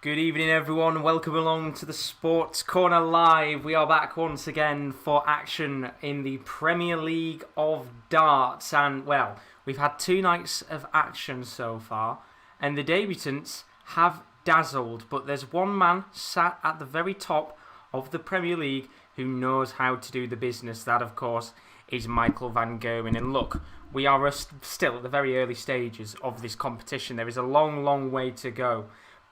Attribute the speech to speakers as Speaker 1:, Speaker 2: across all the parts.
Speaker 1: Good evening, everyone. Welcome along to the Sports Corner Live. We are back once again for action in the Premier League of Darts. And, well, we've had 2 nights of action so far, and the debutants have dazzled. But there's one man sat at the very top of the Premier League who knows how to do the business. That, of course, is Michael van Gerwen. And look, we are still at the very early stages of this competition. There is a long, long way to go.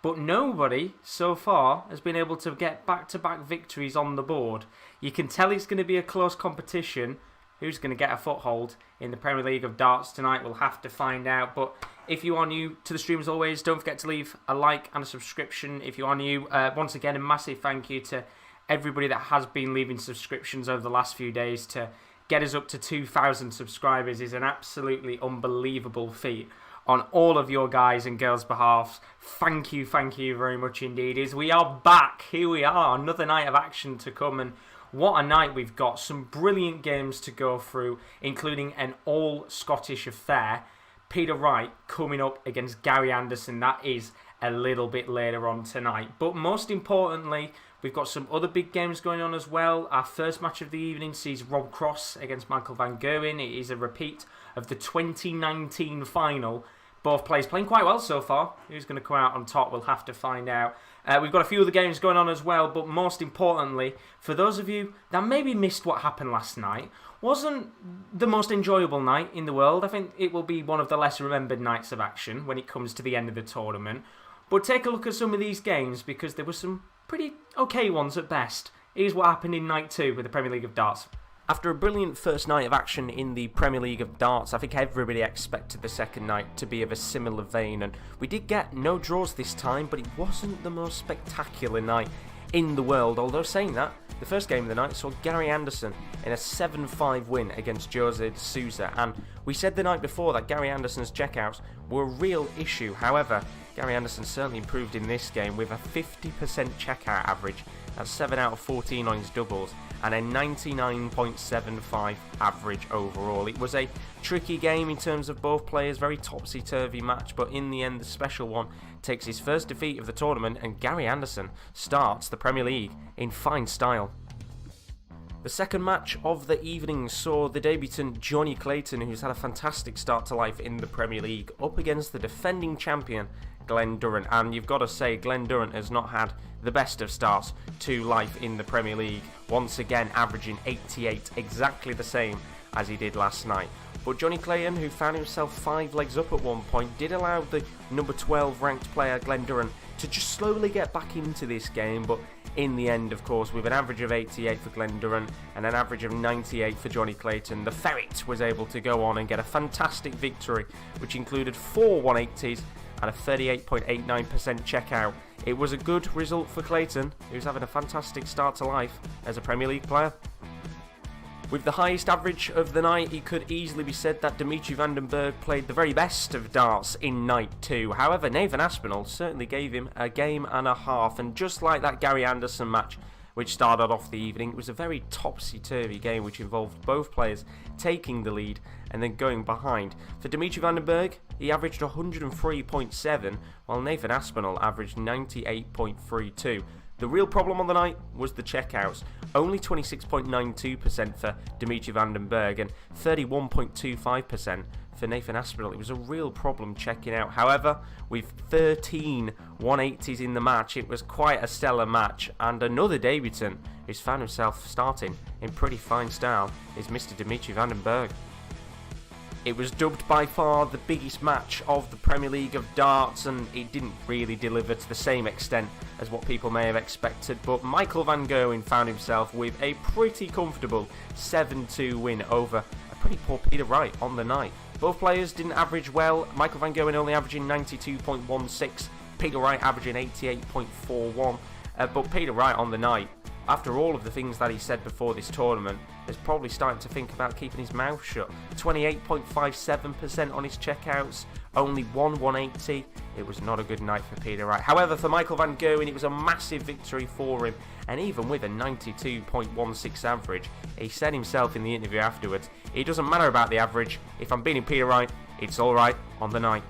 Speaker 1: But nobody, so far, has been able to get back-to-back victories on the board. You can tell it's going to be a close competition. Who's going to get a foothold in the Premier League of Darts tonight, we'll have to find out. But if you are new to the stream, as always, don't forget to leave a like and a subscription. If you are new, once again, a massive thank you to everybody that has been leaving subscriptions over the last few days. To get us up to 2,000 subscribers is an absolutely unbelievable feat. On all of your guys and girls' behalf, thank you very much indeed. As we are back, here we are, another night of action to come, and what a night we've got. Some brilliant games to go through, including an all-Scottish affair. Peter Wright coming up against Gary Anderson. That is a little bit later on tonight. But most importantly, we've got some other big games going on as well. Our first match of the evening sees Rob Cross against Michael van Gerwen. It is a repeat of the 2019 final. Both players playing quite well so far. Who's going to come out on top, we'll have to find out. We've got a few other games going on as well, but most importantly, for those of you that maybe missed what happened last night, wasn't the most enjoyable night in the world. I think it will be one of the less remembered nights of action when it comes to the end of the tournament. But take a look at some of these games, because there were some pretty okay ones at best. Here's what happened in night 2 with the Premier League of Darts. After a brilliant first night of action in the Premier League of Darts, I think everybody expected the second night to be of a similar vein, and we did get no draws this time, but it wasn't the most spectacular night in the world. Although saying that, the first game of the night saw Gary Anderson in a 7-5 win against Jose Souza, and we said the night before that Gary Anderson's checkouts were a real issue. However, Gary Anderson certainly improved in this game with a 50% checkout average, that's 7 out of 14 on his doubles, and a 99.75 average overall. It was a tricky game in terms of both players, very topsy-turvy match, but in the end the special one takes his first defeat of the tournament, and Gary Anderson starts the Premier League in fine style. The second match of the evening saw the debutant Johnny Clayton, who's had a fantastic start to life in the Premier League, up against the defending champion Glen Durrant. And you've got to say, Glen Durrant has not had the best of starts to life in the Premier League, once again averaging 88, exactly the same as he did last night. But Johnny Clayton, who found himself 5 legs up at one point, did allow the number 12 ranked player Glen Durrant to just slowly get back into this game. But in the end, of course, with an average of 88 for Glen Durrant and an average of 98 for Johnny Clayton, the Ferret was able to go on and get a fantastic victory, which included 4 180s and a 38.89% checkout. It was a good result for Clayton, who's having a fantastic start to life as a Premier League player. With the highest average of the night, it could easily be said that Dimitri Van Der Berg played the very best of darts in night 2. However, Nathan Aspinall certainly gave him a game and a half, and just like that Gary Anderson match, which started off the evening, it was a very topsy-turvy game which involved both players taking the lead and then going behind. For Dimitri Van Der Berg, he averaged 103.7, while Nathan Aspinall averaged 98.32. The real problem on the night was the checkouts. Only 26.92% for Dimitri Van Der Berg and 31.25% for Nathan Aspinall. It was a real problem checking out. However, with 13 180s in the match, it was quite a stellar match, and another debutant who's found himself starting in pretty fine style is Mr. Dimitri Van Der Berg. It was dubbed by far the biggest match of the Premier League of Darts, and it didn't really deliver to the same extent as what people may have expected, but Michael van Gerwen found himself with a pretty comfortable 7-2 win over a pretty poor Peter Wright on the night. Both players didn't average well, Michael van Gerwen only averaging 92.16, Peter Wright averaging 88.41, but Peter Wright on the night, after all of the things that he said before this tournament, is probably starting to think about keeping his mouth shut. 28.57% on his checkouts, only 180. It was not a good night for Peter Wright. However, for Michael van Gerwen, it was a massive victory for him, and even with a 92.16 average, he said himself in the interview afterwards, it doesn't matter about the average, if I'm beating Peter Wright, it's alright on the night.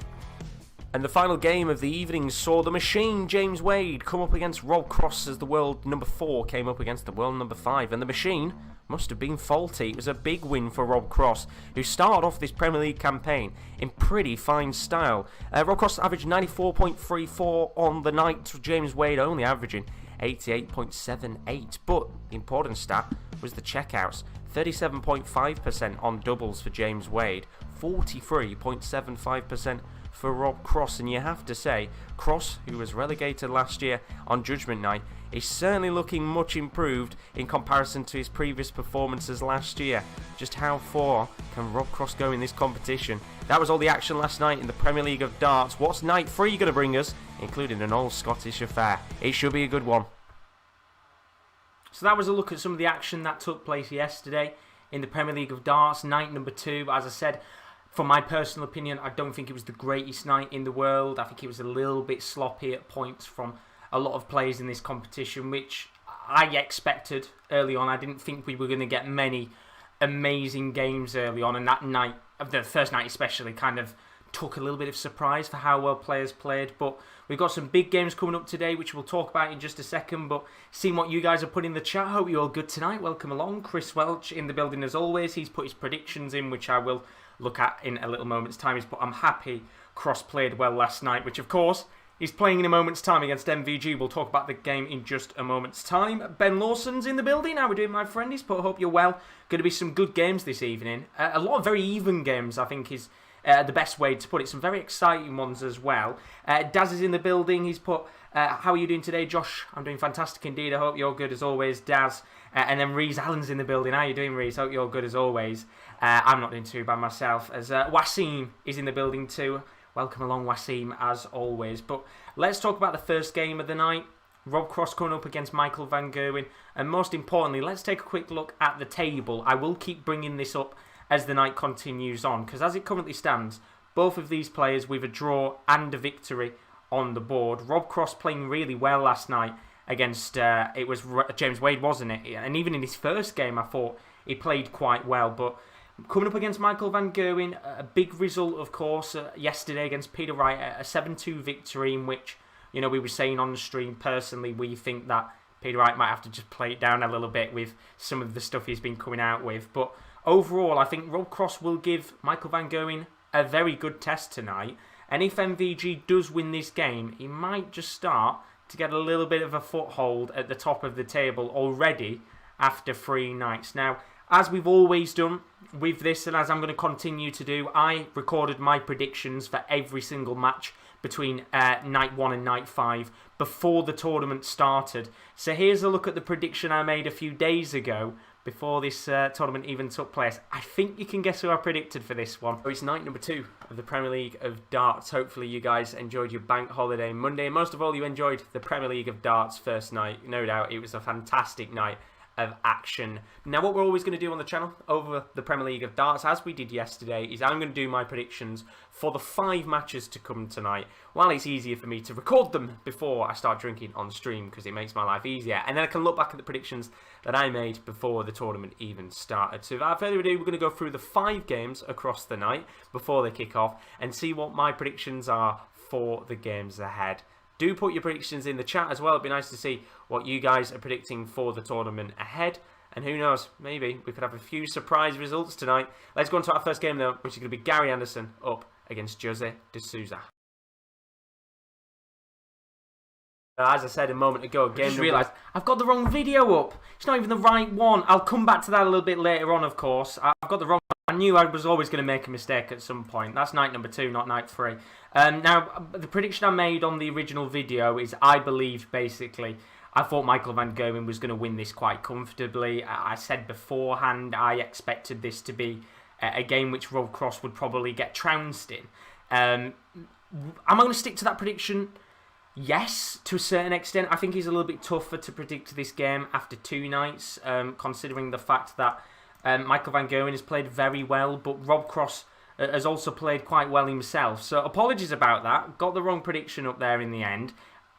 Speaker 1: And the final game of the evening saw the Machine, James Wade, come up against Rob Cross as the world number 4 came up against the world number 5. And the Machine must have been faulty. It was a big win for Rob Cross, who started off this Premier League campaign in pretty fine style. Rob Cross averaged 94.34 on the night, James Wade only averaging 88.78. But the important stat was the checkouts. 37.5% on doubles for James Wade, 43.75% for Rob Cross. And you have to say, Cross, who was relegated last year on Judgment Night, is certainly looking much improved in comparison to his previous performances last year. Just how far can Rob Cross go in this competition? That was all the action last night in the Premier League of Darts. What's night 3 going to bring us, including an all Scottish affair? It should be a good one. So that was a look at some of the action that took place yesterday in the Premier League of Darts, night number 2. As I said, for my personal opinion, I don't think it was the greatest night in the world. I think it was a little bit sloppy at points from a lot of players in this competition, which I expected early on. I didn't think we were going to get many amazing games early on, and that night, the first night especially, kind of took a little bit of surprise for how well players played. But we've got some big games coming up today, which we'll talk about in just a second. But seeing what you guys are putting in the chat, hope you're all good tonight. Welcome along. Chris Welch in the building as always. He's put his predictions in, which I will look at in a little moment's time. But I'm happy Cross played well last night, which of course he's playing in a moment's time against MVG. We'll talk about the game in just a moment's time. Ben Lawson's in the building. How are we doing, my friend? He's put, hope you're well. Going to be some good games this evening. A lot of very even games, I think, is the best way to put it. Some very exciting ones as well. Daz is in the building. He's put, how are you doing today, Josh? I'm doing fantastic indeed. I hope you're good as always, Daz. And then Reese Allen's in the building. How are you doing, Reese? Hope you're good as always. I'm not doing too bad myself. As Wasim is in the building too. Welcome along, Wasim, as always. But let's talk about the first game of the night. Rob Cross coming up against Michael van Gerwen. And most importantly, let's take a quick look at the table. I will keep bringing this up as the night continues on, because as it currently stands, both of these players with a draw and a victory on the board. Rob Cross playing really well last night against, it was James Wade, wasn't it? And even in his first game, I thought he played quite well. But coming up against Michael van Gerwen, a big result, of course, yesterday against Peter Wright, a 7-2 victory in which, you know, we were saying on the stream, personally, we think that Peter Wright might have to just play it down a little bit with some of the stuff he's been coming out with. But overall, I think Rob Cross will give Michael van Gerwen a very good test tonight. And if MVG does win this game, he might just start to get a little bit of a foothold at the top of the table already after 3 nights. Now, as we've always done with this, and as I'm going to continue to do, I recorded my predictions for every single match between night 1 and night 5 before the tournament started. So here's a look at the prediction I made a few days ago before this tournament even took place. I think you can guess who I predicted for this one. It's night number 2 of the Premier League of Darts. Hopefully you guys enjoyed your bank holiday Monday. And most of all, you enjoyed the Premier League of Darts first night. No doubt it was a fantastic night of action. Now, what we're always going to do on the channel over the Premier League of Darts, as we did yesterday, is I'm going to do my predictions for the 5 matches to come tonight. While it's easier for me to record them before I start drinking on stream because it makes my life easier, and then I can look back at the predictions that I made before the tournament even started. So without further ado, we're going to go through the 5 games across the night before they kick off and see what my predictions are for the games ahead. Do put your predictions in the chat as well. It'd be nice to see what you guys are predicting for the tournament ahead. And who knows, maybe we could have a few surprise results tonight. Let's go on to our first game though, which is going to be Gary Anderson up against Jose de Souza. As I said a moment ago, I just realised I've got the wrong video up. It's not even the right one. I'll come back to that a little bit later on, of course. I've got the wrong. I knew I was always going to make a mistake at some point. That's night number 2, not night 3. Now, the prediction I made on the original video is I believed, basically, I thought Michael van Gerwen was going to win this quite comfortably. I said beforehand I expected this to be a game which Rob Cross would probably get trounced in. Am I going to stick to that prediction? Yes, to a certain extent. I think he's a little bit tougher to predict this game after 2 nights, considering the fact that Michael van Gerwen has played very well, but Rob Cross has also played quite well himself. So apologies about that. Got the wrong prediction up there in the end.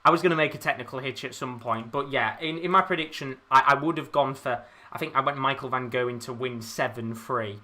Speaker 1: I was going to make a technical hitch at some point, but yeah, in my prediction, I would have gone for, I think I went Michael van Gerwen to win 7-3.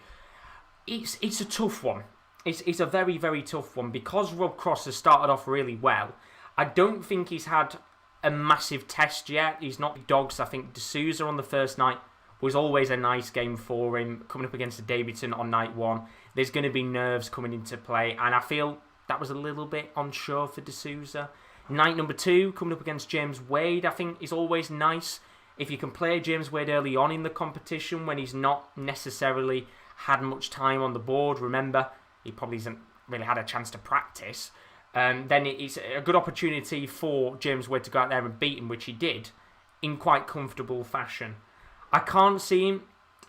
Speaker 1: It's a tough one. it's a very, very tough one. Because Rob Cross has started off really well, I don't think he's had a massive test yet. He's not dogs. I think Souza on the first night was always a nice game for him, coming up against a debutant on night one. There's going to be nerves coming into play, and I feel that was a little bit unsure for Souza. Night number 2, coming up against James Wade, I think is always nice. If you can play James Wade early on in the competition when he's not necessarily had much time on the board, remember, he probably hasn't really had a chance to practice, then it's a good opportunity for James Wade to go out there and beat him, which he did, in quite comfortable fashion. I can't see him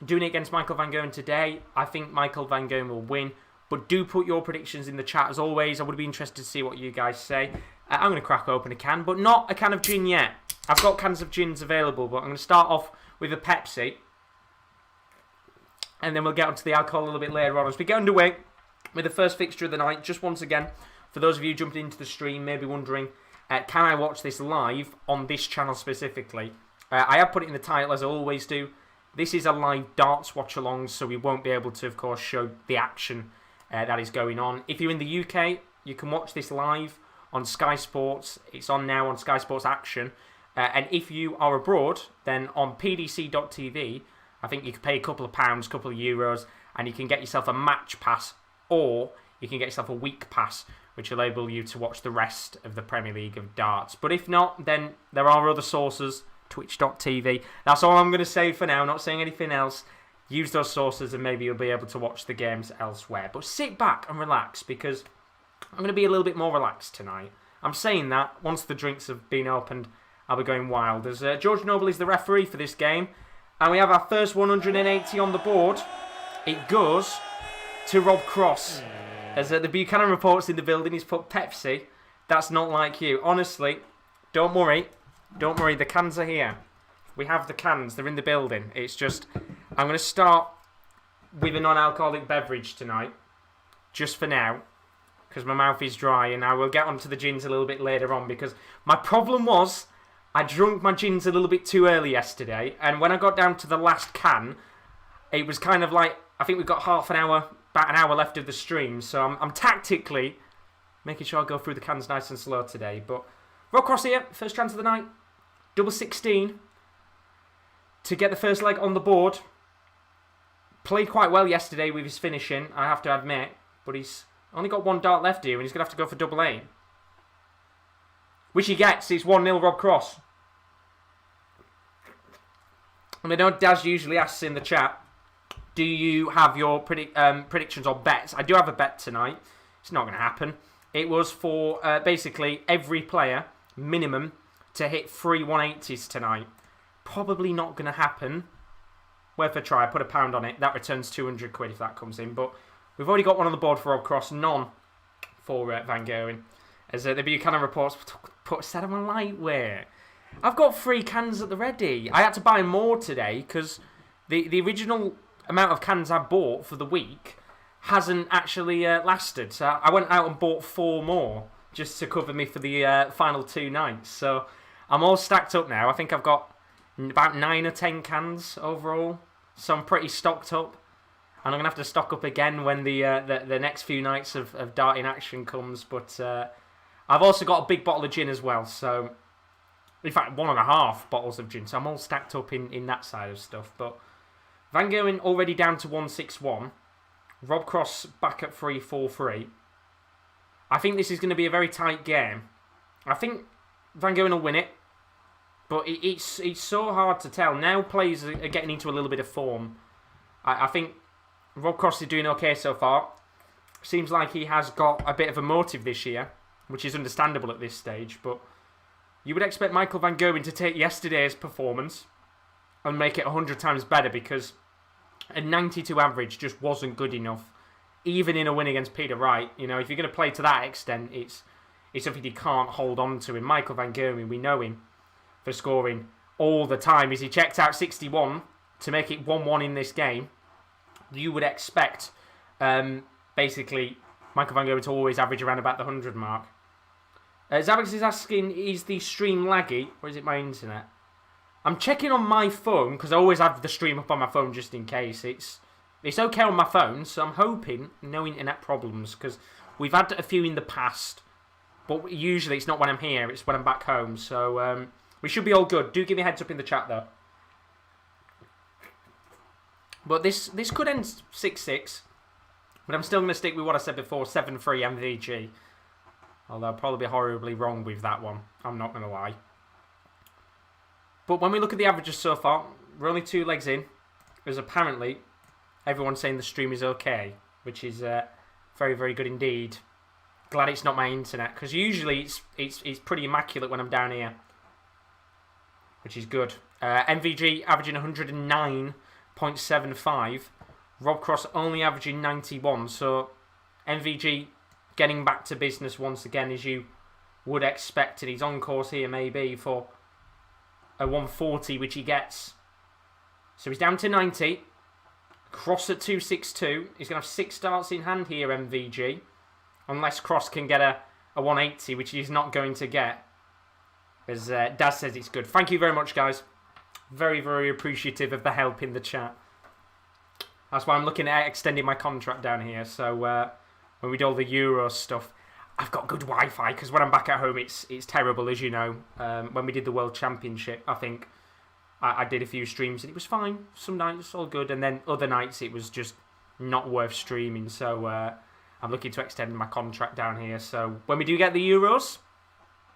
Speaker 1: doing it against Michael van Gerwen today. I think Michael van Gerwen will win. But do put your predictions in the chat as always. I would be interested to see what you guys say. I'm going to crack open a can, but not a can of gin yet. I've got cans of gins available, but I'm going to start off with a Pepsi. And then we'll get onto the alcohol a little bit later on as we get underway with the first fixture of the night. Just once again, for those of you jumping into the stream, maybe wondering, can I watch this live on this channel specifically? I have put it in the title, as I always do. This is a live darts watch-along, so we won't be able to, of course, show the action that is going on. If you're in the UK, you can watch this live on Sky Sports. It's on now on Sky Sports Action. And if you are abroad, then on pdc.tv, I think you can pay a couple of pounds, couple of euros, and you can get yourself a match pass, or you can get yourself a week pass, which will enable you to watch the rest of the Premier League of darts. But if not, then there are other sources. Twitch.tv. That's all I'm going to say for now. Not saying anything else. Use those sources and maybe you'll be able to watch the games elsewhere. But sit back and relax because I'm going to be a little bit more relaxed tonight. I'm saying that once the drinks have been opened, I'll be going wild. As George Noble is the referee for this game, and we have our first 180 on the board. It goes to Rob Cross. As the Buchanan reports in the building, he's put Pepsi. That's not like you. Honestly, don't worry. Don't worry, the cans are here. We have the cans, they're in the building. It's just, I'm going to start with a non-alcoholic beverage tonight, just for now, because my mouth is dry, and I will get onto the gins a little bit later on, because my problem was, I drunk my gins a little bit too early yesterday, and when I got down to the last can, it was kind of like, I think we've got half an hour, about an hour left of the stream, so I'm tactically making sure I go through the cans nice and slow today, but Rob Cross here, first chance of the night. Double 16 to get the first leg on the board. Played quite well yesterday with his finishing, I have to admit. But he's only got one dart left here and he's going to have to go for double A. Which he gets. It's 1-0 Rob Cross. And I know Daz usually asks in the chat, do you have your predictions or bets? I do have a bet tonight. It's not going to happen. It was for basically every player, minimum, to hit 3 180s tonight. Probably not going to happen. Worth a try. Put £1 on it. That returns 200 quid if that comes in. But we've already got one on the board for Rob Cross. None for Van Gerwen. As the Buchanan reports, put set him on lightweight. I've got 3 cans at the ready. I had to buy more today because the original amount of cans I bought for the week hasn't actually lasted. So I went out and bought 4 more just to cover me for the final 2 nights. So I'm all stacked up now. I think I've got about 9 or 10 cans overall. So I'm pretty stocked up. And I'm going to have to stock up again when the next few nights of darting action comes. But I've also got a big bottle of gin as well. So, in fact, 1.5 bottles of gin. So I'm all stacked up in that side of stuff. But Van Gerwen already down to 161. Rob Cross back at 3-4-3. I think this is going to be a very tight game. I think Van Gerwen will win it. But it's so hard to tell. Now players are getting into a little bit of form. I think Rob Cross is doing okay so far. Seems like he has got a bit of a motive this year, which is understandable at this stage. But you would expect Michael van Gerwen to take yesterday's performance and make it 100 times better because a 92 average just wasn't good enough. Even in a win against Peter Wright, you know, if you're going to play to that extent, it's something you can't hold on to. And Michael van Gerwen, we know him for scoring all the time. As he checked out 61 to make it 1-1 in this game, you would expect basically Michael van Gerwen to always average around about the 100 mark. Zabbix is asking, is the stream laggy or is it my internet? I'm checking on my phone because I always have the stream up on my phone just in case. It's okay on my phone, so I'm hoping no internet problems, because we've had a few in the past, but usually it's not when I'm here, it's when I'm back home, so we should be all good. Do give me a heads up in the chat, though. But this could end 6-6, but I'm still going to stick with what I said before, 7-3 MVG. Although I'll probably be horribly wrong with that one, I'm not going to lie. But when we look at the averages so far, we're only 2 legs in, because apparently everyone's saying the stream is okay, which is very, very good indeed. Glad it's not my internet, because usually it's pretty immaculate when I'm down here, which is good. MVG averaging 109.75. Rob Cross only averaging 91, so MVG getting back to business once again, as you would expect, and he's on course here maybe for a 140, which he gets. So he's down to 90. Cross at 262. He's going to have 6 starts in hand here, MVG. Unless Cross can get a 180, which he's not going to get. As Daz says it's good. Thank you very much, guys. Very, very appreciative of the help in the chat. That's why I'm looking at extending my contract down here. So when we do all the Euro stuff, I've got good Wi-Fi, because when I'm back at home, it's terrible, as you know. When we did the World Championship, I think I did a few streams and it was fine. Some nights all good, and then other nights it was just not worth streaming. So I'm looking to extend my contract down here. So when we do get the Euros,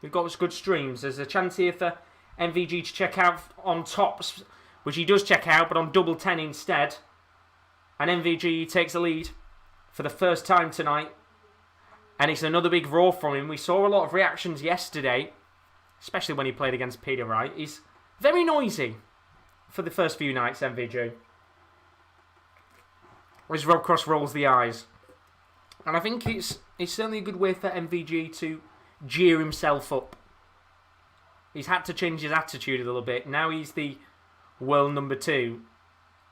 Speaker 1: we've got some good streams. There's a chance here for MVG to check out on tops, which he does check out, but on double 10 instead. And MVG takes the lead for the first time tonight. And it's another big roar from him. We saw a lot of reactions yesterday, especially when he played against Peter Wright. He's very noisy for the first few nights, MVG. As Rob Cross rolls the eyes. And I think it's certainly a good way for MVG to gear himself up. He's had to change his attitude a little bit. Now he's the world number 2.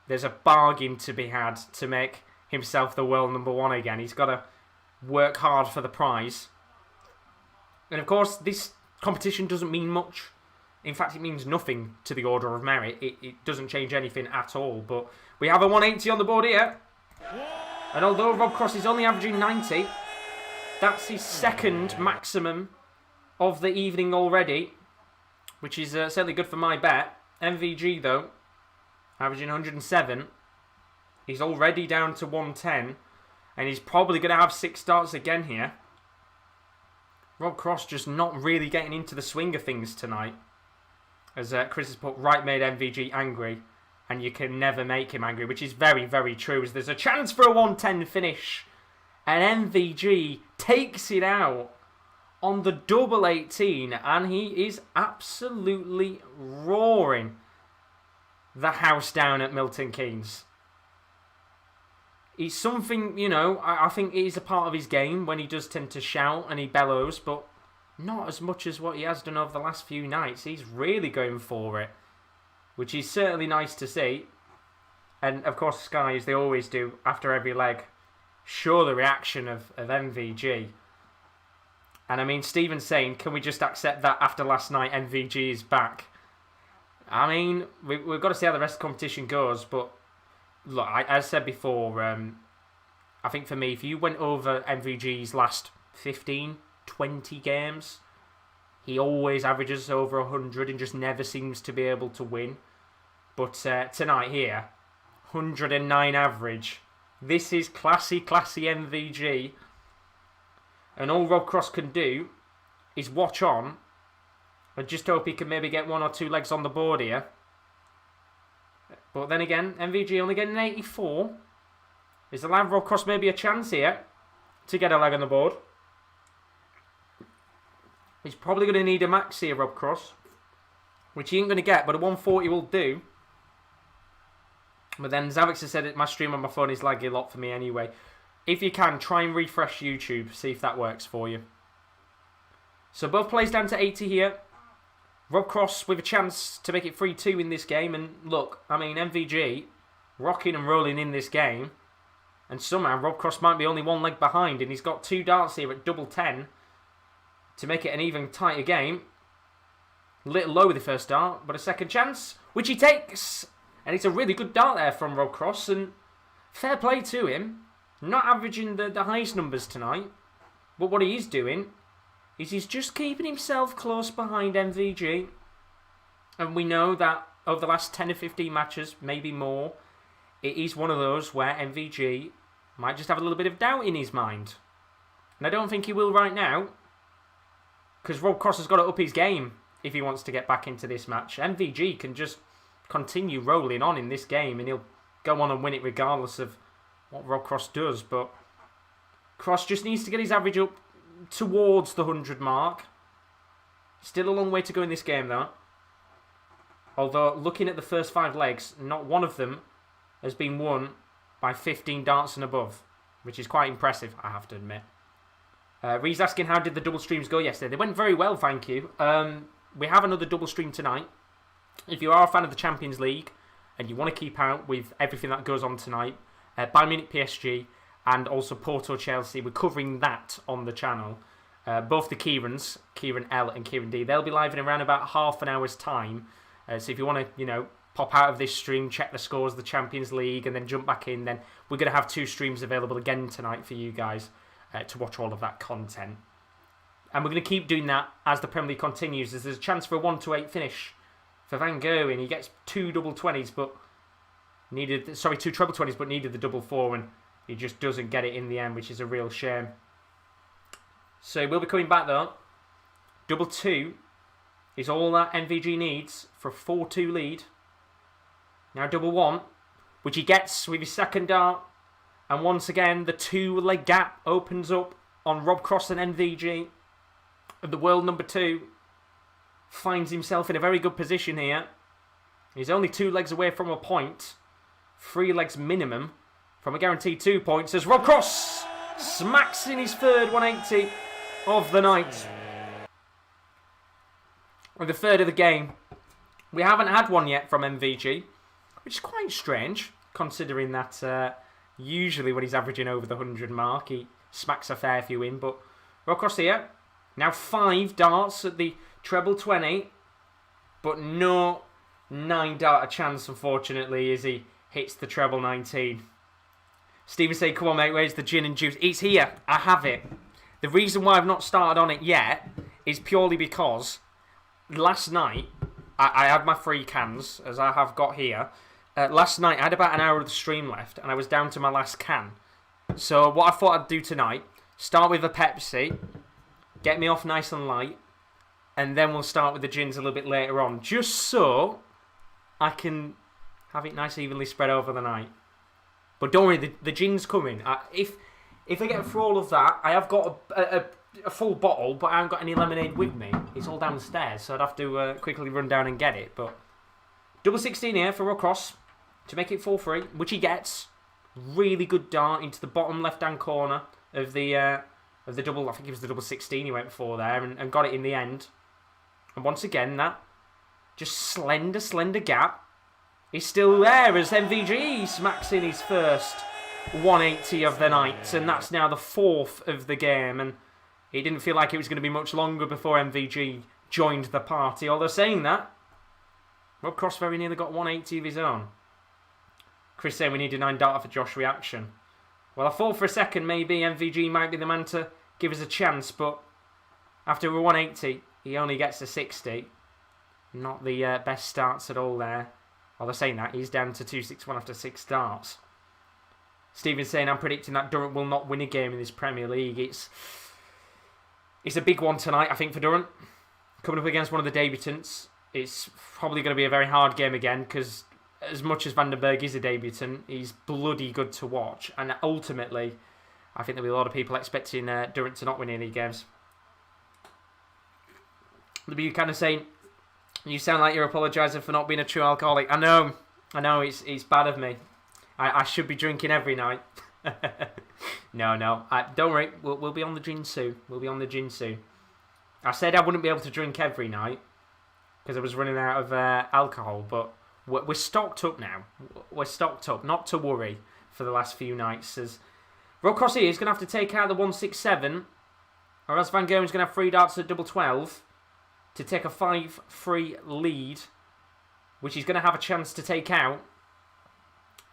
Speaker 1: There's a bargain to be had to make himself the world number 1 again. He's got to work hard for the prize. And of course, this competition doesn't mean much. In fact, it means nothing to the order of merit. It doesn't change anything at all. But we have a 180 on the board here. And although Rob Cross is only averaging 90, that's his second maximum of the evening already, which is certainly good for my bet. MVG, though, averaging 107. He's already down to 110. And he's probably going to have 6 starts again here. Rob Cross just not really getting into the swing of things tonight. As Chris has put, Wright made MVG angry. And you can never make him angry, which is very, very true. As there's a chance for a 110 finish. And MVG takes it out on the double 18. And he is absolutely roaring the house down at Milton Keynes. It's something, you know, I think it is a part of his game when he does tend to shout and he bellows, but not as much as what he has done over the last few nights. He's really going for it, which is certainly nice to see. And, of course, Sky, as they always do after every leg, show the reaction of MVG. And, I mean, Stephen's saying, can we just accept that after last night MVG is back? I mean, we've got to see how the rest of the competition goes, but look, as I said before, I think for me, if you went over MVG's last 15, 20 games, he always averages over 100 and just never seems to be able to win. But tonight here, 109 average. This is classy, classy MVG. And all Rob Cross can do is watch on and just hope he can maybe get 1 or 2 legs on the board here. But then again, MVG only getting 84. Is allowed Rob Cross maybe a chance here to get a leg on the board? He's probably going to need a max here, Rob Cross, which he ain't going to get, but a 140 will do. But then Zavix has said that my stream on my phone is laggy a lot for me anyway. If you can, try and refresh YouTube, see if that works for you. So both plays down to 80 here. Rob Cross with a chance to make it 3-2 in this game. And look, I mean, MVG rocking and rolling in this game. And somehow Rob Cross might be only 1 leg behind. And he's got 2 darts here at double 10 to make it an even tighter game. A little low with the first dart, but a second chance, which he takes. And it's a really good dart there from Rob Cross. And fair play to him. Not averaging the highest numbers tonight. But what he is doing is he's just keeping himself close behind MVG. And we know that over the last 10 or 15 matches, maybe more, it is one of those where MVG might just have a little bit of doubt in his mind. And I don't think he will right now. Because Rob Cross has got to up his game if he wants to get back into this match. MVG can just continue rolling on in this game and he'll go on and win it regardless of what Rob Cross does. But Cross just needs to get his average up towards the 100 mark. Still a long way to go in this game though. Although looking at the first 5 legs, not one of them has been won by 15 darts and above. Which is quite impressive, I have to admit. Ree's asking how did the double streams go yesterday. They went very well, thank you. We have another double stream tonight. If you are a fan of the Champions League and you want to keep out with everything that goes on tonight, Bayern Munich PSG and also Porto Chelsea, we're covering that on the channel. Both the Kieran L and Kieran D, they'll be live in around about half an hour's time. So if you want to, pop out of this stream, check the scores of the Champions League and then jump back in, then we're going to have 2 streams available again tonight for you guys to watch all of that content. And we're going to keep doing that as the Premier League continues. There's a chance for a 1-8 finish for Van Gerwen. He gets 2 double 20s, but needed 2 treble 20s, but needed the double 4, and he just doesn't get it in the end, which is a real shame. So we'll be coming back though. Double 2 is all that MVG needs for a 4-2 lead. Now double 1, which he gets with his second dart, and once again the 2-leg gap opens up on Rob Cross and MVG. And the world number 2 finds himself in a very good position here. He's only 2 legs away from a point. 3 legs minimum from a guaranteed 2 points as Rob Cross smacks in his third 180 of the night. With the third of the game. We haven't had one yet from MVG, which is quite strange, considering that usually when he's averaging over the 100 mark, he smacks a fair few in. But Rob Cross here, now 5 darts at the treble 20, but no 9-darter chance, unfortunately, as he hits the treble 19. Stephen say, come on mate, where's the gin and juice? It's here, I have it. The reason why I've not started on it yet is purely because last night, I had my 3 cans, as I have got here. Last night, I had about an hour of the stream left, and I was down to my last can. So what I thought I'd do tonight, start with a Pepsi, get me off nice and light, and then we'll start with the gins a little bit later on, just so I can have it nice evenly spread over the night. But don't worry, the gin's coming. If I get through all of that, I have got a full bottle, but I haven't got any lemonade with me. It's all downstairs, so I'd have to quickly run down and get it. But double 16 here for Rob Cross to make it 4-3, which he gets. Really good dart into the bottom left-hand corner of the double. I think it was the double 16 he went for there, and got it in the end. And once again, that just slender gap is still there as MVG smacks in his first 180 of the night, and that's now the 4th of the game. And it didn't feel like it was going to be much longer before MVG joined the party. Although saying that, Rob Cross very nearly got 180 of his own. Chris saying we need a 9-darter for Josh reaction. Well, I thought for a second maybe MVG might be the man to give us a chance, but after a 180, he only gets a 60. Not the best starts at all there. Although saying that, he's down to 261 after 6 starts. Stephen's saying I'm predicting that Durant will not win a game in this Premier League. It's a big one tonight, I think, for Durant. Coming up against one of the debutants. It's probably going to be a very hard game again, because as much as Vandenberg is a debutant, he's bloody good to watch. And ultimately, I think there'll be a lot of people expecting Durant to not win any games. The you kind of saying, you sound like you're apologising for not being a true alcoholic. I know, it's bad of me. I should be drinking every night. No. Don't worry, we'll be on the gin soon. I said I wouldn't be able to drink every night because I was running out of alcohol, but we're stocked up now. We're stocked up, not to worry for the last few nights. As Rob Cross here is going to have to take out the 167, or else Van Gerwen's going to have 3 darts at double 12 to take a 5-3 lead, which he's going to have a chance to take out.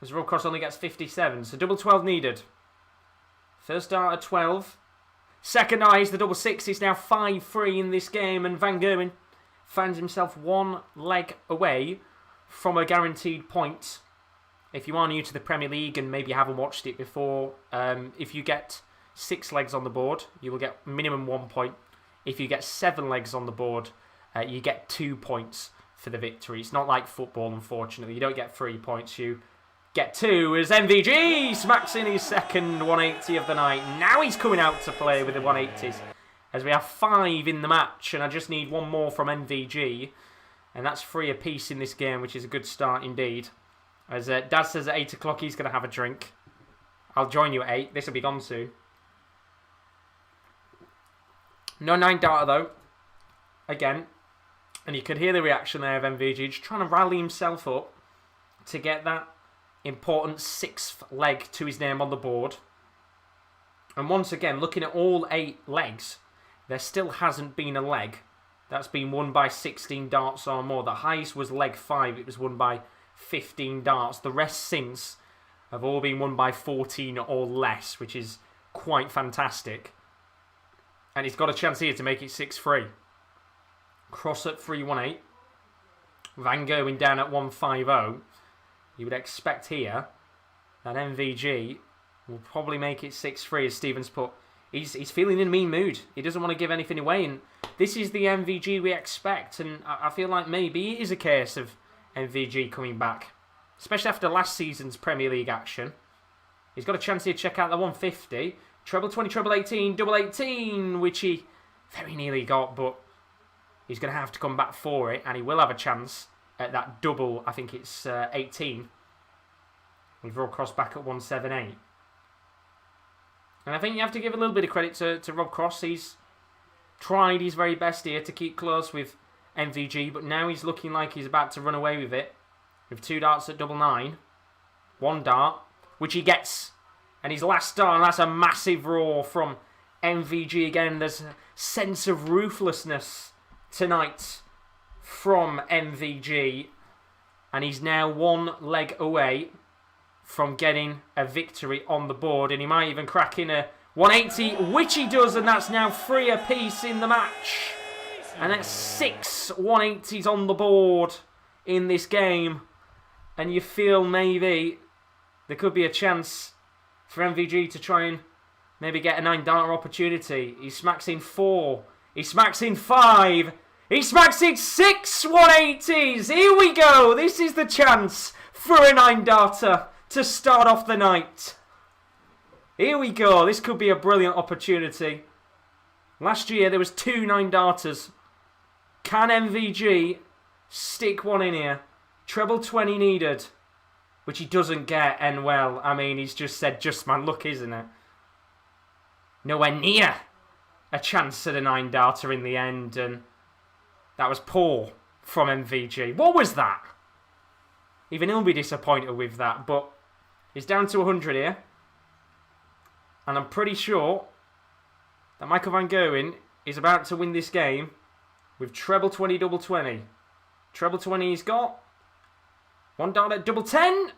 Speaker 1: as Rob Cross only gets 57. So double 12 needed. First dart at 12. Second dart is the double 6. It's now 5-3 in this game, and Van Gerwen finds himself one leg away from a guaranteed point. If you are new to the Premier League and maybe you haven't watched it before, if you get 6 legs on the board, you will get minimum 1 point. If you get 7 legs on the board, you get 2 points for the victory. It's not like football, unfortunately. You don't get 3 points, you get 2 as MVG smacks in his second 180 of the night. Now he's coming out to play with the 180s, as we have 5 in the match, and I just need 1 more from MVG, and that's 3 apiece in this game, which is a good start indeed. As Dad says at 8 o'clock he's going to have a drink. I'll join you at 8. This will be gone soon. No 9 darter though. Again. And you could hear the reaction there of MVG, just trying to rally himself up to get that important 6th leg to his name on the board. And once again, looking at all 8 legs, there still hasn't been a leg that's been won by 16 darts or more. The highest was leg 5. It was won by 15 darts. The rest since have all been won by 14 or less, which is quite fantastic. And he's got a chance here to make it 6-3. Cross at 3-1-8. Van Gerwen down at 1-5-0. You would expect here that MVG will probably make it 6-3, as Stevens put. He's feeling in a mean mood. He doesn't want to give anything away, and this is the MVG we expect. And I feel like maybe it is a case of MVG coming back, especially after last season's Premier League action. He's got a chance here to check out the 150. Treble 20, treble 18, double 18, which he very nearly got, but he's going to have to come back for it, and he will have a chance at that double, I think it's 18. We've Rob Cross back at 178. And I think you have to give a little bit of credit to Rob Cross. He's tried his very best here to keep close with MVG, but now he's looking like he's about to run away with it. With 2 darts at double 9. 1 dart, which he gets. And his last dart, and that's a massive roar from MVG again. There's a sense of ruthlessness tonight from MVG. And he's now 1 leg away from getting a victory on the board. And he might even crack in a 180, which he does, and that's now 3 apiece in the match. And that's 6 180s on the board in this game. And you feel maybe there could be a chance for MVG to try and maybe get a 9-darter opportunity. He smacks in 4. He smacks in 5. He smacks in 6 180s. Here we go. This is the chance for a 9-darter to start off the night. Here we go. This could be a brilliant opportunity. Last year there was 2 9-darters. Can MVG stick one in here? Treble 20 needed, which he doesn't get, and well, I mean, he's just said, just my luck, isn't it? Nowhere near a chance at a 9-darter in the end, and that was poor from MVG. What was that? Even he'll be disappointed with that, but he's down to 100 here. And I'm pretty sure that Michael van Gerwen is about to win this game with treble 20, double 20. Treble 20 he's got. 1 dart at double 10.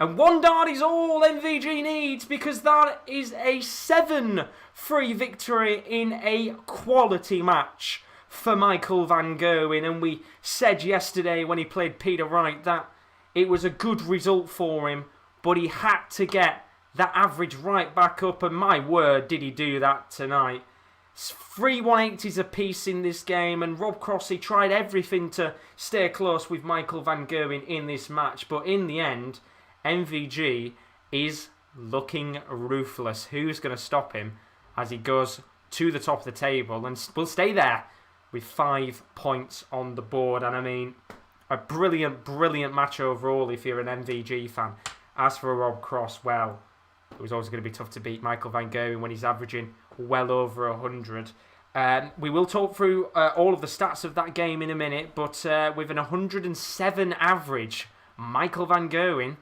Speaker 1: And 1 dart is all MVG needs, because that is a 7-3 victory in a quality match for Michael van Gerwen. And we said yesterday when he played Peter Wright that it was a good result for him, but he had to get that average right back up, and my word, did he do that tonight. 3 180s apiece in this game, and Rob Cross, he tried everything to stay close with Michael van Gerwen in this match, but in the end, MVG is looking ruthless. Who's going to stop him as he goes to the top of the table and will stay there with 5 points on the board? And I mean, a brilliant, brilliant match overall if you're an MVG fan. As for Rob Cross, well, it was always going to be tough to beat Michael van Gerwen when he's averaging well over 100. We will talk through all of the stats of that game in a minute, but with an 107 average, Michael van Gerwen,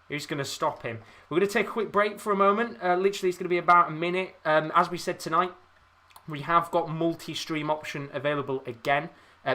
Speaker 1: who's going to stop him? We're going to take a quick break for a moment. Literally, it's going to be about a minute. As we said tonight, we have got multi-stream option available again.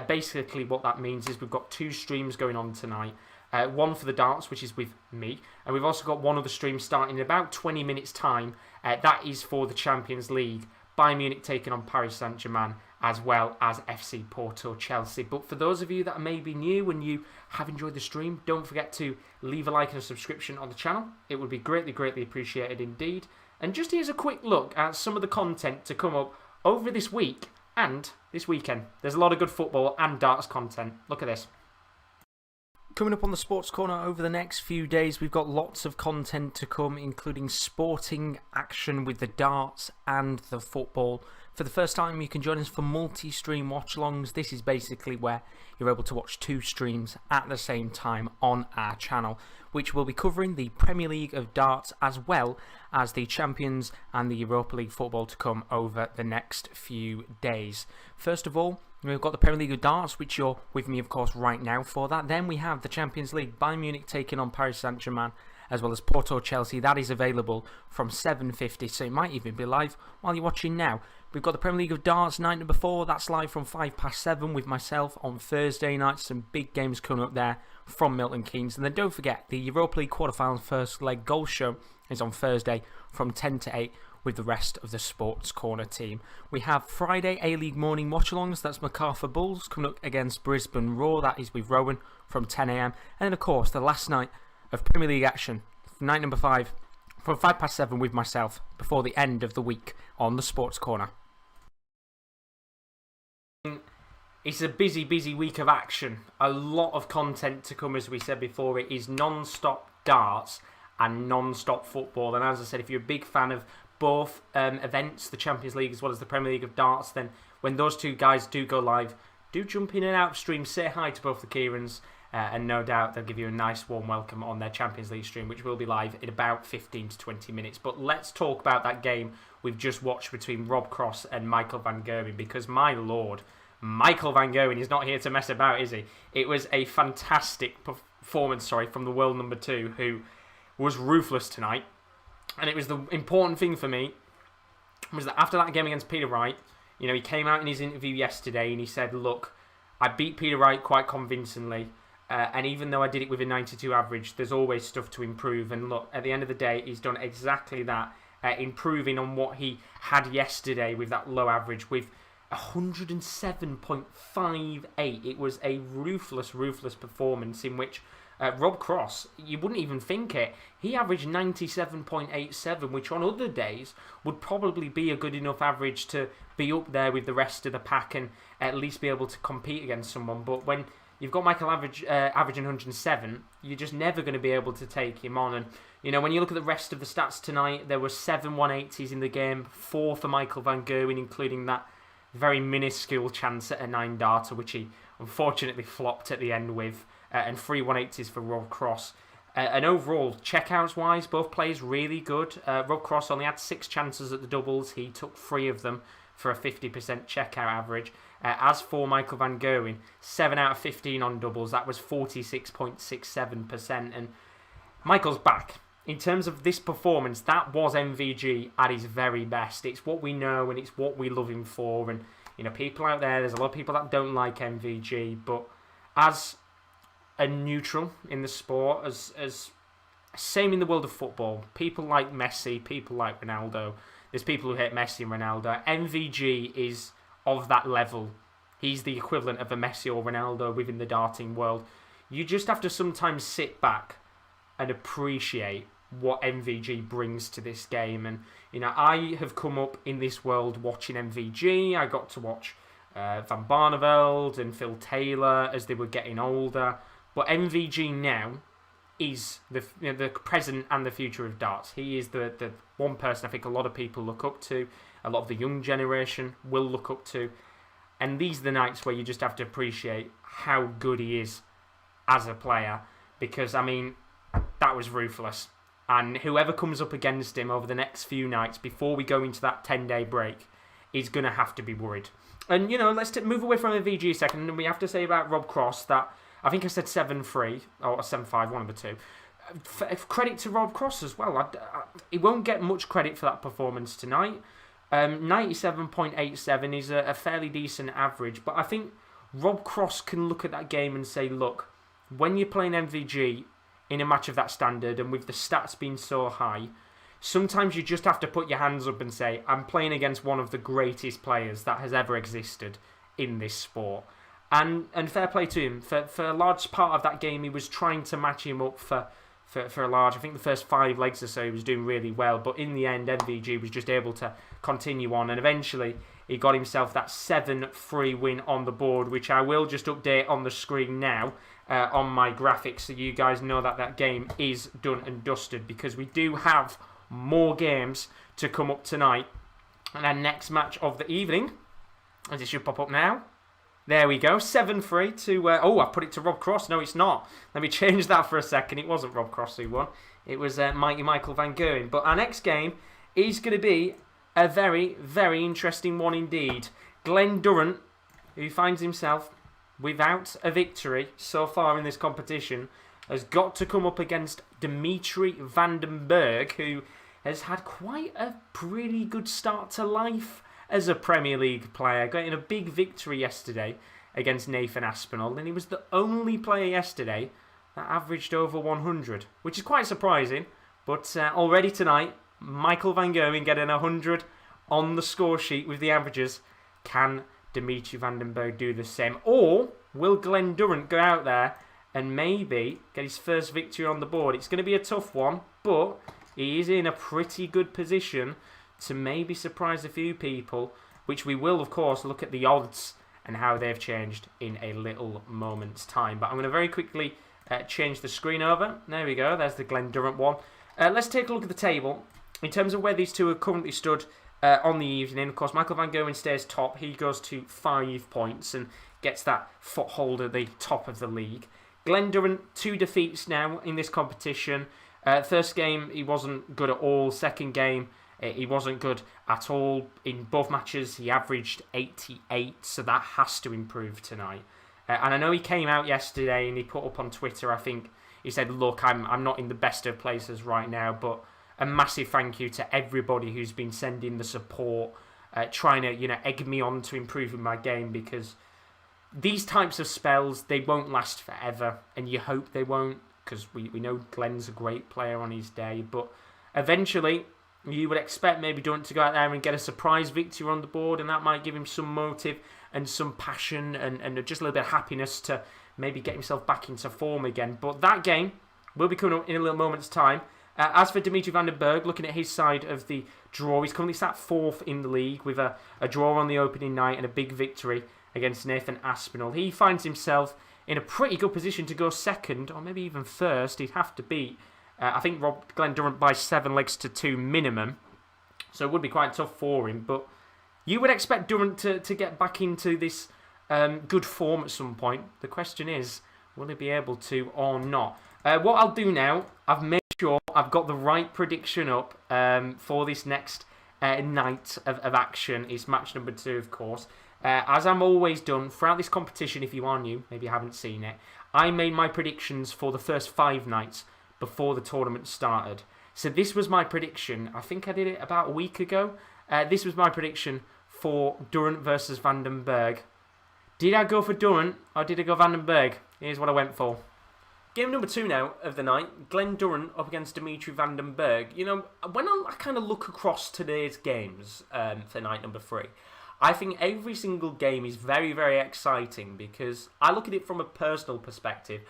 Speaker 1: Basically, what that means is we've got 2 streams going on tonight. One for the darts, which is with me, and we've also got one other stream starting in about 20 minutes time. That is for the Champions League. Bayern Munich taking on Paris Saint-Germain, as well as FC Porto Chelsea. But for those of you that are maybe new and you have enjoyed the stream, don't forget to leave a like and a subscription on the channel. It would be greatly, greatly appreciated indeed. And just here's a quick look at some of the content to come up over this week and this weekend. There's a lot of good football and darts content. Look at this. Coming up on the Sports Corner over the next few days, we've got lots of content to come, including sporting action with the darts and the football. For the first time, you can join us for multi-stream watch-alongs. This is basically where you're able to watch 2 streams at the same time on our channel, which will be covering the Premier League of darts as well as the Champions and the Europa League football to come over the next few days. First of all, we've got the Premier League of darts, which you're with me, of course, right now for that. Then we have the Champions League, Bayern Munich taking on Paris Saint-Germain, as well as Porto Chelsea. That is available from 7:50, so it might even be live while you're watching now. We've got the Premier League of darts, night number 4. That's live from 7:05 with myself on Thursday night. Some big games coming up there from Milton Keynes. And then don't forget, the Europa League quarterfinals first leg goal show is on Thursday from 10 to 8 with the rest of the Sports Corner team. We have Friday A-League morning watch-alongs. That's Macarthur Bulls coming up against Brisbane Roar. That is with Rowan from 10 AM. And then, of course, the last night of Premier League action, night number 5, from 7:05 with myself before the end of the week on the Sports Corner. It's a busy, busy week of action. A lot of content to come, as we said before. It is non-stop darts and non-stop football. And as I said, if you're a big fan of both events, the Champions League as well as the Premier League of darts, then when those two guys do go live, do jump in and out of stream, say hi to both the Kierans, and no doubt they'll give you a nice warm welcome on their Champions League stream, which will be live in about 15 to 20 minutes. But let's talk about that game we've just watched between Rob Cross and Michael van Gerwen, because my lord, Michael van Gerwen is not here to mess about, is he? It was a fantastic performance, from the world number 2, who was ruthless tonight. And it was the important thing for me was that after that game against Peter Wright, he came out in his interview yesterday and he said, look, I beat Peter Wright quite convincingly. And even though I did it with a 92 average, there's always stuff to improve. And look, at the end of the day, he's done exactly that, improving on what he had yesterday with that low average, with 107.58. It was a ruthless, ruthless performance in which Rob Cross, you wouldn't even think it, he averaged 97.87, which on other days would probably be a good enough average to be up there with the rest of the pack and at least be able to compete against someone. But when you've got Michael averaging 107, you're just never going to be able to take him on. And, when you look at the rest of the stats tonight, there were 7 180s in the game, 4 for Michael van Gerwen, including that very minuscule chance at a 9-darter, which he unfortunately flopped at the end with, and 3 180s for Rob Cross. And overall, checkouts-wise, both players really good. Rob Cross only had 6 chances at the doubles. He took 3 of them for a 50% checkout average. As for Michael van Gerwen, 7 out of 15 on doubles. That was 46.67%. And Michael's back. In terms of this performance, that was MVG at his very best. It's what we know and it's what we love him for. And, people out there's a lot of people that don't like MVG. But as a neutral in the sport, as same in the world of football, people like Messi, people like Ronaldo. There's people who hate Messi and Ronaldo. MVG is of that level. He's the equivalent of a Messi or Ronaldo within the darting world. You just have to sometimes sit back and appreciate what MVG brings to this game. And, I have come up in this world watching MVG. I got to watch Van Barneveld and Phil Taylor as they were getting older. But MVG now is the present and the future of darts. He is the one person I think a lot of people look up to, a lot of the young generation will look up to. And these are the nights where you just have to appreciate how good he is as a player. Because, that was ruthless. And whoever comes up against him over the next few nights before we go into that 10-day break is going to have to be worried. And, let's move away from MVG a second. And we have to say about Rob Cross that I think I said 7-3 or 7-5, one of the two. Credit to Rob Cross as well. He won't get much credit for that performance tonight. 97.87 is a fairly decent average. But I think Rob Cross can look at that game and say, look, when you're playing MVG in a match of that standard and with the stats being so high, sometimes you just have to put your hands up and say, I'm playing against one of the greatest players that has ever existed in this sport. And fair play to him. For a large part of that game, he was trying to match him up for a large. I think the first 5 legs or so he was doing really well. But in the end, MVG was just able to continue on. And eventually, he got himself that 7-3 win on the board, which I will just update on the screen now on my graphics so you guys know that that game is done and dusted. Because we do have more games to come up tonight. And our next match of the evening, as it should pop up now. There we go, 7-3 to... I put it to Rob Cross. No, it's not. Let me change that for a second. It wasn't Rob Cross who won. It was Michael van Gerwen. But our next game is going to be a very, very interesting one indeed. Glen Durrant, who finds himself without a victory so far in this competition, has got to come up against Dimitri Van Der Berg, who has had quite a pretty good start to life as a Premier League player, getting a big victory yesterday against Nathan Aspinall, and he was the only player yesterday that averaged over 100, which is quite surprising. But already tonight, Michael van Gerwen getting 100 on the score sheet with the averages. Can Dimitri Van Der Berg do the same? Or will Glen Durrant go out there and maybe get his first victory on the board? It's going to be a tough one, but he is in a pretty good position to maybe surprise a few people, which we will, of course, look at the odds and how they've changed in a little moment's time. But I'm going to very quickly change the screen over. There we go. There's the Glen Durrant one. Let's take a look at the table. In terms of where these two are currently stood on the evening, of course, Michael van Gerwen stays top. He goes to 5 points and gets that foothold at the top of the league. Glen Durrant, 2 defeats now in this competition. First game, he wasn't good at all. Second game, he wasn't good at all. In both matches, he averaged 88, so that has to improve tonight. And I know he came out yesterday and he put up on Twitter, I think, he said, look, I'm not in the best of places right now, but a massive thank you to everybody who's been sending the support, trying to, egg me on to improving my game, because these types of spells, they won't last forever, and you hope they won't, because we know Glen's a great player on his day, but eventually you would expect maybe Durant to go out there and get a surprise victory on the board, and that might give him some motive and some passion and just a little bit of happiness to maybe get himself back into form again. But that game will be coming up in a little moment's time. As for Dimitri Van Der Berg, looking at his side of the draw, he's currently sat 4th in the league with a draw on the opening night and a big victory against Nathan Aspinall. He finds himself in a pretty good position to go second, or maybe even first. He'd have to beat, I think, Glen Durrant by 7 legs to 2 minimum. So it would be quite tough for him. But you would expect Durant to get back into this good form at some point. The question is, will he be able to or not? What I'll do now, I've made sure I've got the right prediction up for this next night of action. It's match number 2, of course. As I'm always done throughout this competition, if you are new, maybe you haven't seen it, I made my predictions for the first 5 nights before the tournament started. So this was my prediction. I think I did it about a week ago. This was my prediction for Durant versus Vandenberg. Did I go for Durant or did I go Vandenberg? Here's what I went for. Game number 2 now of the night. Glen Durrant up against Dimitri Van Der Berg. When I kind of look across today's games for night number 3, I think every single game is very, very exciting because I look at it from a personal perspective,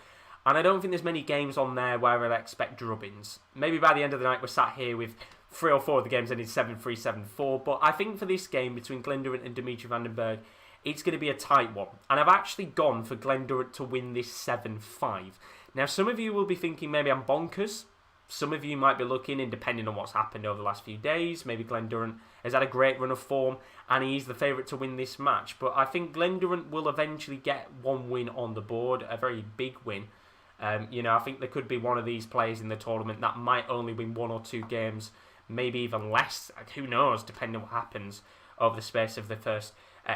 Speaker 1: and I don't think there's many games on there where I'd expect drubbings. Maybe by the end of the night we're sat here with 3 or 4 of the games ending 7-3, 7-4, but I think for this game between Glen Durrant and Dimitri Van Der Berg, it's going to be a tight one. And I've actually gone for Glen Durrant to win this 7-5. Now, some of you will be thinking maybe I'm bonkers. Some of you might be looking, and depending on what's happened over the last few days, maybe Glen Durrant has had a great run of form and he's the favourite to win this match. But I think Glen Durrant will eventually get 1 win on the board, a very big win. I think there could be one of these players in the tournament that might only win 1 or 2 games, maybe even less. Who knows, depending on what happens over the space of the first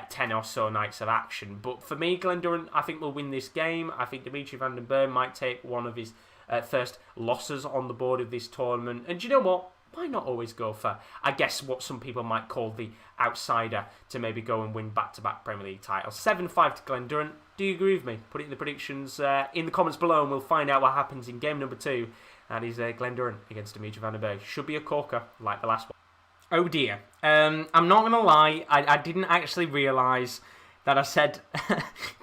Speaker 1: 10 or so nights of action. But for me, Glen Durrant, I think will win this game. I think Dimitri Van Der Berg might take one of his first losses on the board of this tournament. And do you know what? Why not always go for, I guess, what some people might call the outsider to maybe go and win back-to-back Premier League titles? 7-5 to Glen Durrant. Do you agree with me? Put it in the predictions in the comments below, and we'll find out what happens in game number 2. That is Glen Durrant against Dimitri Van Der Berg. Should be a corker like the last one. Oh dear. I'm not going to lie. I didn't actually realise that I said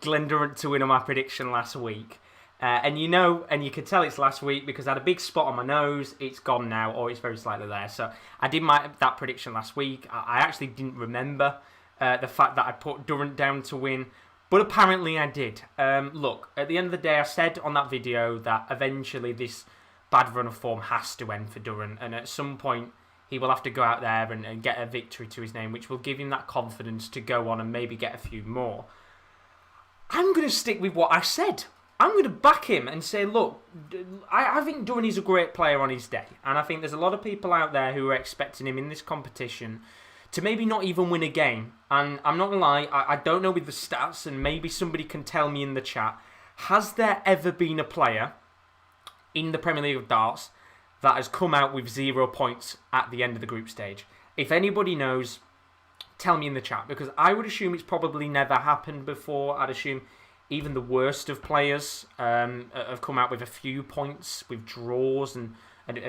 Speaker 1: Glen Durrant to win on my prediction last week. And you can tell it's last week because I had a big spot on my nose. It's gone now, or it's very slightly there. So I did that prediction last week. I actually didn't remember the fact that I put Durant down to win. But apparently I did. Look, at the end of the day, I said on that video that eventually this bad run of form has to end for Durant. And at some point, he will have to go out there and get a victory to his name, which will give him that confidence to go on and maybe get a few more. I'm going to stick with what I said. I'm going to back him and say, look, I think Durant is a great player on his day. And I think there's a lot of people out there who are expecting him in this competition to maybe not even win a game. And I'm not going to lie, I don't know with the stats, and maybe somebody can tell me in the chat, has there ever been a player in the Premier League of Darts that has come out with 0 points at the end of the group stage? If anybody knows, tell me in the chat, because I would assume it's probably never happened before. I'd assume even the worst of players have come out with a few points, with draws and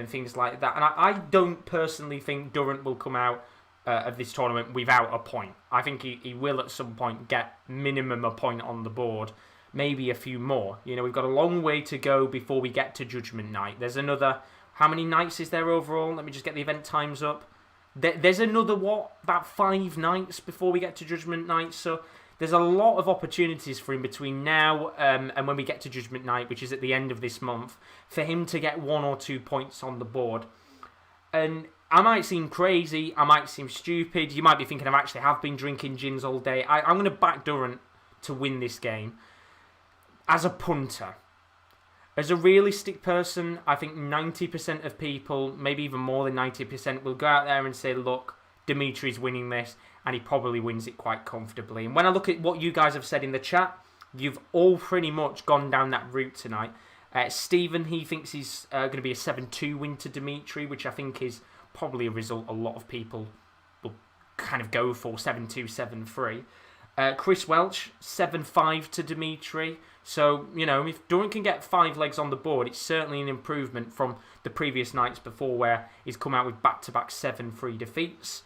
Speaker 1: things like that. And I don't personally think Durant will come out of this tournament without a point. I think he will at some point get minimum a point on the board, maybe a few more. You know, we've got a long way to go before we get to Judgment Night. There's another, how many nights is there overall? Let me just get the event times up. There's another, about 5 nights before we get to Judgment Night, so there's a lot of opportunities for him between now and when we get to Judgment Night, which is at the end of this month, for him to get 1 or 2 points on the board. And I might seem crazy, I might seem stupid, you might be thinking I actually have been drinking gins all day. I'm going to back Durant to win this game as a punter. As a realistic person, I think 90% of people, maybe even more than 90%, will go out there and say, look, Dimitri's winning this, and he probably wins it quite comfortably. And when I look at what you guys have said in the chat, you've all pretty much gone down that route tonight. Stephen, he thinks he's going to be a 7-2 win to Dimitri, which I think is probably a result a lot of people will kind of go for, 7-2, 7-3. Chris Welch, 7-5 to Dimitri. So, you know, if Durant can get 5 legs on the board, it's certainly an improvement from the previous nights before where he's come out with back-to-back 7-3 defeats.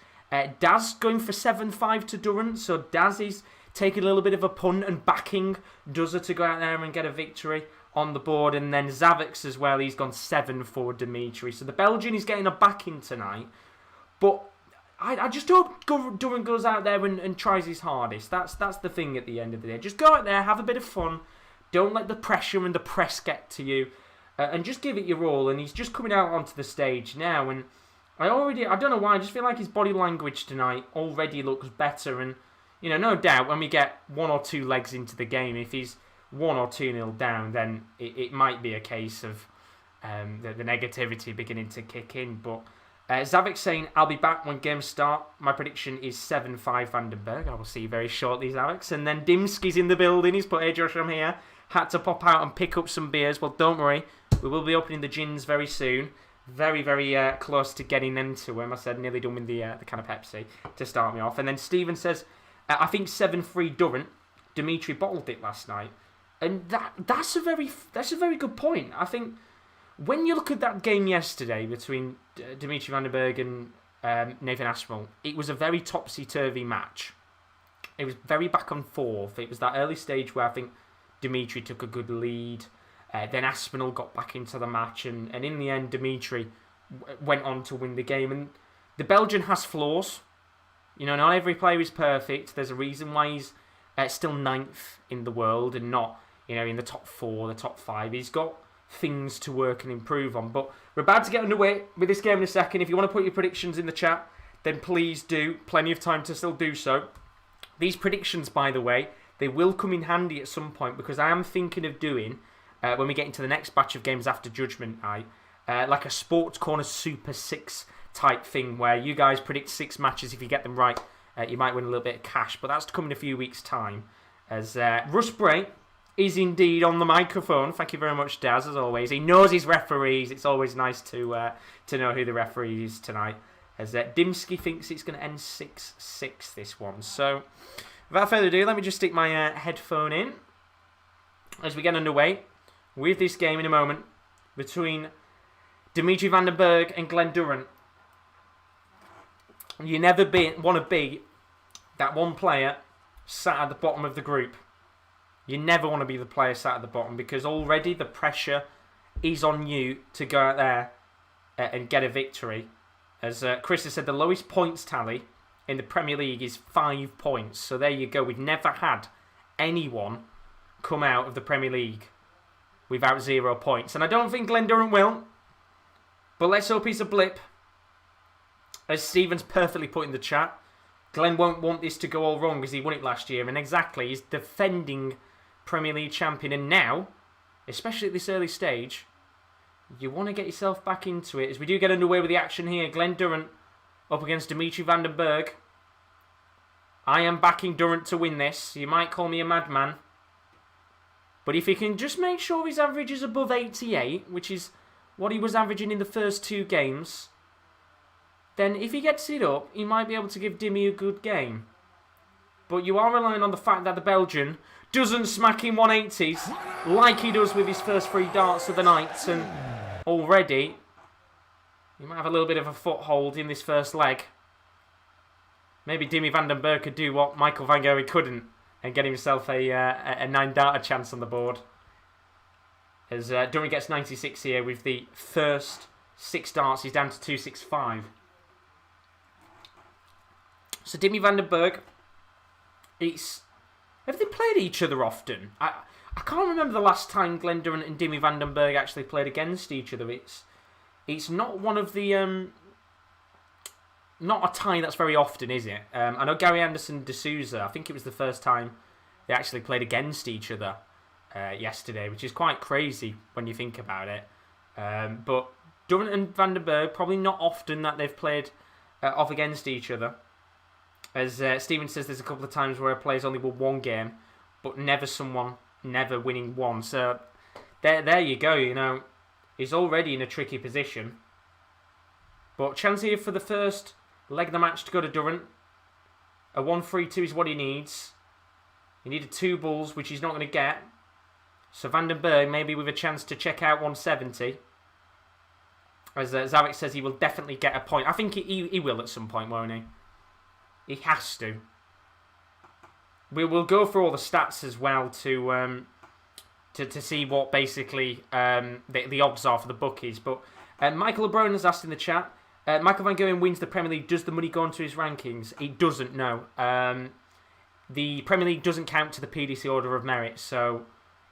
Speaker 1: Daz going for 7-5 to Durant. So Daz is taking a little bit of a punt and backing Duzza to go out there and get a victory on the board. And then Zavix as well, he's gone 7 for Dimitri. So the Belgian is getting a backing tonight. But I just hope Durant goes out there and tries his hardest. That's the thing at the end of the day. Just go out there, have a bit of fun. Don't let the pressure and the press get to you. And just give it your all. And he's just coming out onto the stage now. And I don't know why, I just feel like his body language tonight already looks better. And, you know, no doubt when we get 1 or 2 legs into the game, if he's 1 or 2-0 down, then it might be a case of the negativity beginning to kick in. But Zavik saying, I'll be back when games start. My prediction is 7-5 Vandenberg. I will see you very shortly, Zavik. And then Dimski's in the building. He's put, hey Josh, I'm here. Had to pop out and pick up some beers. Well, don't worry. We will be opening the gins very soon. Very, very close to getting into them. I said nearly done with the can of Pepsi to start me off. And then Stephen says, I think 7-3 Durant. Dimitri bottled it last night. And that's a very good point. I think when you look at that game yesterday between Dimitri Van Der Berg and Nathan Aspinall, it was a very topsy-turvy match. It was very back and forth. It was that early stage where I think Dimitri took a good lead. Then Aspinall got back into the match, and in the end, Dimitri went on to win the game. And the Belgian has flaws. You know, not every player is perfect. There's a reason why he's still 9th in the world and not, you know, in the top 4, the top 5. He's got things to work and improve on. But we're about to get underway with this game in a second. If you want to put your predictions in the chat, then please do. Plenty of time to still do so. These predictions, by the way, they will come in handy at some point because I am thinking of doing, when we get into the next batch of games after Judgment Night, like a Sports Corner Super 6 type thing where you guys predict 6 matches. If you get them right, you might win a little bit of cash. But that's to come in a few weeks' time. As Russ Bray is indeed on the microphone. Thank you very much, Daz, as always. He knows his referees. It's always nice to know who the referee is tonight. As Dimsky thinks it's going to end 6-6 this one. So, without further ado, let me just stick my headphone in. as we get underway with this game in a moment between Dimitri Van Der Berg and Glen Durrant. You never want to be that one player sat at the bottom of the group. You never want to be the player sat at the bottom, because already the pressure is on you to go out there and get a victory. As Chris has said, the lowest points tally in the Premier League is 5 points. So there you go. We've never had anyone come out of the Premier League without 0 points. And I don't think Glen Durrant will. But let's hope he's a blip. As Stephen's perfectly put in the chat, Glen won't want this to go all wrong because he won it last year. And exactly, he's defending Premier League champion. And now, especially at this early stage, you want to get yourself back into it. As we do get underway with the action here, Glen Durrant up against Dimitri Van Der Berg. I am backing Durant to win this. You might call me a madman. But if he can just make sure his average is above 88, which is what he was averaging in the first 2 games, then if he gets it up, he might be able to give Dimmy a good game. But you are relying on the fact that the Belgian doesn't smack in 180s like he does with his first 3 darts of the night. And already, he might have a little bit of a foothold in this first leg. Maybe Dimmy Vandenberg could do what Michael van Gerwen couldn't and get himself a 9 darter chance on the board. As Durant gets 96 here with the first 6 darts, he's down to 265. So Dimmy Van Der Berg, have they played each other often? I can't remember the last time Glen Durrant and Dimmy Van Der Berg actually played against each other. It's not one of the not a tie that's very often, is it? I know Gary Anderson de Souza, I think it was the first time they actually played against each other yesterday, which is quite crazy when you think about it. But Durant and Van Der Berg, probably not often that they've played off against each other. As Stephen says, there's a couple of times where a player's only won 1 game, but never winning 1. So there you go, you know. He's already in a tricky position. But chance here for the first leg of the match to go to Durant. A 1-3-2 is what he needs. He needed 2 bulls, which he's not going to get. So Vandenberg maybe with a chance to check out 170. As Zarek says, he will definitely get a point. I think he will at some point, won't he? He has to. We will go through all the stats as well to see what basically the odds are for the bookies. But Michael O'Brien has asked in the chat, Michael van Gerwen wins the Premier League. Does the money go into his rankings? It doesn't, no. The Premier League doesn't count to the PDC Order of Merit. So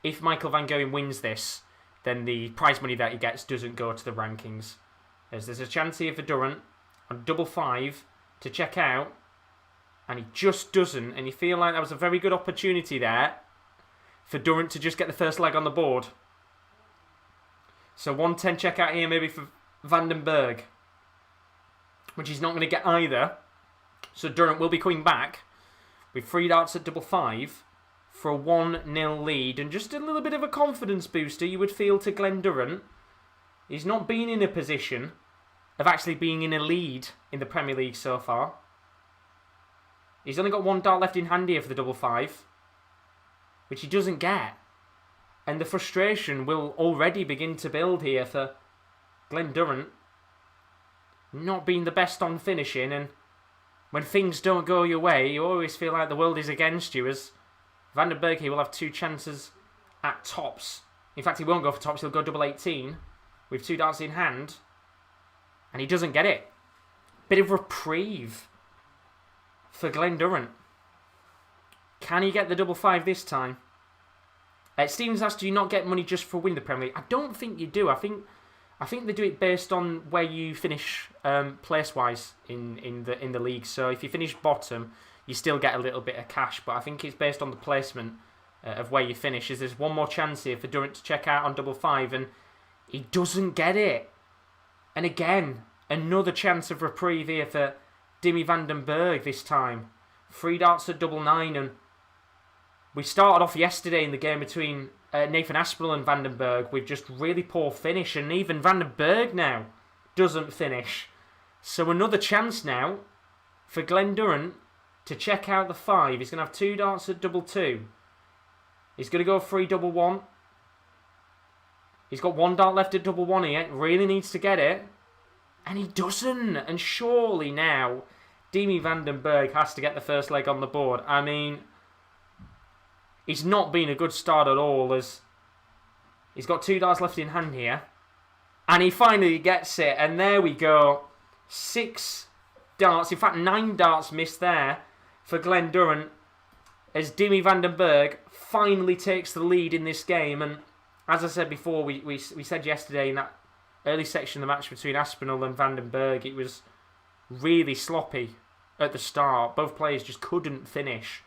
Speaker 1: if Michael van Gerwen wins this, then the prize money that he gets doesn't go to the rankings. As there's a chance here for Durant on 5 to check out. And he just doesn't. And you feel like that was a very good opportunity there for Durant to just get the first leg on the board. So 110 check out here maybe for Vandenberg, which he's not going to get either. So Durant will be coming back with 3 darts at 5 for a 1-0 lead. And just a little bit of a confidence booster you would feel to Glen Durrant. He's not been in a position of actually being in a lead in the Premier League so far. He's only got 1 dart left in hand here for the 5, which he doesn't get. And the frustration will already begin to build here for Glen Durrant. Not being the best on finishing, and when things don't go your way, you always feel like the world is against you, as Vandenberg here will have 2 chances at tops. In fact, he won't go for tops, he'll go 18 with 2 darts in hand. And he doesn't get it. Bit of reprieve for Glen Durrant. Can he get the 5 this time? Stevens asked, do you not get money just for win the Premier League? I don't think you do. I think they do it based on where you finish place-wise in the league. So if you finish bottom, you still get a little bit of cash. But I think it's based on the placement of where you finish. As there's 1 more chance here for Durant to check out on 5, and he doesn't get it. And again, another chance of reprieve here for Dimmy Vandenberg this time. 3 darts at 9, and we started off yesterday in the game between Nathan Aspinall and Vandenberg with just really poor finish, and even Vandenberg now doesn't finish. So another chance now for Glen Durrant to check out the 5. He's going to have 2 darts at 2. He's going to go 3-1-1. He's got 1 dart left at 1-1 here. Really needs to get it. And he doesn't. And surely now, Dimitri Van Der Berg has to get the first leg on the board. I mean, he's not been a good start at all, as he's got 2 darts left in hand here. And he finally gets it. And there we go. 6 darts. In fact, 9 darts missed there for Glen Durrant, as Dimitri Van Der Berg finally takes the lead in this game. And as I said before, we said yesterday in that early section of the match between Aspinall and Vandenberg, it was really sloppy at the start. Both players just couldn't finish.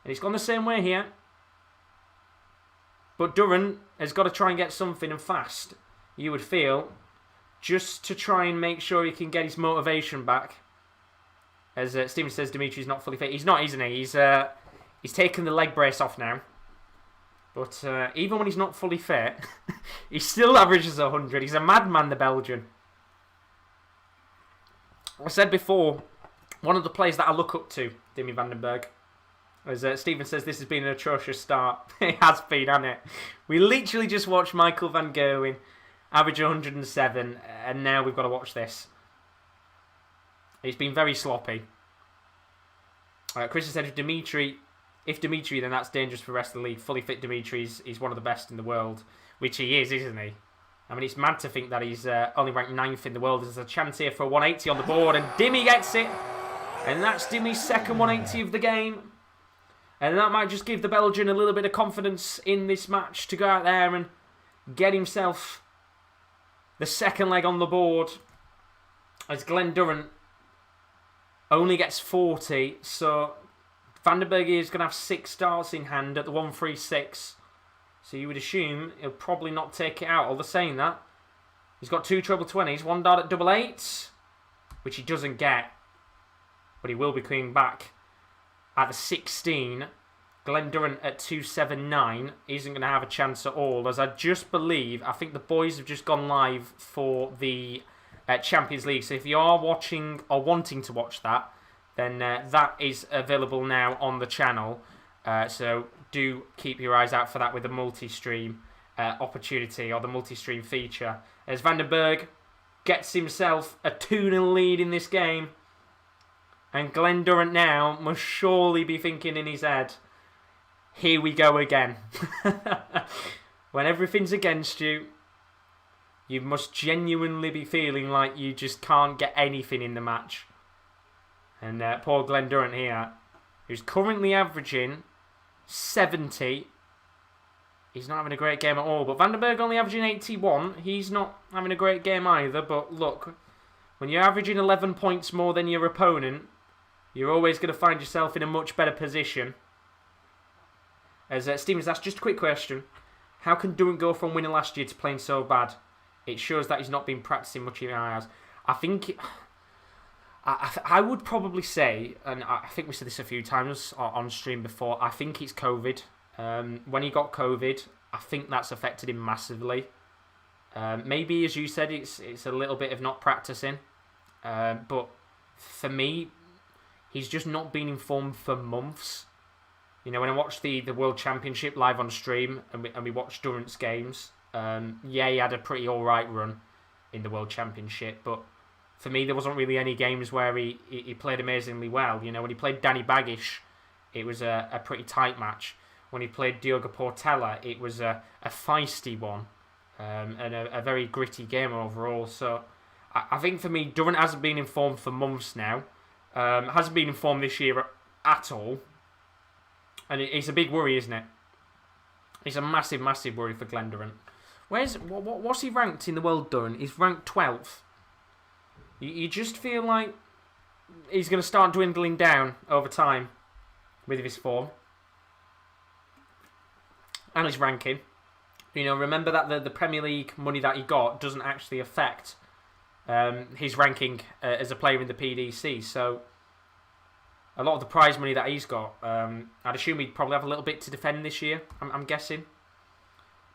Speaker 1: And it's gone the same way here. But Durant has got to try and get something, and fast, you would feel, just to try and make sure he can get his motivation back. As Stephen says, Dimitri's not fully fit. He's not, isn't he? He's taken the leg brace off now. But even when he's not fully fit, he still averages 100. He's a madman, the Belgian. I said before, one of the players that I look up to, Dimitri Van Der Berg. As Stephen says, this has been an atrocious start. It has been, hasn't it? We literally just watched Michael van Gerwen average 107, and now we've got to watch this. It's been very sloppy. Chris has said, if Dimitri, then that's dangerous for the rest of the league. Fully fit Dimitri, he's one of the best in the world, which he is, isn't he? I mean, it's mad to think that he's only ranked 9th in the world. There's a chance here for a 180 on the board, and Dimmy gets it. And that's Dimmy's second 180 of the game. And that might just give the Belgian a little bit of confidence in this match to go out there and get himself the second leg on the board. As Glen Durrant only gets 40, so Vandenberg is going to have 6 darts in hand at the 136. So you would assume he'll probably not take it out. Although saying that, he's got 2 treble 20s, 1 dart at double 8, which he doesn't get. But he will be coming back at the 16. Glen Durrant at 279 isn't going to have a chance at all. As I just believe, I think the boys have just gone live for the Champions League. So if you are watching or wanting to watch that, then that is available now on the channel. So do keep your eyes out for that with the multi-stream opportunity, or the multi-stream feature. As Vandenberg gets himself a 2-0 lead in this game. And Glen Durrant now must surely be thinking in his head, here we go again. When everything's against you, you must genuinely be feeling like you just can't get anything in the match. And poor Glen Durrant here, who's currently averaging 70. He's not having a great game at all. But Vandenberg only averaging 81. He's not having a great game either. But look, when you're averaging 11 points more than your opponent, you're always going to find yourself in a much better position. As Stevens asked, just a quick question. How can Durant go from winning last year to playing so bad? It shows that he's not been practicing much in my eyes. I think... I would probably say, and I think we said this a few times on stream before, I think it's COVID. When he got COVID, I think that's affected him massively. Maybe, as you said, it's a little bit of not practicing. But for me, he's just not been informed for months. You know, when I watched the World Championship live on stream and we watched Durant's games, yeah, he had a pretty alright run in the World Championship, but for me, there wasn't really any games where he played amazingly well. You know, when he played Danny Baggish, it was a pretty tight match. When he played Diogo Portela, it was a feisty one, and a very gritty game overall. So I think for me, Durant hasn't been informed for months now. Hasn't been informed this year at all. And it's a big worry, isn't it? It's a massive, massive worry for Glen Durrant. What's he ranked in the world, Durant? He's ranked 12th. You just feel like he's going to start dwindling down over time with his form and his ranking. You know, remember that the Premier League money that he got doesn't actually affect his ranking as a player in the PDC. So a lot of the prize money that he's got, I'd assume he'd probably have a little bit to defend this year, I'm guessing.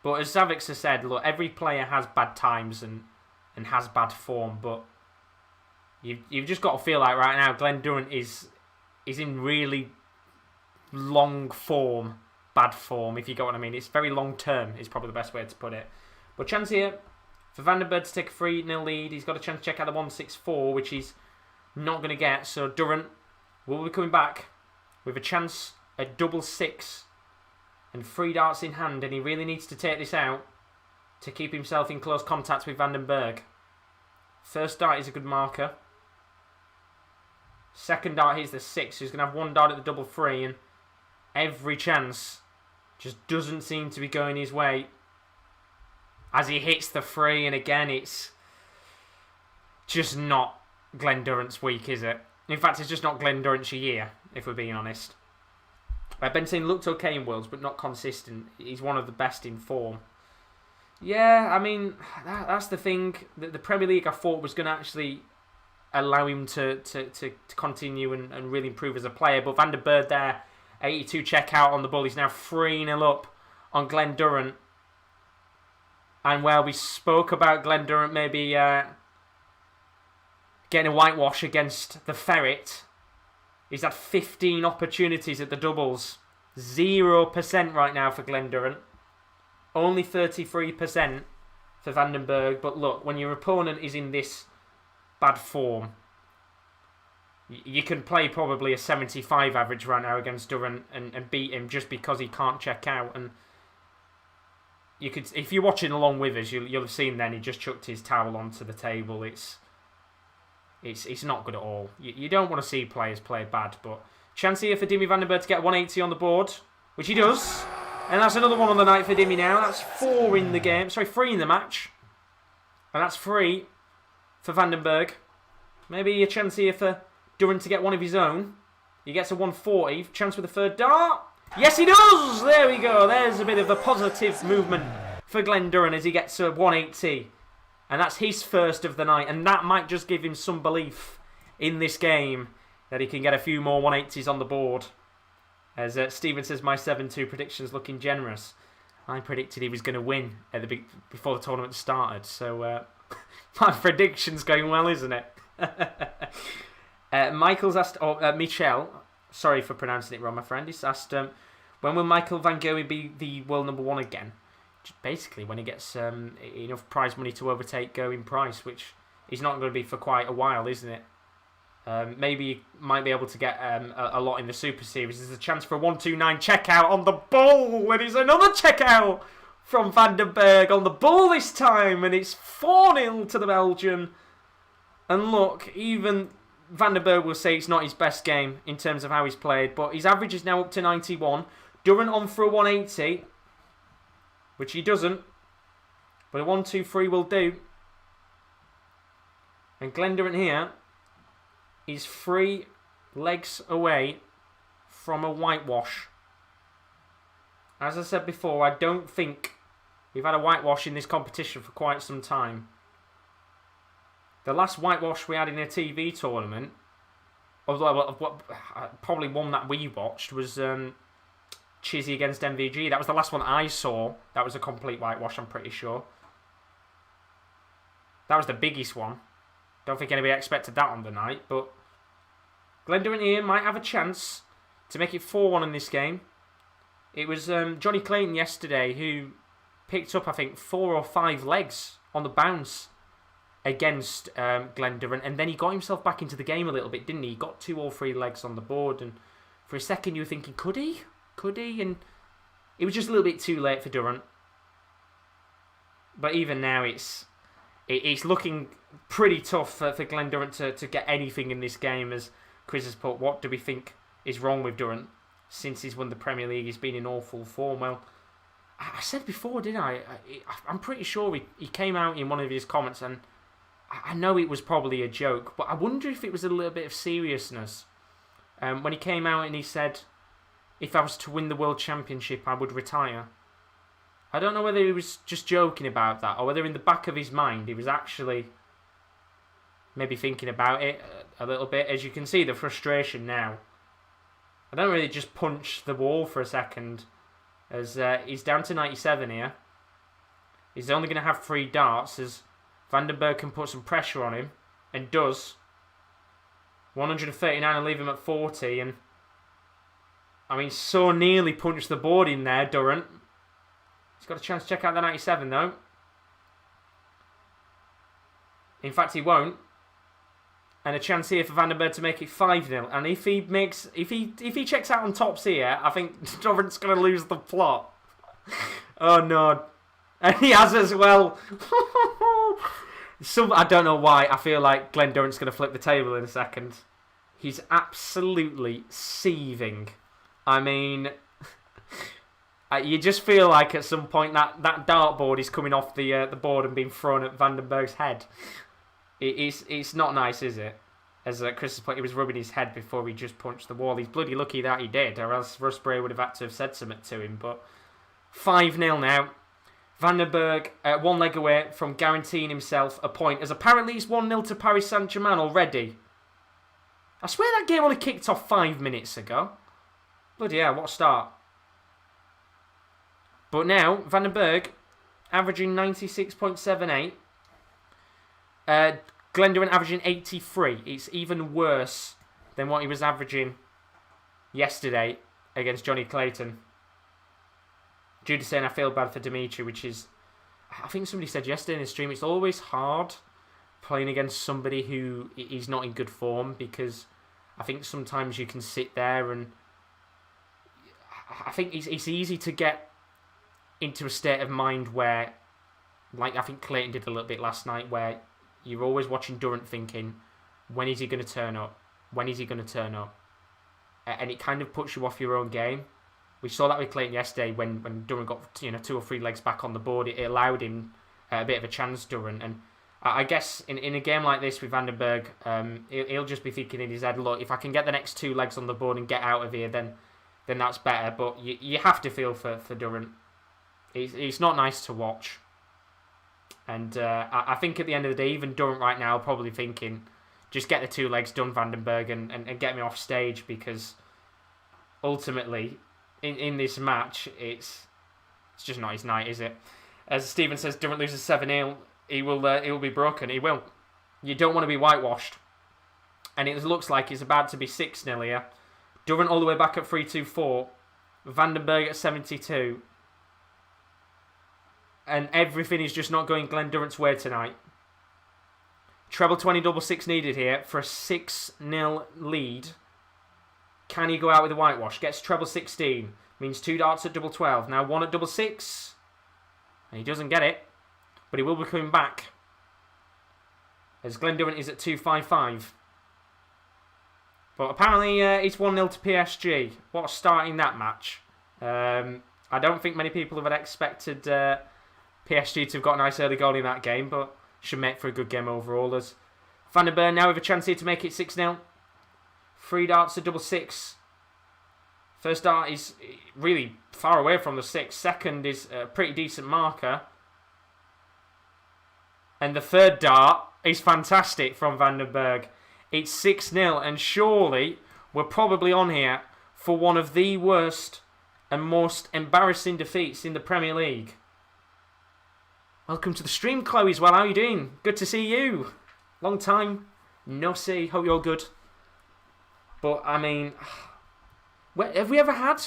Speaker 1: But as Zavix has said, look, every player has bad times and has bad form, but you've just got to feel like right now Glen Durrant is in really long form bad form, if you get what I mean. It's very long term, is probably the best way to put it. But chance here for Vandenberg to take a 3-0 lead. He's got a chance to check out the 1-6-4, which he's not going to get. So Durant will be coming back with a chance at double 6 and 3 darts in hand, and he really needs to take this out to keep himself in close contact with Vandenberg. First dart is a good marker. Second dart, here's the 6. So he's going to have 1 dart at the double 3, and every chance just doesn't seem to be going his way as he hits the 3. And again, it's just not Glen Durrant's week, is it? In fact, it's just not Glen Durrant's year, if we're being honest. Benson looked okay in Worlds, but not consistent. He's one of the best in form. Yeah, I mean, that's the thing. The Premier League, I thought, was going to actually allow him to continue and really improve as a player. But Vandenberg there, 82 check out on the ball. He's now 3-0 up on Glen Durrant. And well, we spoke about Glen Durrant maybe getting a whitewash against the Ferret. He's had 15 opportunities at the doubles. 0% right now for Glen Durrant. Only 33% for Vandenberg. But look, when your opponent is in this bad form, you can play probably a 75 average right now against Durant and beat him just because he can't check out. And you could, if you're watching along with us, you'll have seen then he just chucked his towel onto the table. It's not good at all. You don't want to see players play bad, but chance here for Dimitri Van Der Berg to get 180 on the board, which he does. And that's another one on the night for Dimi now. That's 4 in the game. Sorry, 3 in the match. And that's 3 for Vandenberg. Maybe a chance here for Durant to get one of his own. He gets a 140. Chance with the third dart. Yes, he does! There we go. There's a bit of a positive movement for Glen Durrant as he gets a 180. And that's his first of the night. And that might just give him some belief in this game that he can get a few more 180s on the board. As Stephen says, my 7-2 prediction's looking generous. I predicted he was going to win at before the tournament started. So my prediction's going well, isn't it? Michael's asked, Michel, sorry for pronouncing it wrong, my friend. He's asked, when will Michael van Gerwen be the world number 1 again? Basically, when he gets enough prize money to overtake Gogh in price, which he's not going to be for quite a while, isn't it? Maybe he might be able to get a lot in the Super Series. There's a chance for a 1-2-9 checkout on the ball. And it's another checkout from Vandenberg on the ball this time. And it's 4-0 to the Belgian. And look, even Vandenberg will say it's not his best game in terms of how he's played. But his average is now up to 91. Durant on for a 180, which he doesn't. But a 1-2-3 will do. And Glen Durrant here is 3 legs away from a whitewash. As I said before, I don't think we've had a whitewash in this competition for quite some time. The last whitewash we had in a TV tournament, probably one that we watched, was Chizzy against MVG. That was the last one I saw. That was a complete whitewash, I'm pretty sure. That was the biggest one. Don't think anybody expected that on the night, but Glen Durrant here might have a chance to make it 4-1 in this game. It was Johnny Clayton yesterday who picked up, I think, 4 or 5 legs on the bounce against Glen Durrant, and then he got himself back into the game a little bit, didn't he? He got 2 or 3 legs on the board, and for a second you were thinking, could he? Could he? And it was just a little bit too late for Durant. But even now, it's looking pretty tough for Glen Durrant to get anything in this game. As Chris has put, what do we think is wrong with Durant since he's won the Premier League? He's been in awful form. Well, I said before, didn't I? I'm pretty sure he came out in one of his comments, and I know it was probably a joke, but I wonder if it was a little bit of seriousness. When he came out and he said, if I was to win the World Championship, I would retire. I don't know whether he was just joking about that, or whether in the back of his mind he was actually maybe thinking about it a little bit. As you can see, the frustration now. I don't really just punch the wall for a second, as he's down to 97 here. He's only going to have 3 darts, as Vandenberg can put some pressure on him, and does. 139 and leave him at 40, and I mean, so nearly punched the board in there, Durant. He's got a chance to check out the 97, though. In fact, he won't. And a chance here for Vandenberg to make it 5-0. And if he checks out on tops here, I think Durant's going to lose the plot. Oh no. And he has as well. I don't know why. I feel like Glen Durrant's going to flip the table in a second. He's absolutely seething. I mean, you just feel like at some point that dartboard is coming off the board and being thrown at Vandenberg's head. It's not nice, is it? As Chris point, he was rubbing his head before he just punched the wall. He's bloody lucky that he did, or else Rusbury would have had to have said something to him. But 5-0 now. Vandenberg one leg away from guaranteeing himself a point, as apparently it's 1-0 to Paris Saint-Germain already. I swear that game only kicked off 5 minutes ago. Bloody hell, what a start. But now, Vandenberg averaging 96.78. Glen Durrant averaging 83. It's even worse than what he was averaging yesterday against Johnny Clayton. Judy saying I feel bad for Dimitri, which is, I think somebody said yesterday in the stream, it's always hard playing against somebody who is not in good form, because I think sometimes you can sit there and I think it's easy to get into a state of mind where, like I think Clayton did a little bit last night, where you're always watching Durant thinking, when is he going to turn up? When is he going to turn up? And it kind of puts you off your own game. We saw that with Clayton yesterday when Durant got 2 or 3 legs back on the board. It allowed him a bit of a chance, Durant. And I guess in a game like this with Vandenberg, he'll just be thinking in his head, look, if I can get the next 2 legs on the board and get out of here, then that's better. But you have to feel for Durant. It's not nice to watch. And I think at the end of the day, even Durant right now probably thinking, just get the 2 legs done, Vandenberg, and get me off stage, because ultimately, in this match, it's just not his night, is it? As Stephen says, Durant loses 7-0, he will be broken. He will. You don't want to be whitewashed. And it looks like it's about to be 6-0 here. Durant all the way back at 3-2-4. Vandenberg at 72. And everything is just not going Glen Durrant's way tonight. Treble 20 double 6 needed here for a 6-0 lead. Can he go out with a whitewash? Gets treble 16. Means 2 darts at double 12. Now 1 at double 6. And he doesn't get it. But he will be coming back. As Glen Durrant is at 2-5-5. But apparently it's 1-0 to PSG. What a start in that match. I don't think many people have expected PSG to have got a nice early goal in that game, but should make for a good game overall. As Vandenberg now with a chance here to make it 6-0. 3 darts at double 6. First dart is really far away from the 6. Second is a pretty decent marker. And the third dart is fantastic from Vandenberg. It's 6-0, and surely we're probably on here for one of the worst and most embarrassing defeats in the Premier League. Welcome to the stream, Chloe, as well. How are you doing? Good to see you. Long time no see. Hope you're good. But, I mean, have we ever had...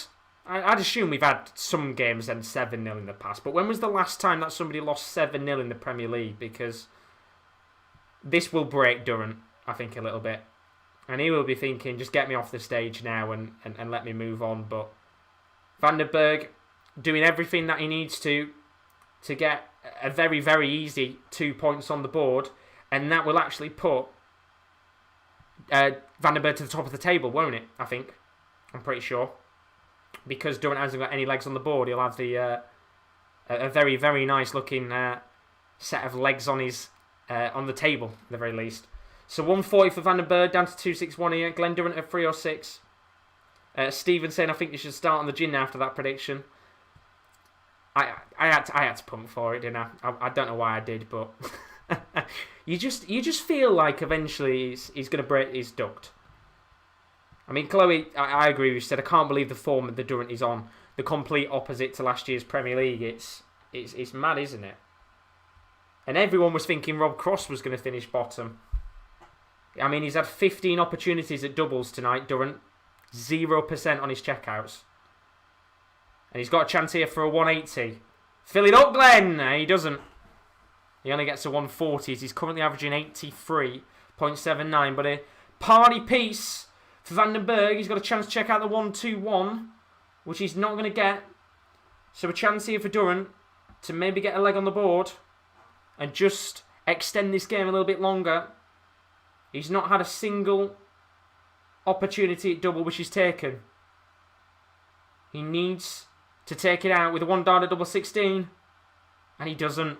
Speaker 1: I'd assume we've had some games end 7-0 in the past, but when was the last time that somebody lost 7-0 in the Premier League? Because this will break Durant, I think, a little bit. And he will be thinking, just get me off the stage now and let me move on. But Vandenberg doing everything that he needs to get a very, very easy 2 points on the board. And that will actually put Vandenberg to the top of the table, won't it? I think. I'm pretty sure. Because Durant hasn't got any legs on the board, he'll have a very, very nice looking set of legs on his on the table, at the very least. So 140 for Vandenberg, down to 261 here. Glen Durrant at 306. Stephen saying I think you should start on the gin after that prediction. I had to pump for it, didn't I? I don't know why I did, but you just feel like eventually he's going to break his duct. I mean, Chloe, I agree with you. Said I can't believe the form that the Durant is on. The complete opposite to last year's Premier League. It's mad, isn't it? And everyone was thinking Rob Cross was going to finish bottom. I mean, he's had 15 opportunities at doubles tonight, Durant. 0% on his checkouts. And he's got a chance here for a 180. Fill it up, Glenn! He doesn't. He only gets a 140. He's currently averaging 83.79. But a party piece for Vandenberg. He's got a chance to check out the 1-2-1, which he's not going to get. So a chance here for Durant to maybe get a leg on the board and just extend this game a little bit longer. He's not had a single opportunity at double which he's taken. He needs to take it out with a 1 dart at double 16, and he doesn't.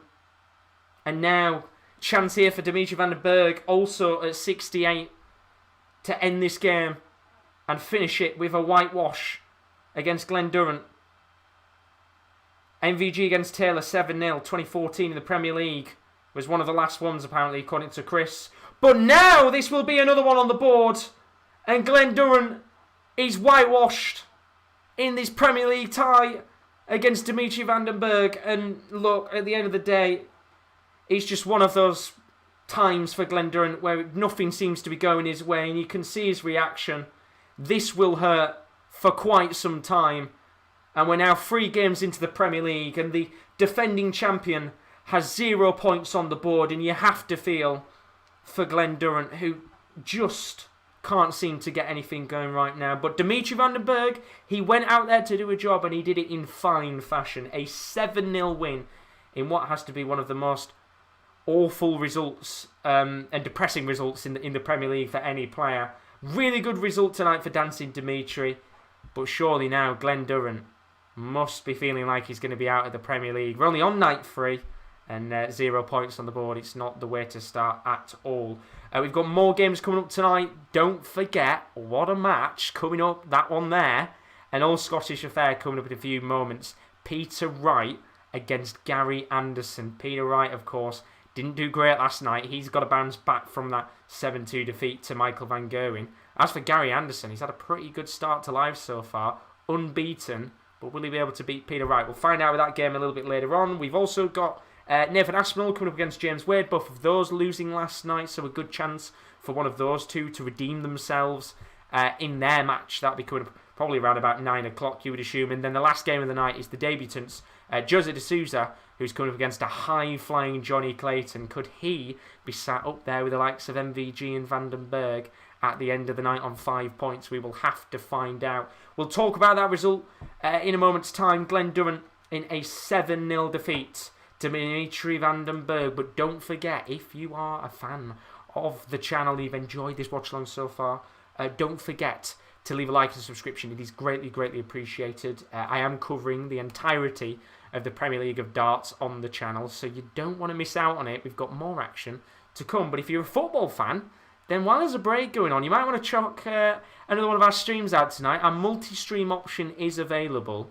Speaker 1: And now, chance here for Dimitri Van Der Berg, also at 68, to end this game and finish it with a whitewash against Glen Durrant. MVG against Taylor 7-0, 2014 in the Premier League. Was one of the last ones, apparently, according to Chris. But now this will be another one on the board. And Glen Durrant is whitewashed in this Premier League tie against Dimitri Van Der Berg. And look, at the end of the day, it's just one of those times for Glen Durrant where nothing seems to be going his way. And you can see his reaction. This will hurt for quite some time. And we're now 3 games into the Premier League, and the defending champion has 0 points on the board, and you have to feel for Glen Durrant, who just can't seem to get anything going right now. But Dimitri Van Der Berg, he went out there to do a job, and he did it in fine fashion. A 7-0 win in what has to be one of the most awful results and depressing results in the Premier League for any player. Really good result tonight for Dancing Dimitri, but surely now Glen Durrant must be feeling like he's going to be out of the Premier League. We're only on night 3 and 0 points on the board. It's not the way to start at all. We've got more games coming up tonight. Don't forget, what a match coming up, that one there. An All-Scottish affair coming up in a few moments. Peter Wright against Gary Anderson. Peter Wright, of course, didn't do great last night. He's got to bounce back from that 7-2 defeat to Michael van Gerwen. As for Gary Anderson, he's had a pretty good start to life so far. Unbeaten. But will he be able to beat Peter Wright? We'll find out with that game a little bit later on. We've also got Nathan Aspinall coming up against James Wade. Both of those losing last night, so a good chance for one of those two to redeem themselves in their match. That'll be coming up probably around about 9 o'clock, you would assume. And then the last game of the night is the debutants. Jose de Souza, who's coming up against a high-flying Johnny Clayton. Could he be sat up there with the likes of MVG and Vandenberg at the end of the night on 5 points? We will have to find out. We'll talk about that result in a moment's time. Glen Durrant in a 7-0 defeat to Dimitri Van Der Berg. But don't forget, if you are a fan of the channel, you've enjoyed this watch along so far, don't forget to leave a like and subscription. It is greatly, greatly appreciated. I am covering the entirety of the Premier League of Darts on the channel, so you don't want to miss out on it. We've got more action to come. But if you're a football fan, then while there's a break going on, you might want to chuck another one of our streams out tonight. Our multi-stream option is available.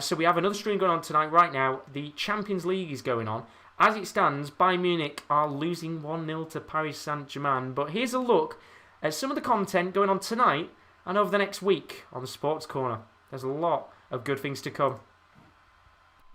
Speaker 1: So we have another stream going on tonight right now. The Champions League is going on. As it stands, Bayern Munich are losing 1-0 to Paris Saint-Germain. But here's a look at some of the content going on tonight and over the next week on the Sports Corner. There's a lot of good things to come.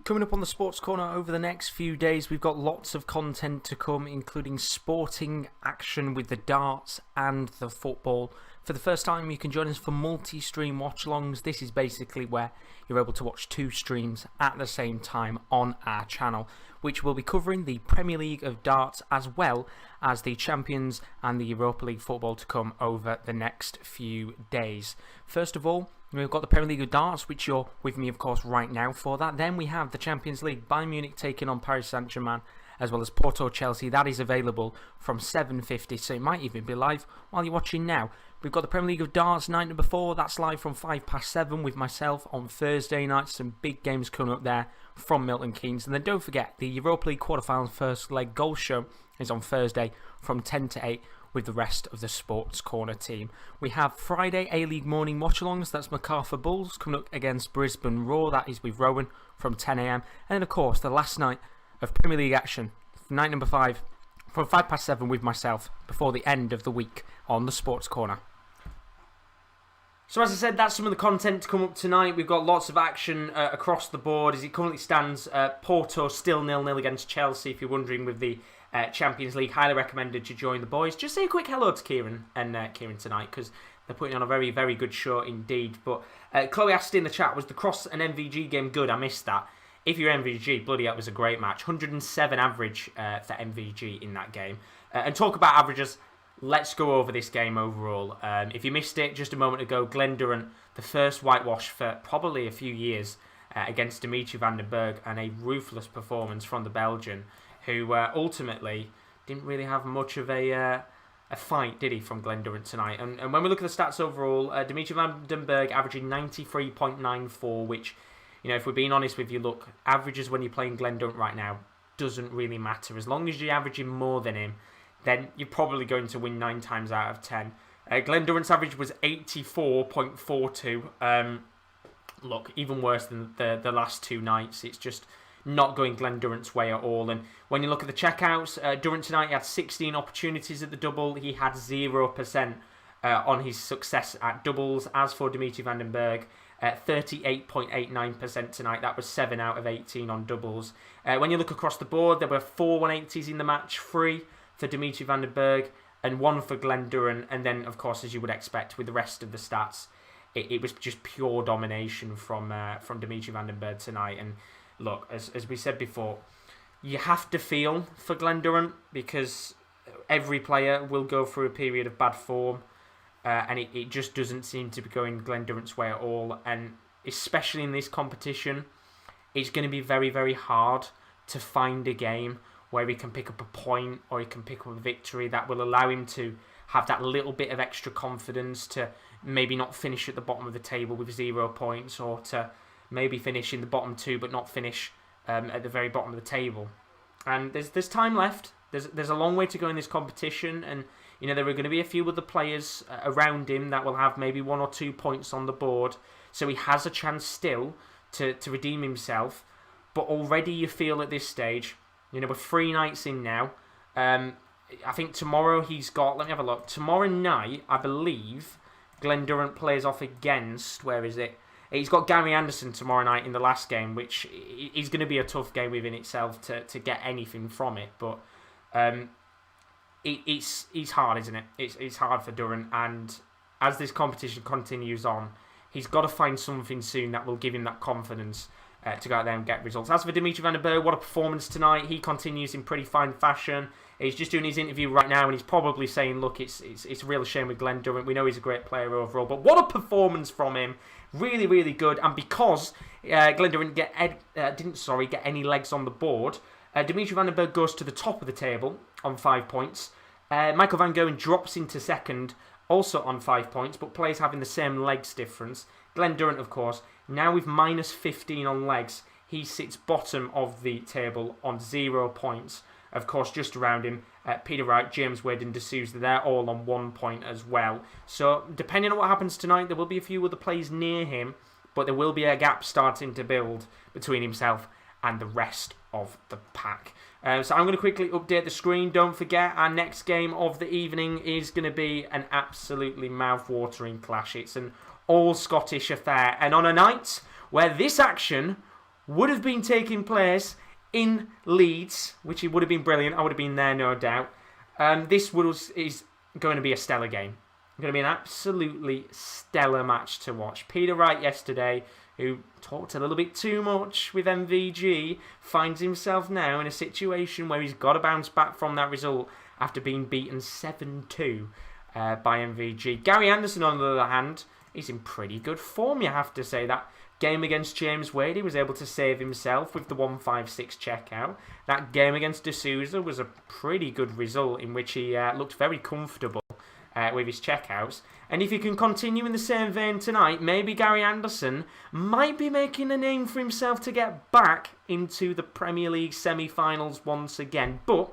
Speaker 1: Coming up on the Sports Corner over the next few days, we've got lots of content to come, including sporting action with the darts and the football. For the first time, you can join us for multi-stream watch-alongs. This is basically where you're able to watch 2 streams at the same time on our channel, which will be covering the Premier League of Darts as well as the Champions and the Europa League football to come over the next few days. First of all, we've got the Premier League of Darts, which you're with me, of course, right now for that. Then we have the Champions League, Bayern Munich taking on Paris Saint-Germain, as well as Porto Chelsea. That is available from 7:50, so it might even be live while you're watching now. We've got the Premier League of Darts, night number 4. That's live from 7:05 with myself on Thursday night. Some big games coming up there from Milton Keynes. And then don't forget, the Europa League quarterfinals first leg goal show is on Thursday from 10 to 8 with the rest of the Sports Corner team. We have Friday A-League morning watch-alongs. That's Macarthur Bulls coming up against Brisbane Roar. That is with Rowan from 10 a.m. And then, of course, the last night of Premier League action, night number 5, from 7:05 with myself before the end of the week on the Sports Corner. So as I said, that's some of the content to come up tonight. We've got lots of action across the board. As it currently stands, Porto still 0-0 against Chelsea. If you're wondering with the Champions League, highly recommended to join the boys. Just say a quick hello to Kieran and Kieran tonight, because they're putting on a very, very good show indeed. But Chloe asked in the chat, was the Cross and MVG game good? I missed that. If you're MVG, bloody hell, it was a great match. 107 average for MVG in that game. And talk about averages, let's go over this game overall. If you missed it just a moment ago, Glen Durrant, the first whitewash for probably a few years against Dimitri Van Der Berg, and a ruthless performance from the Belgian, who ultimately didn't really have much of a fight, did he, from Glen Durrant tonight? And when we look at the stats overall, Dimitri Vandenberg averaging 93.94, which, you know, if we're being honest with you, look, averages when you're playing Glen Durrant right now doesn't really matter. As long as you're averaging more than him, then you're probably going to win 9 times out of 10. Glen Durrant's average was 84.42. Look, even worse than the last 2 nights. It's just not going Glen Durrant's way at all. And when you look at the checkouts, Durant tonight he had 16 opportunities at the double. He had 0% on his success at doubles. As for Dimitri Van Der Berg, 38.89% tonight. That was 7 out of 18 on doubles. When you look across the board, there were 4 180s in the match, 3 for Dimitri Van Der Berg and 1 for Glen Durrant. And then, of course, as you would expect with the rest of the stats, it was just pure domination from Dimitri Van Der Berg tonight. And look, as we said before, you have to feel for Glen Durrant because every player will go through a period of bad form. And it just doesn't seem to be going Glen Durrant's way at all. And especially in this competition, it's going to be very, very hard to find a game where he can pick up a point or he can pick up a victory that will allow him to have that little bit of extra confidence to maybe not finish at the bottom of the table with 0 points, or to maybe finish in the bottom 2 but not finish at the very bottom of the table. And there's time left. There's a long way to go in this competition, and you know there are going to be a few other players around him that will have maybe 1 or 2 points on the board, so he has a chance still to redeem himself. But already you feel at this stage, you know, we're 3 nights in now. I think tomorrow he's got, let me have a look, tomorrow night I believe Glen Durrant plays off against, where is it? He's got Gary Anderson tomorrow night in the last game, which is going to be a tough game within itself to get anything from it. But it's hard, isn't it? It's hard for Durant, and as this competition continues on, he's got to find something soon that will give him that confidence to go out there and get results. As for Dimitri Van Der Berg, what a performance tonight. He continues in pretty fine fashion. He's just doing his interview right now, and he's probably saying, look, it's a real shame with Glen Durrant. We know he's a great player overall, but what a performance from him. Really, really good. And because Glen Durrant didn't get any legs on the board, Dimitri Van Der Berg goes to the top of the table on 5 points. Michael van Gerwen drops into second, also on 5 points, but players having the same legs difference. Glen Durrant, of course, now with minus 15 on legs, he sits bottom of the table on 0 points. Of course, just around him, Peter Wright, James Wade and Souza, they're all on 1 point as well. So, depending on what happens tonight, there will be a few other players near him, but there will be a gap starting to build between himself and the rest of the pack. So I'm going to quickly update the screen. Don't forget, our next game of the evening is going to be an absolutely mouth-watering clash. It's an all-Scottish affair. And on a night where this action would have been taking place in Leeds, which it would have been brilliant. I would have been there, no doubt. This is going to be a stellar game. Going to be an absolutely stellar match to watch. Peter Wright yesterday, who talked a little bit too much with MVG, finds himself now in a situation where he's got to bounce back from that result after being beaten 7-2 by MVG. Gary Anderson, on the other hand, is in pretty good form, you have to say. That game against James Wade, he was able to save himself with the 156 checkout. That game against Souza was a pretty good result in which he looked very comfortable with his checkouts. And if he can continue in the same vein tonight, maybe Gary Anderson might be making a name for himself to get back into the Premier League semi-finals once again. But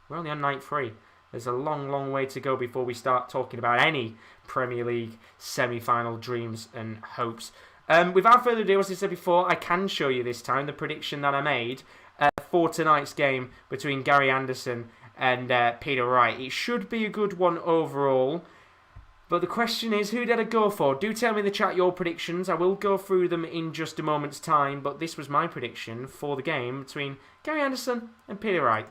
Speaker 1: we're only on night 3. There's a long, long way to go before we start talking about any Premier League semi-final dreams and hopes. Without further ado, as I said before, I can show you this time the prediction that I made for tonight's game between Gary Anderson and Peter Wright. It should be a good one overall. But the question is, who did I go for? Do tell me in the chat your predictions. I will go through them in just a moment's time. But this was my prediction for the game between Gary Anderson and Peter Wright.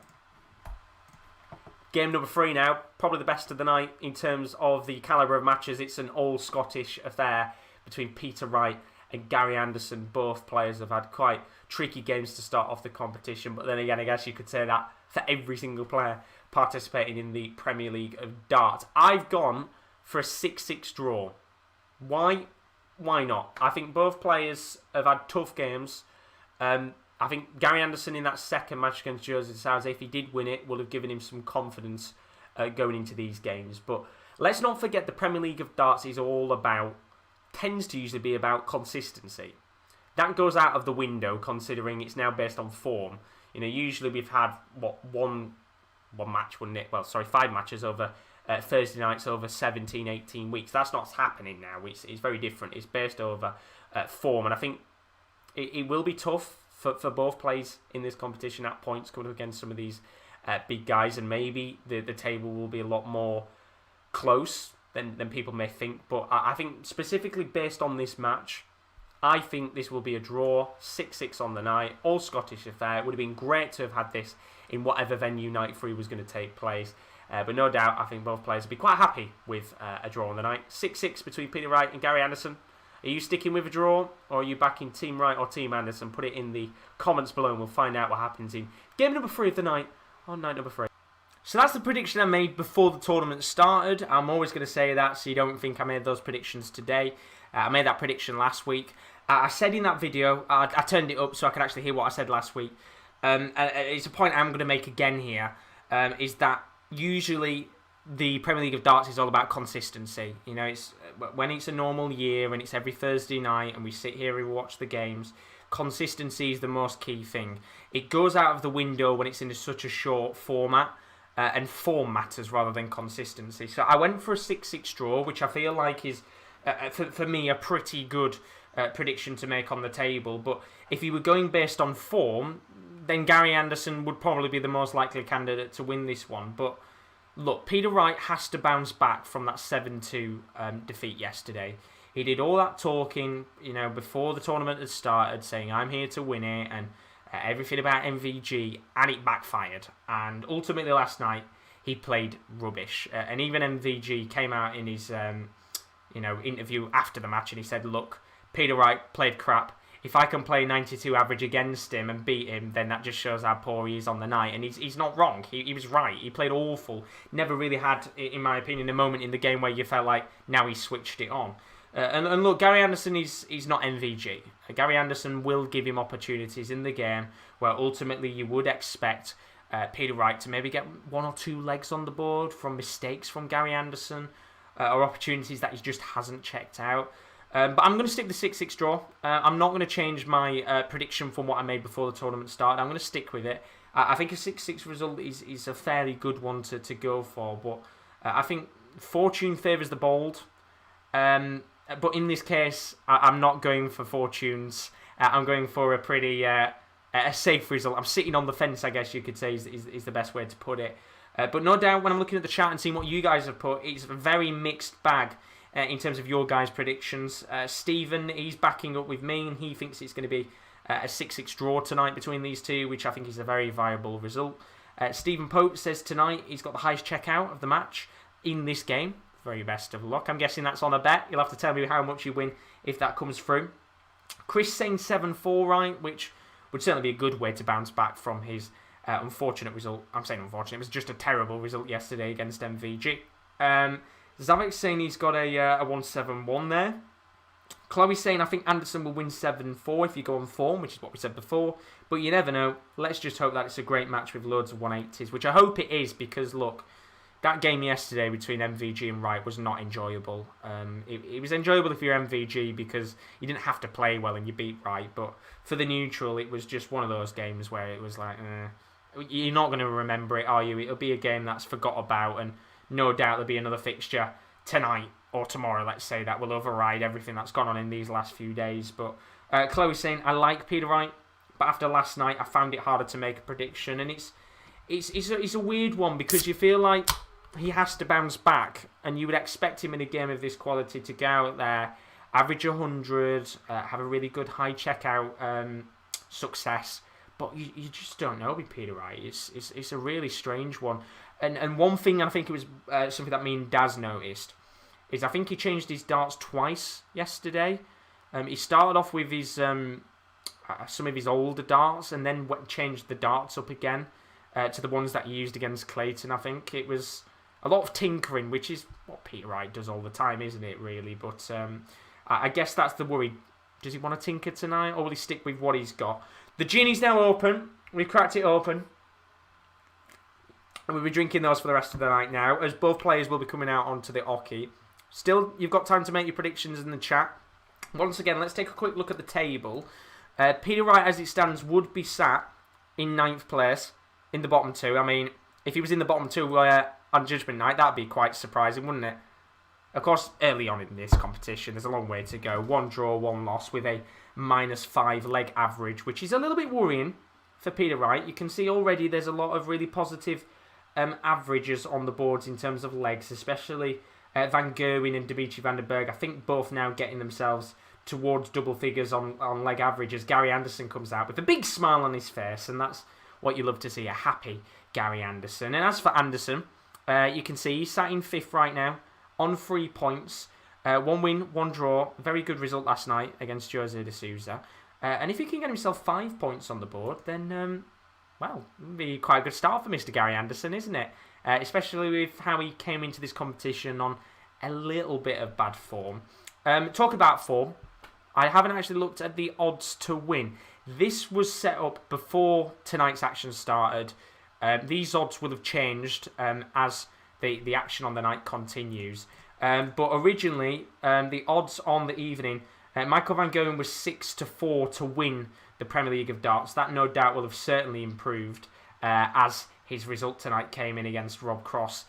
Speaker 1: game number 3 now, probably the best of the night in terms of the calibre of matches. It's an all-Scottish affair between Peter Wright and Gary Anderson. Both players have had quite tricky games to start off the competition, but then again, I guess you could say that for every single player participating in the Premier League of Darts. I've gone for a 6-6 draw. Why? Why not? I think both players have had tough games. I think Gary Anderson in that second match against Jose de Souza, if he did win it, will have given him some confidence going into these games. But let's not forget the Premier League of Darts is all about, tends to usually be about consistency. That goes out of the window considering it's now based on form. You know, usually we've had, one match, wouldn't it? Well, sorry, 5 matches over Thursday nights over 17, 18 weeks. That's not happening now. It's very different. It's based over form. And I think it will be tough for both players in this competition at points coming up against some of these big guys, and maybe the table will be a lot more close than people may think. But I think specifically based on this match, I think this will be a draw, 6-6 on the night, all Scottish affair. It would have been great to have had this in whatever venue night 3 was going to take place. But no doubt, I think both players will be quite happy with a draw on the night. 6-6 between Peter Wright and Gary Anderson. Are you sticking with a draw, or are you backing Team Wright or Team Anderson? Put it in the comments below and we'll find out what happens in game number 3 of the night on night number 3. So that's the prediction I made before the tournament started. I'm always going to say that, so you don't think I made those predictions today. I made that prediction last week. I said in that video, I turned it up so I could actually hear what I said last week. It's a point I'm going to make again here, is that usually the Premier League of Darts is all about consistency. You know, it's when it's a normal year and it's every Thursday night and we sit here and we watch the games, consistency is the most key thing. It goes out of the window when it's in such a short format, and form matters rather than consistency. So I went for a 6-6 draw, which I feel like is, for me, a pretty good prediction to make on the table. But if you were going based on form, then Gary Anderson would probably be the most likely candidate to win this one. But look, Peter Wright has to bounce back from that 7-2 defeat yesterday. He did all that talking, you know, before the tournament had started, saying, I'm here to win it, and everything about MVG, and it backfired. And ultimately last night, he played rubbish. And even MVG came out in his interview after the match, and he said, look, Peter Wright played crap. If I can play 92 average against him and beat him, then that just shows how poor he is on the night. And he's not wrong. He was right. He played awful. Never really had, in my opinion, a moment in the game where you felt like now he switched it on. And look, Gary Anderson is not MVG. Gary Anderson will give him opportunities in the game where ultimately you would expect Peter Wright to maybe get 1 or 2 legs on the board from mistakes from Gary Anderson, or opportunities that he just hasn't checked out. But I'm going to stick the 6-6 draw. I'm not going to change my prediction from what I made before the tournament started. I'm going to stick with it. I think a 6-6 result is a fairly good one to go for. But I think fortune favours the bold. But in this case, I'm not going for fortunes. I'm going for a pretty a safe result. I'm sitting on the fence, I guess you could say, is the best way to put it. But no doubt, when I'm looking at the chat and seeing what you guys have put, it's a very mixed bag. In terms of your guys' predictions. Stephen, he's backing up with me, and he thinks it's going to be a 6-6 draw tonight between these two, which I think is a very viable result. Stephen Pope says tonight he's got the highest checkout of the match in this game. Very best of luck. I'm guessing that's on a bet. You'll have to tell me how much you win if that comes through. Chris saying 7-4, right, which would certainly be a good way to bounce back from his unfortunate result. I'm saying unfortunate. It was just a terrible result yesterday against MVG. Zavik saying he's got a 1-7-1 there. Chloe's saying I think Anderson will win 7-4 if you go on form, which is what we said before. But you never know. Let's just hope that it's a great match with loads of 180s, which I hope it is, because look, that game yesterday between MVG and Wright was not enjoyable. It was enjoyable if you're MVG because you didn't have to play well and you beat Wright. But for the neutral, it was just one of those games where it was like, you're not going to remember it, are you? It'll be a game that's forgot about, and no doubt there'll be another fixture tonight or tomorrow, let's say, that will override everything that's gone on in these last few days. But Chloe's saying, I like Peter Wright, but after last night, I found it harder to make a prediction. And it's a weird one, because you feel like he has to bounce back, and you would expect him in a game of this quality to go out there, average 100, have a really good high checkout success. But you just don't know with Peter Wright. It's a really strange one. And one thing, I think it was something that me and Daz noticed, is I think he changed his darts twice yesterday. He started off with his some of his older darts, and then changed the darts up again to the ones that he used against Clayton. I think it was a lot of tinkering, which is what Peter Wright does all the time, isn't it, really? But I guess that's the worry. Does he want to tinker tonight, or will he stick with what he's got? The genie's now open. We've cracked it open. And we'll be drinking those for the rest of the night now, as both players will be coming out onto the oche. Still, you've got time to make your predictions in the chat. Once again, let's take a quick look at the table. Peter Wright, as it stands, would be sat in 9th place in the bottom 2. I mean, if he was in the bottom 2 on Judgment Night, that'd be quite surprising, wouldn't it? Of course, early on in this competition, there's a long way to go. 1 draw, 1 loss with a -5 leg average, which is a little bit worrying for Peter Wright. You can see already there's a lot of really positive averages on the boards in terms of legs, especially Van Gerwen and Dimitri Van Der Berg. I think both now getting themselves towards double figures on leg average as Gary Anderson comes out with a big smile on his face, and that's what you love to see, a happy Gary Anderson. And as for Anderson, you can see he's sat in 5th right now on 3 points. 1 win, 1 draw. Very good result last night against Jose de Souza. And if he can get himself 5 points on the board, then, well, it'll be quite a good start for Mr. Gary Anderson, isn't it? Especially with how he came into this competition on a little bit of bad form. Talk about form. I haven't actually looked at the odds to win. This was set up before tonight's action started. These odds will have changed as the action on the night continues. But originally, the odds on the evening, Michael van Gerwen was 6-4 to win the Premier League of Darts. That no doubt will have certainly improved as his result tonight came in against Rob Cross.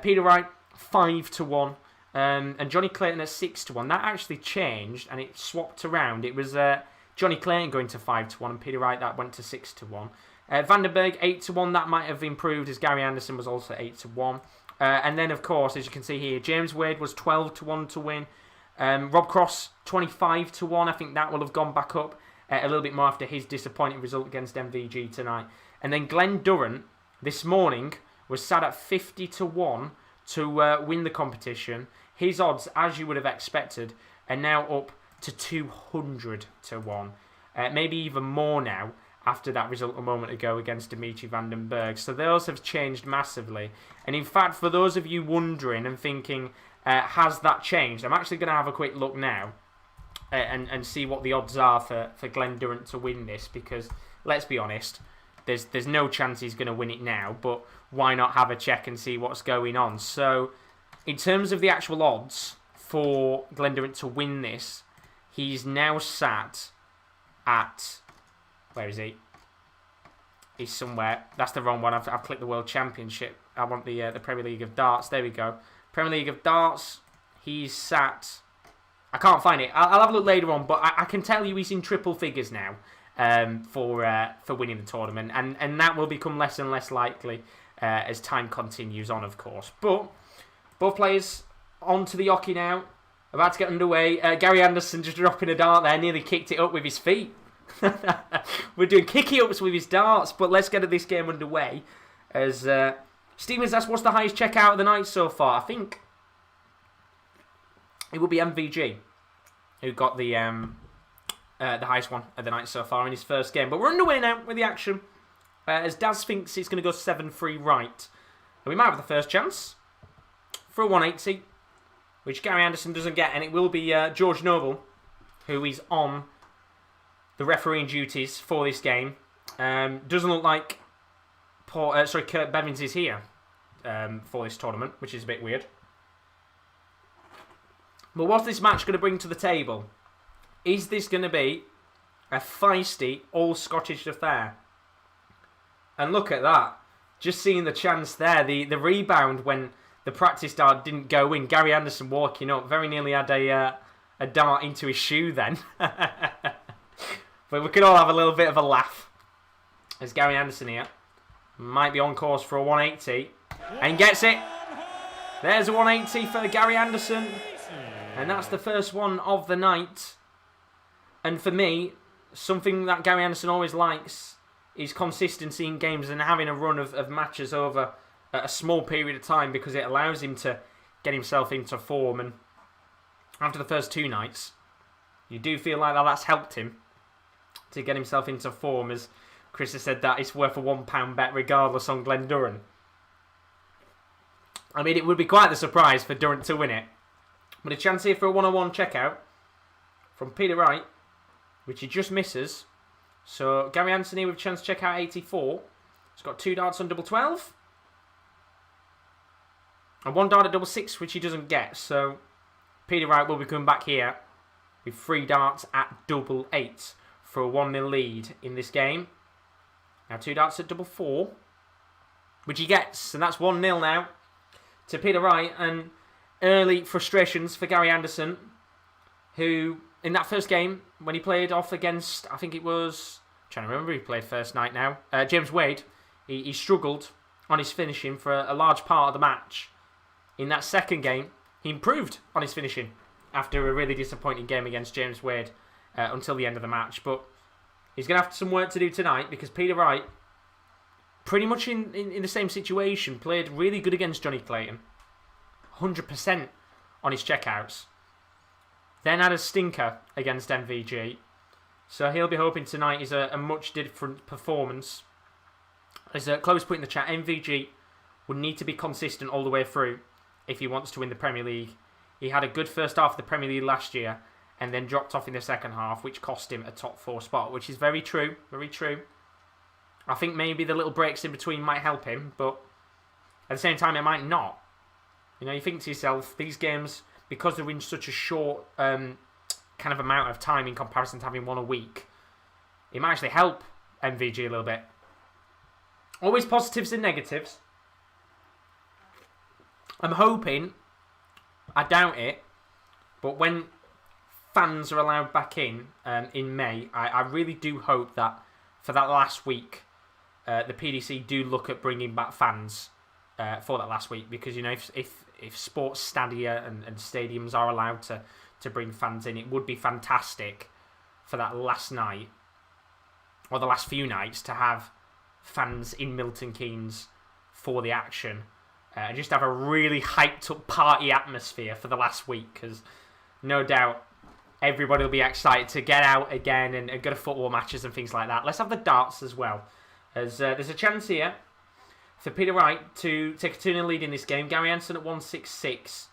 Speaker 1: Peter Wright, 5-1. And Johnny Clayton at 6-1. That actually changed and it swapped around. It was Johnny Clayton going to 5-1 and Peter Wright that went to 6-1. Vandenberg 8-1. That might have improved as Gary Anderson was also 8-1. And then, of course, as you can see here, James Wade was 12-1 to win. Rob Cross 25-1. I think that will have gone back up a little bit more after his disappointing result against MVG tonight. And then Glen Durrant this morning was sat at 50-1 to win the competition. His odds, as you would have expected, are now up to 200-1. Maybe even more now after that result a moment ago against Dimitri Van Der Berg. So those have changed massively. And in fact, for those of you wondering and thinking, has that changed? I'm actually going to have a quick look now and see what the odds are for Glen Durrant to win this. Because, let's be honest, there's no chance he's going to win it now. But why not have a check and see what's going on? So, in terms of the actual odds for Glen Durrant to win this, he's now sat at... Where is he? He's somewhere. That's the wrong one. I've clicked the World Championship. I want the Premier League of Darts. There we go. Premier League of Darts. He's sat... I can't find it. I'll have a look later on, but I can tell you he's in triple figures now for winning the tournament. And that will become less and less likely as time continues on, of course. But both players onto the oche now. About to get underway. Gary Anderson just dropping a dart there. Nearly kicked it up with his feet. We're doing kicky-ups with his darts, but let's get this game underway. As Stevens asks, what's the highest checkout of the night so far? I think it would be MVG who got the highest one of the night so far in his first game. But we're underway now with the action. As Daz thinks it's going to go 7-3 right. And we might have the first chance for a 180, which Gary Anderson doesn't get, and it will be George Noble who is on the refereeing duties for this game. Doesn't look like Kurt Bevins is here for this tournament, which is a bit weird. But what's this match going to bring to the table? Is this going to be a feisty, all-Scottish affair? And look at that. Just seeing the chance there. The rebound when the practice dart didn't go in. Gary Anderson walking up. Very nearly had a dart into his shoe then. But we could all have a little bit of a laugh. As Gary Anderson here might be on course for a 180. And gets it. There's a 180 for Gary Anderson. And that's the first one of the night. And for me, something that Gary Anderson always likes is consistency in games and having a run of matches over a small period of time because it allows him to get himself into form. And after the first 2 nights, you do feel like that's helped him to get himself into form. As Chris has said, that it's worth a £1 bet regardless on Glen Durrant. I mean, it would be quite the surprise for Durant to win it. But a chance here for a 1-on-1 checkout from Peter Wright, which he just misses. So Gary Anthony with a chance to check out 84. He's got 2 darts on double 12. And 1 dart at double 6, which he doesn't get. So Peter Wright will be coming back here with 3 darts at double 8 for a 1-0 lead in this game. Now 2 darts at double 4, which he gets. And that's 1-0 now to Peter Wright. And early frustrations for Gary Anderson, who in that first game, when he played off against, I think it was, I'm trying to remember who he played first night now, James Wade, he struggled on his finishing for a large part of the match. In that second game, he improved on his finishing after a really disappointing game against James Wade until the end of the match. But he's going to have some work to do tonight because Peter Wright, pretty much in the same situation, played really good against Johnny Clayton. 100% on his checkouts. Then had a stinker against MVG. So he'll be hoping tonight is a much different performance. As Chloe's put in the chat, MVG would need to be consistent all the way through if he wants to win the Premier League. He had a good first half of the Premier League last year and then dropped off in the second half, which cost him a top 4 spot, which is very true, very true. I think maybe the little breaks in between might help him, but at the same time it might not. You know, you think to yourself, these games, because they're in such a short kind of amount of time in comparison to having one a week, it might actually help MVG a little bit. Always positives and negatives. I'm hoping, I doubt it, but when fans are allowed back in May, I really do hope that for that last week, the PDC do look at bringing back fans for that last week, because, you know, if sports stadia and stadiums are allowed to bring fans in, it would be fantastic for that last night, or the last few nights, to have fans in Milton Keynes for the action. And just have a really hyped up party atmosphere for the last week, because no doubt everybody will be excited to get out again and go to football matches and things like that. Let's have the darts as well, as there's a chance here for Peter Wright to take a 2-0 lead in this game. Gary Anderson at 166,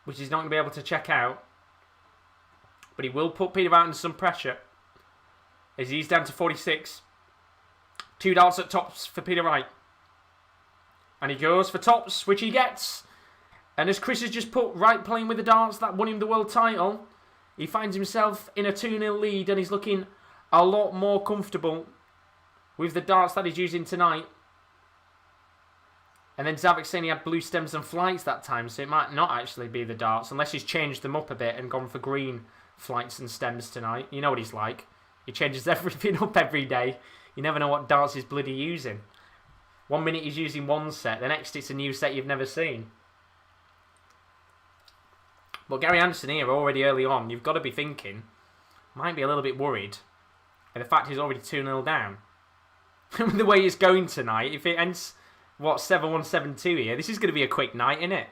Speaker 1: which he's not going to be able to check out. But he will put Peter Wright under some pressure, as he's down to 46. 2 darts at tops for Peter Wright. And he goes for tops, which he gets. And as Chris has just put, Wright playing with the darts that won him the world title, he finds himself in a 2-0 lead, and he's looking a lot more comfortable with the darts that he's using tonight. And then Zavik saying he had blue stems and flights that time, so it might not actually be the darts, unless he's changed them up a bit and gone for green flights and stems tonight. You know what he's like. He changes everything up every day. You never know what darts he's bloody using. 1 minute he's using one set, the next it's a new set you've never seen. But Gary Anderson here, already early on, you've got to be thinking, might be a little bit worried at the fact he's already 2-0 down. With the way it's going tonight, if it ends, 7-1, 7-2 here, this is going to be a quick night, isn't it?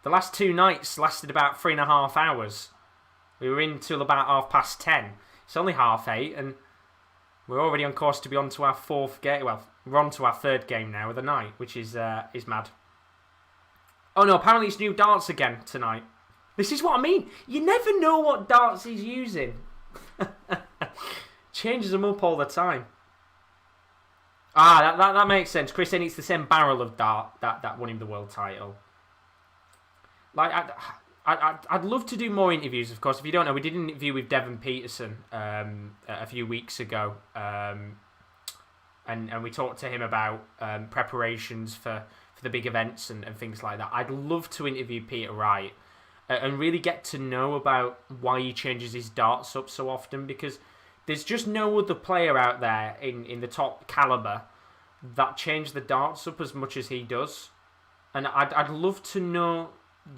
Speaker 1: The last 2 nights lasted about 3.5 hours. We were in till about 10:30. It's only 8:30, and we're already on course to be on to our 4th game. Well, we're on to our 3rd game now of the night, which is mad. Oh no, apparently it's new darts again tonight. This is what I mean. You never know what darts he's using. Changes them up all the time. That makes sense. Chris saying it's the same barrel of dart that won him the world title. Like, I'd love to do more interviews, of course. If you don't know, we did an interview with Devon Peterson a few weeks ago. And we talked to him about preparations for the big events and things like that. I'd love to interview Peter Wright and really get to know about why he changes his darts up so often, because there's just no other player out there in the top calibre that change the darts up as much as he does. And I'd love to know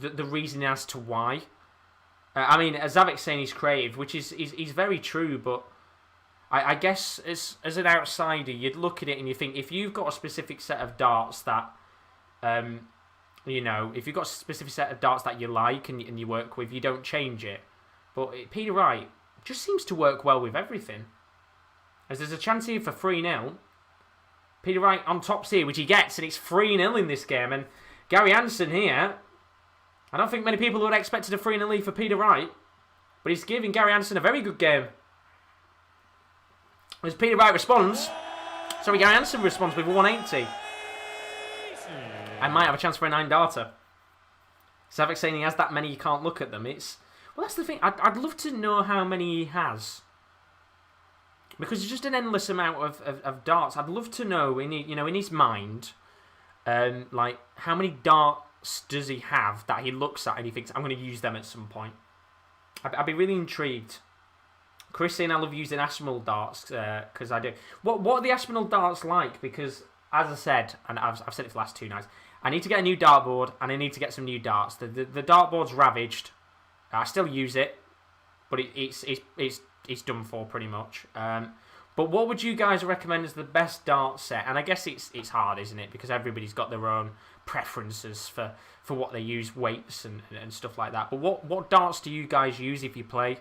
Speaker 1: the reason as to why. I mean, as Zavik's saying, he's creative, which is very true, but I guess as an outsider, you'd look at it and you think, if you've got a specific set of darts that You know, if you've got a specific set of darts that you like and you work with, you don't change it. But Peter Wright just seems to work well with everything. As there's a chance here for 3-0. Peter Wright on tops here, which he gets, and it's 3-0 in this game. And Gary Anderson here, I don't think many people would have expected a 3-0 lead for Peter Wright, but he's giving Gary Anderson a very good game. As Peter Wright responds, Gary Anderson responds with a 180. I might have a chance for a 9-darter. Savik saying he has that many, you can't look at them. Well, that's the thing. I'd love to know how many he has. Because it's just an endless amount of darts. I'd love to know, in his mind, like, how many darts does he have that he looks at and he thinks, I'm going to use them at some point. I'd be really intrigued. Chris saying I love using Aspinall darts, because I do. What are the Aspinall darts like? Because, as I said, and I've said it for the last 2 nights, I need to get a new dartboard and I need to get some new darts. The dartboard's ravaged. I still use it, but it's done for pretty much. But what would you guys recommend as the best dart set? And I guess it's hard, isn't it? Because everybody's got their own preferences for what they use, weights and stuff like that. But what darts do you guys use if you play?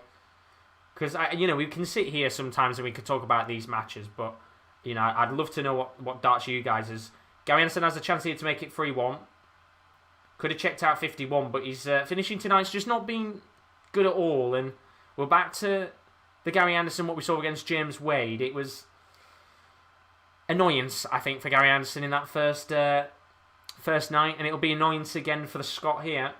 Speaker 1: Because we can sit here sometimes and we could talk about these matches, but I'd love to know what darts you guys is. Gary Anderson has a chance here to make it 3-1. Could have checked out 51, but his finishing tonight's just not been good at all. And we're back to the Gary Anderson, what we saw against James Wade. It was annoyance, I think, for Gary Anderson in that first night, and it'll be annoyance again for the Scot here.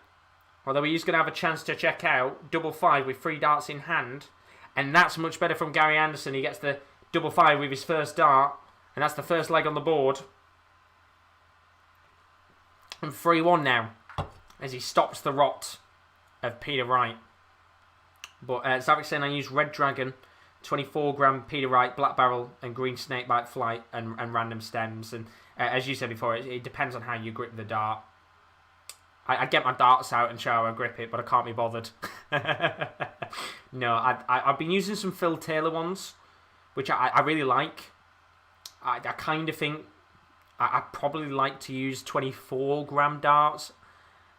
Speaker 1: Although he's going to have a chance to check out double 5 with 3 darts in hand, and that's much better from Gary Anderson. He gets the double 5 with his first dart, and that's the first leg on the board. And 3-1 now, as he stops the rot of Peter Wright. But Zavik saying I use Red Dragon, 24-gram Peter Wright, Black Barrel, and Green Snakebite Flight, and random stems. And as you said before, it depends on how you grip the dart. I get my darts out and show how I grip it, but I can't be bothered. No, I've been using some Phil Taylor ones, which I really like. I kind of think I'd probably like to use 24-gram darts.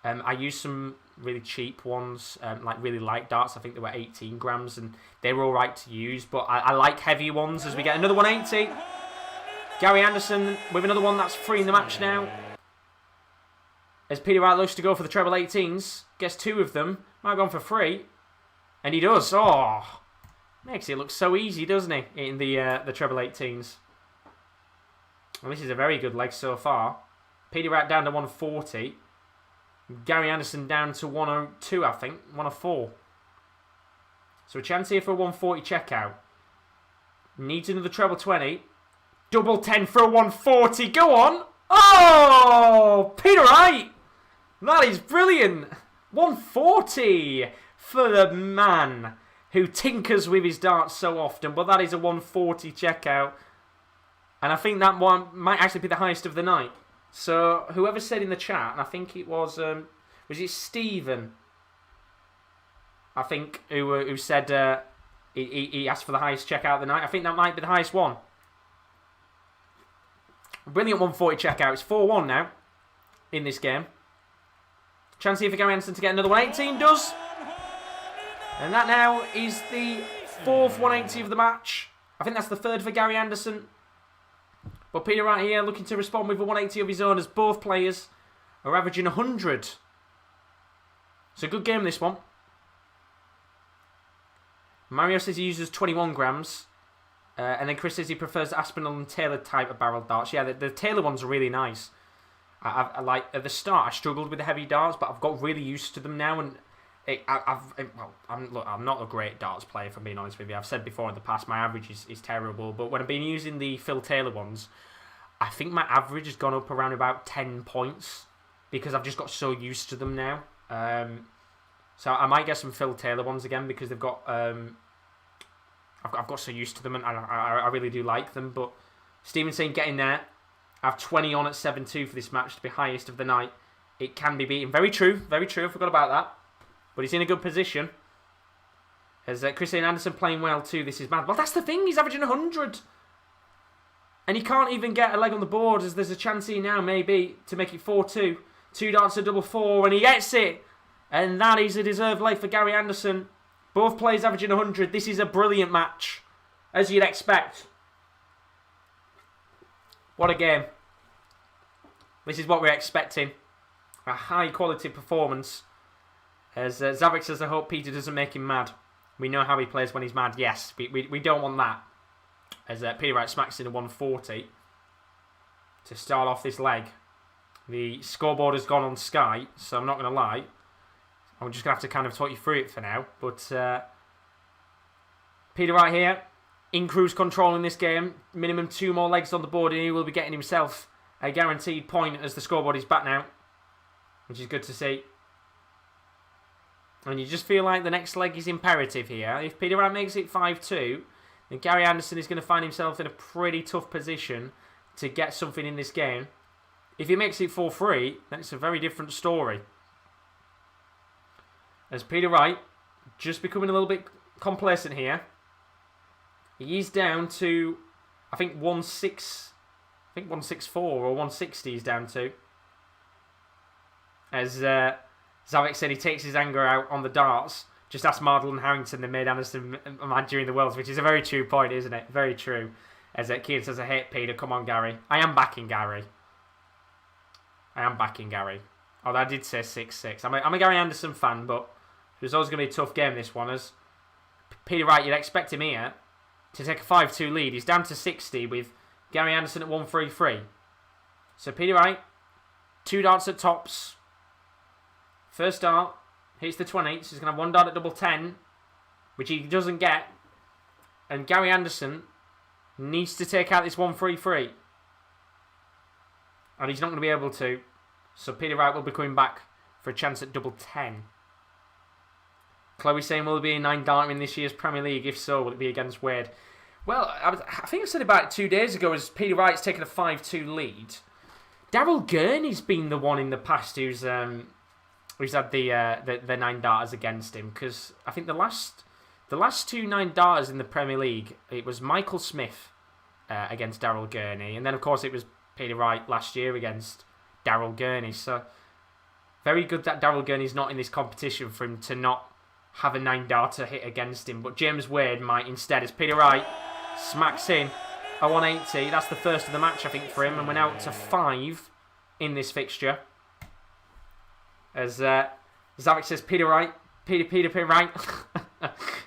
Speaker 1: I use some really cheap ones, like really light darts. I think they were 18 grams, and they were all right to use. But I like heavier ones as we get another 180. Gary Anderson with another one that's free in the match now. As Peter Wright looks to go for the treble 18s, gets 2 of them. Might have gone for 3, and he does. Oh, makes it look so easy, doesn't he? In the treble 18s. Well, this is a very good leg so far. Peter Wright down to 140. Gary Anderson down to 102, I think. 104. So a chance here for a 140 checkout. Needs another treble 20. Double 10 for a 140. Go on. Oh, Peter Wright. That is brilliant. 140 for the man who tinkers with his darts so often. But that is a 140 checkout. And I think that one might actually be the highest of the night. So whoever said in the chat, and I think it was it Stephen? I think who said he asked for the highest checkout of the night. I think that might be the highest one. Brilliant 140 checkout. It's 4-1 now in this game. Chance here for Gary Anderson to get another 118. Does. And that now is the 4th 180 of the match. I think that's the 3rd for Gary Anderson. But Peter Wright here looking to respond with a 180 of his own as both players are averaging 100. It's a good game, this one. Mario says he uses 21 grams. And then Chris says he prefers Aspinall and Taylor type of barrel darts. Yeah, the Taylor ones are really nice. I like at the start I struggled with the heavy darts, but I've got really used to them now. And I'm not a great darts player, if I'm being honest with you. I've said before in the past my average is terrible, but when I've been using the Phil Taylor ones, I think my average has gone up around about 10 points because I've just got so used to them now. So I might get some Phil Taylor ones again because they've got I've got so used to them, and I really do like them. But Stephen saying getting there. I have 20 on at 7-2 for this match to be highest of the night. It can be beaten. Very true. Very true. I forgot about that. But he's in a good position. As Christian Anderson playing well too. This is mad. Well, that's the thing. He's averaging 100. And he can't even get a leg on the board, as there's a chance here now, maybe, to make it 4-2. 2 darts to double 4, and he gets it. And that is a deserved leg for Gary Anderson. Both players averaging 100. This is a brilliant match, as you'd expect. What a game. This is what we're expecting. A high-quality performance. As Zavik says, I hope Peter doesn't make him mad. We know how he plays when he's mad. Yes, we don't want that. As Peter Wright smacks in a 140 to start off this leg. The scoreboard has gone on Sky, so I'm not going to lie. I'm just going to have to kind of talk you through it for now. But Peter Wright here, in cruise control in this game. Minimum 2 more legs on the board, and he will be getting himself a guaranteed point as the scoreboard is back now. Which is good to see. And you just feel like the next leg is imperative here. If Peter Wright makes it 5-2, then Gary Anderson is going to find himself in a pretty tough position to get something in this game. If he makes it 4-3, then it's a very different story. As Peter Wright, just becoming a little bit complacent here. He is down to, I think 164 or 160 he's down to. As Zavik said, he takes his anger out on the darts. Just ask Mardle and Harrington, they made Anderson mad during the Worlds, which is a very true point, isn't it? Very true. As Keane says, I hate Peter, come on Gary. I am backing Gary. Although I did say 6-6. I'm a Gary Anderson fan, but it was always going to be a tough game, this one. As Peter Wright, you'd expect him here to take a 5-2 lead. He's down to 60 with Gary Anderson at 1-3-3. So Peter Wright, 2 darts at tops. First dart, hits the 20, so he's going to have 1 dart at double 10, which he doesn't get. And Gary Anderson needs to take out this 1-3-3. And he's not going to be able to. So Peter Wright will be coming back for a chance at double 10. Chloe saying, will there be a 9 darter in this year's Premier League? If so, will it be against Wade? Well, I think I said about it 2 days ago, as Peter Wright's taken a 5-2 lead. Daryl Gurney's been the one in the past who's had the 9 darters against him, because I think the last 2 9 darters in the Premier League, it was Michael Smith against Daryl Gurney, and then of course it was Peter Wright last year against Daryl Gurney. So very good that Daryl Gurney's not in this competition for him to not have a 9 darter hit against him. But James Wade might instead, as Peter Wright smacks in a 180. That's the first of the match, I think, for him, and we're now up to 5 in this fixture. As Zavik says, Peter Wright. Peter Wright.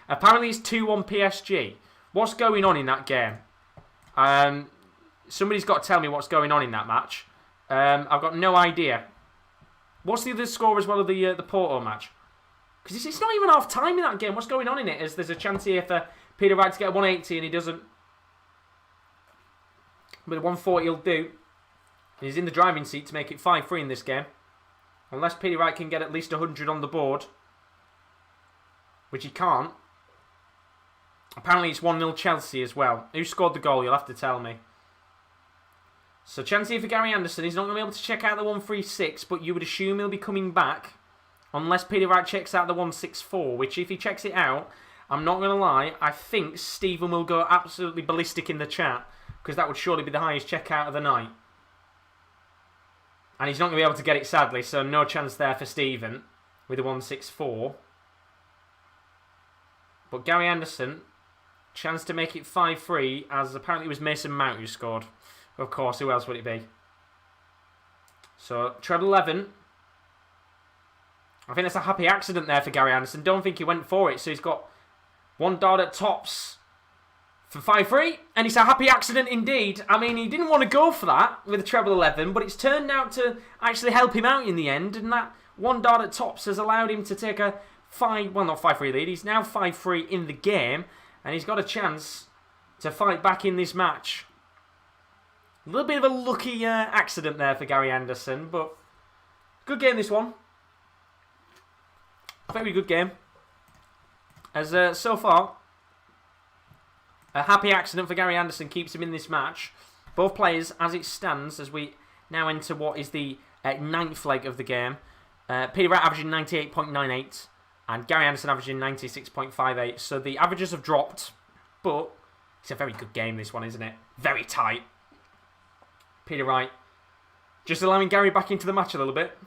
Speaker 1: Apparently it's 2-1 PSG. What's going on in that game? Somebody's got to tell me what's going on in that match. I've got no idea. What's the other score as well of the Porto match? Because it's not even half time in that game. What's going on in it? As there's a chance here for Peter Wright to get a 180 and he doesn't. But a 140 he'll do. And he's in the driving seat to make it 5-3 in this game. Unless Peter Wright can get at least 100 on the board. Which he can't. Apparently it's 1-0 Chelsea as well. Who scored the goal? You'll have to tell me. So chance here for Gary Anderson. He's not going to be able to check out the 136, but you would assume he'll be coming back. Unless Peter Wright checks out the 164, which if he checks it out, I'm not going to lie, I think Stephen will go absolutely ballistic in the chat, because that would surely be the highest checkout of the night. And he's not going to be able to get it, sadly, so no chance there for Stephen with the 164. But Gary Anderson, chance to make it 5-3, as apparently it was Mason Mount who scored. Of course, who else would it be? So, treble 11. I think that's a happy accident there for Gary Anderson. Don't think he went for it, so he's got 1 dart at tops for 5-3, and it's a happy accident indeed. I mean, he didn't want to go for that with a treble 11, but it's turned out to actually help him out in the end, and that 1 dart at tops has allowed him to take a not 5-3 lead. He's now 5-3 in the game, and he's got a chance to fight back in this match. A little bit of a lucky accident there for Gary Anderson, but good game this one. Very good game. As so far, a happy accident for Gary Anderson keeps him in this match. Both players, as it stands, as we now enter what is the 9th leg of the game. Peter Wright averaging 98.98 and Gary Anderson averaging 96.58. So the averages have dropped, but it's a very good game, this one, isn't it? Very tight. Peter Wright just allowing Gary back into the match a little bit.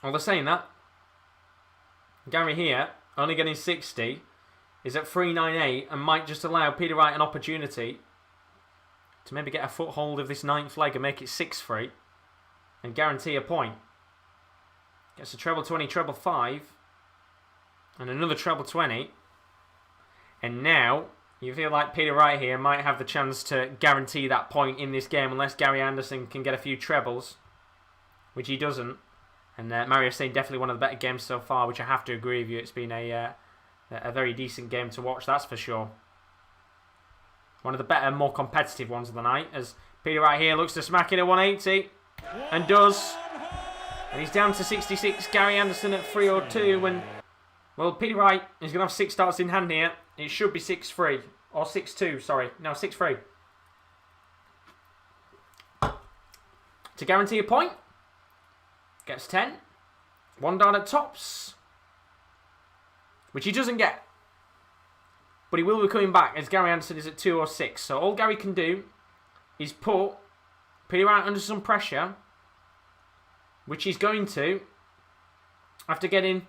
Speaker 1: Well, they're saying that. Gary here, only getting 60, is at 398 and might just allow Peter Wright an opportunity to maybe get a foothold of this 9th leg and make it 6-3 and guarantee a point. Gets a treble 20, treble 5 and another treble 20. And now you feel like Peter Wright here might have the chance to guarantee that point in this game unless Gary Anderson can get a few trebles, which he doesn't. And Mario's saying definitely one of the better games so far, which I have to agree with you. It's been a very decent game to watch, that's for sure. One of the better, more competitive ones of the night, as Peter Wright here looks to smack it at 180, and does. And he's down to 66, Gary Anderson at 302, and, well, Peter Wright is going to have 6 darts in hand here. It should be 6-3, or 6-2, sorry. No, 6-3. To guarantee a point, gets 10. 1 dart at tops, which he doesn't get. But he will be coming back as Gary Anderson is at 2 or 6. So all Gary can do is put Peter Wright under some pressure, which he's going to, after getting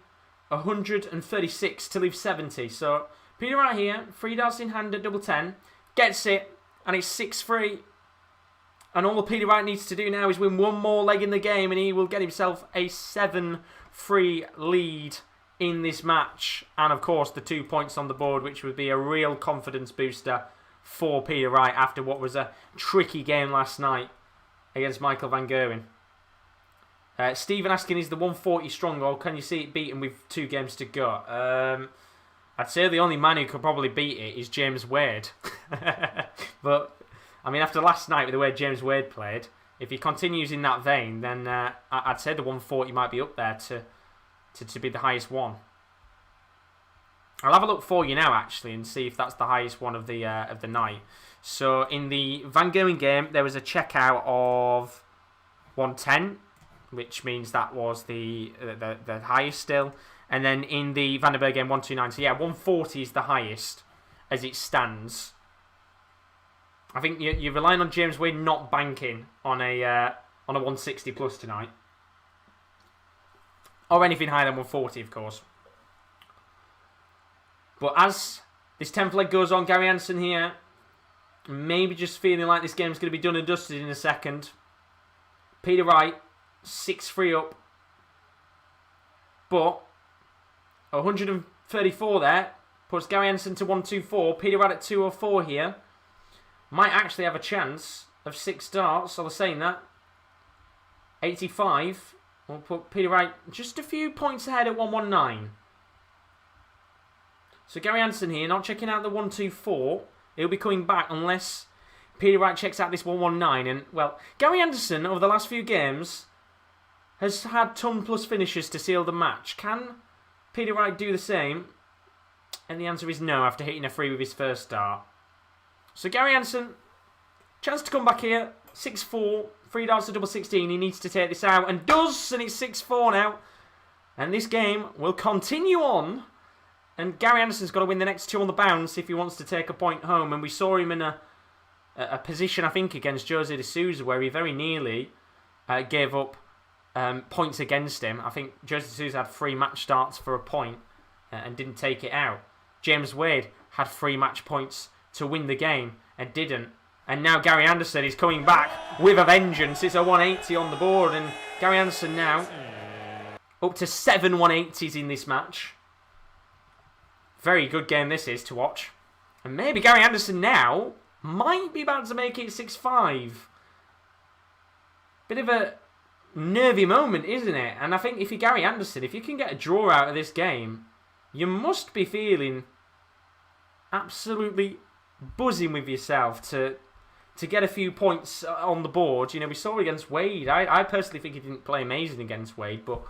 Speaker 1: 136 to leave 70. So Peter Wright here, 3 darts in hand at double 10, gets it, and it's 6-3. And all Peter Wright needs to do now is win one more leg in the game, and he will get himself a 7-3 lead in this match. And of course, the 2 points on the board, which would be a real confidence booster for Peter Wright after what was a tricky game last night against Michael van Gerwen. Stephen asking, is the 140 strong, or can you see it beaten with 2 games to go? I'd say the only man who could probably beat it is James Wade. But, I mean, after last night with the way James Wade played, if he continues in that vein, then I'd say the 140 might be up there to be the highest one. I'll have a look for you now, actually, and see if that's the highest one of the night. So, in the Van Gerwen game, there was a checkout of 110, which means that was the highest still. And then in the Vandenberg game, 129. So, yeah, 140 is the highest as it stands. I think you're relying on James Wade not banking on a 160 plus tonight. Or anything higher than 140, of course. But as this 10th leg goes on, Gary Anderson here, maybe just feeling like this game's going to be done and dusted in a second. Peter Wright, 6-3 up. But 134 there puts Gary Anderson to 124. Peter Wright at 204 here. Might actually have a chance of 6 darts, so they're saying that. 85 will put Peter Wright just a few points ahead at 119. So Gary Anderson here, not checking out the 124. He'll be coming back unless Peter Wright checks out this 119. And, well, Gary Anderson, over the last few games, has had ton plus finishes to seal the match. Can Peter Wright do the same? And the answer is no, after hitting a 3 with his first dart. So Gary Anderson, chance to come back here. 6-4, 3 darts to double 16. He needs to take this out, and does, and it's 6-4 now. And this game will continue on. And Gary Anderson's got to win the next 2 on the bounce if he wants to take a point home. And we saw him in a position, I think, against Jose de Souza, where he very nearly gave up points against him. I think Jose de Souza had 3 match starts for a point and didn't take it out. James Wade had 3 match points to win the game and didn't. And now Gary Anderson is coming back with a vengeance. It's a 180 on the board, and Gary Anderson now up to 7 180s in this match. Very good game this is to watch. And maybe Gary Anderson now might be about to make it 6-5. Bit of a nervy moment, isn't it? And I think if you're Gary Anderson, if you can get a draw out of this game, you must be feeling absolutely buzzing with yourself to get a few points on the board. You know, we saw against Wade. I personally think he didn't play amazing against Wade, but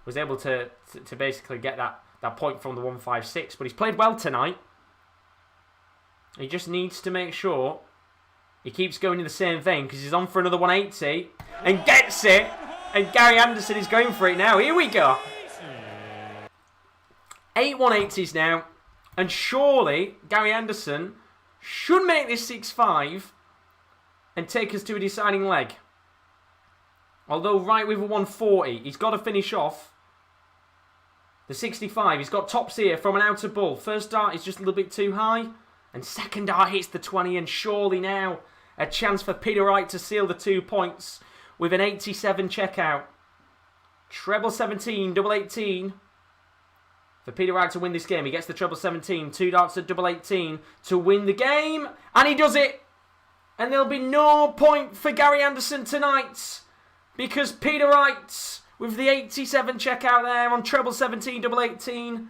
Speaker 1: was able to basically get that point from the 156. But he's played well tonight. He just needs to make sure he keeps going in the same vein, because he's on for another 180 and gets it. And Gary Anderson is going for it now. Here we go. 8 180s now. And surely Gary Anderson should make this 6-5 and take us to a deciding leg. Although Wright with a 140, he's got to finish off the 65. He's got tops here from an outer ball. First dart is just a little bit too high. And second dart hits the 20. And surely now a chance for Peter Wright to seal the 2 points with an 87 checkout. Treble 17, double 18. For Peter Wright to win this game. He gets the treble 17. 2 darts at double 18 to win the game. And he does it. And there'll be no point for Gary Anderson tonight. Because Peter Wright, with the 87 checkout there on treble 17, double 18,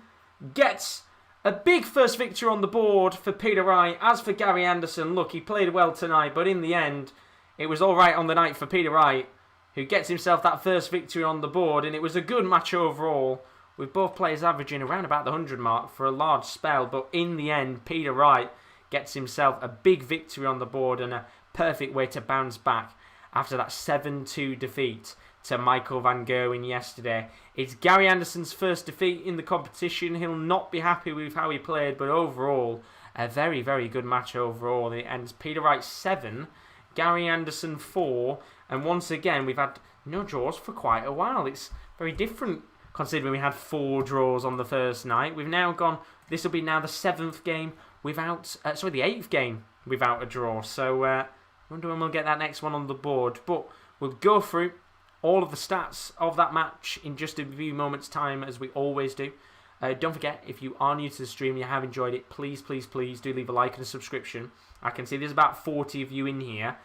Speaker 1: gets a big first victory on the board for Peter Wright. As for Gary Anderson, look, he played well tonight, but in the end, it was all right on the night for Peter Wright, who gets himself that first victory on the board, and it was a good match overall, with both players averaging around about the 100 mark for a large spell, but in the end, Peter Wright gets himself a big victory on the board and a perfect way to bounce back after that 7-2 defeat to Michael van Gerwen yesterday. It's Gary Anderson's first defeat in the competition. He'll not be happy with how he played, but overall, a very, very good match overall. It ends Peter Wright 7, Gary Anderson 4, and once again, we've had no draws for quite a while. It's very different considering we had 4 draws on the first night. We've now gone, this will be now the 7th game without, the 8th game without a draw. So, I wonder when we'll get that next one on the board. But we'll go through all of the stats of that match in just a few moments' time, as we always do. Don't forget, if you are new to the stream and you have enjoyed it, please, please, please do leave a like and a subscription. I can see there's about 40 of you in here,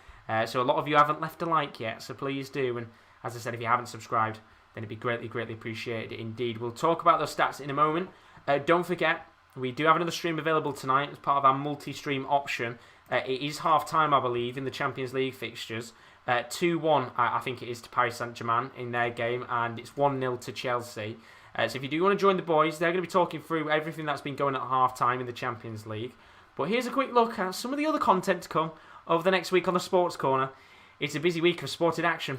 Speaker 1: so a lot of you haven't left a like yet, so please do. And as I said, if you haven't subscribed, then it'd be greatly, greatly appreciated indeed. We'll talk about those stats in a moment. Don't forget, we do have another stream available tonight as part of our multi-stream option. It is half-time, I believe, in the Champions League fixtures. 2-1, I think it is, to Paris Saint-Germain in their game, and it's 1-0 to Chelsea. So if you do want to join the boys, they're going to be talking through everything that's been going at half-time in the Champions League. But here's a quick look at some of the other content to come over the next week on the Sports Corner. It's a busy week of sporting action.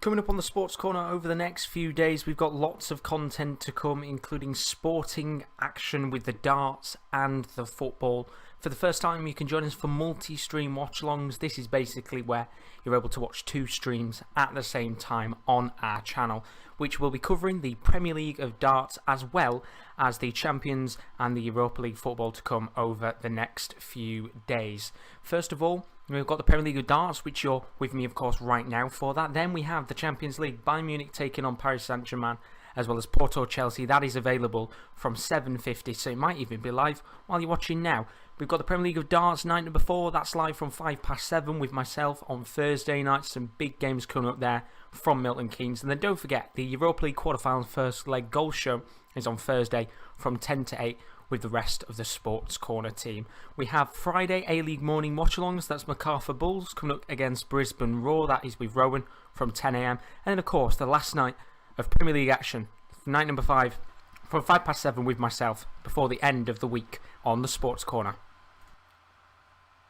Speaker 1: Coming up on the Sports Corner over the next few days, we've got lots of content to come, including sporting action with the darts and the football. For the first time, you can join us for multi-stream watch-alongs. This is basically where you're able to watch 2 streams at the same time on our channel, which will be covering the Premier League of darts as well as the Champions and the Europa League football to come over the next few days. First of all, we've got the Premier League of darts, which you're with me, of course, right now for that. Then we have the Champions League, Bayern Munich taking on Paris Saint-Germain, as well as Porto Chelsea. That is available from 7:50, so it might even be live while you're watching now. We've got the Premier League of darts night number 4. That's live from 7:05 with myself on Thursday night. Some big games coming up there from Milton Keynes. And then don't forget, the Europa League quarterfinals first leg goal show is on Thursday from 10 to 8 with the rest of the Sports Corner team. We have Friday A-League morning watch-alongs. That's Macarthur Bulls coming up against Brisbane Roar. That is with Rowan from 10 a.m. And then, of course, the last night of Premier League action, night number 5, from 7:05 with myself before the end of the week on the Sports Corner.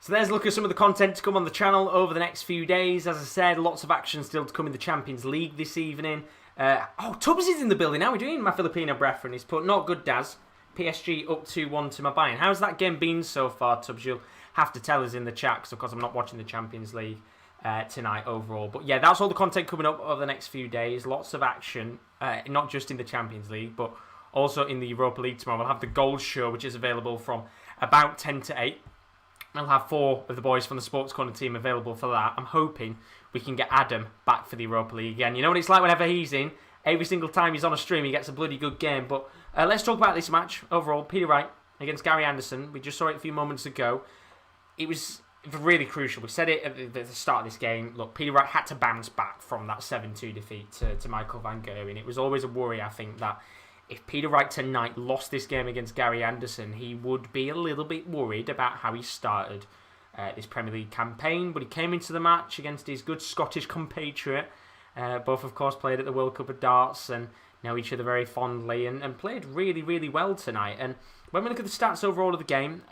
Speaker 1: So there's a look at some of the content to come on the channel over the next few days. As I said, lots of action still to come in the Champions League this evening. Tubbs is in the building. How are we doing, my Filipino brethren? He's put, not good, Daz. PSG up 2-1 to my Bayern. How's that game been so far, Tubbs? You'll have to tell us in the chat, because of course I'm not watching the Champions League tonight overall. But yeah, that's all the content coming up over the next few days. Lots of action, not just in the Champions League, but also in the Europa League tomorrow. We'll have the Gold Show, which is available from about 10 to 8. I'll have 4 of the boys from the Sports Corner team available for that. I'm hoping we can get Adam back for the Europa League again. You know what it's like whenever he's in. Every single time he's on a stream, he gets a bloody good game. But let's talk about this match overall. Peter Wright against Gary Anderson. We just saw it a few moments ago. It was really crucial. We said it at the start of this game. Look, Peter Wright had to bounce back from that 7-2 defeat to Michael van Gerwen. It was always a worry, I think, that if Peter Wright tonight lost this game against Gary Anderson, he would be a little bit worried about how he started this Premier League campaign. But he came into the match against his good Scottish compatriot. Both, of course, played at the World Cup of Darts and know each other very fondly and played really, really well tonight. And when we look at the stats overall of the game,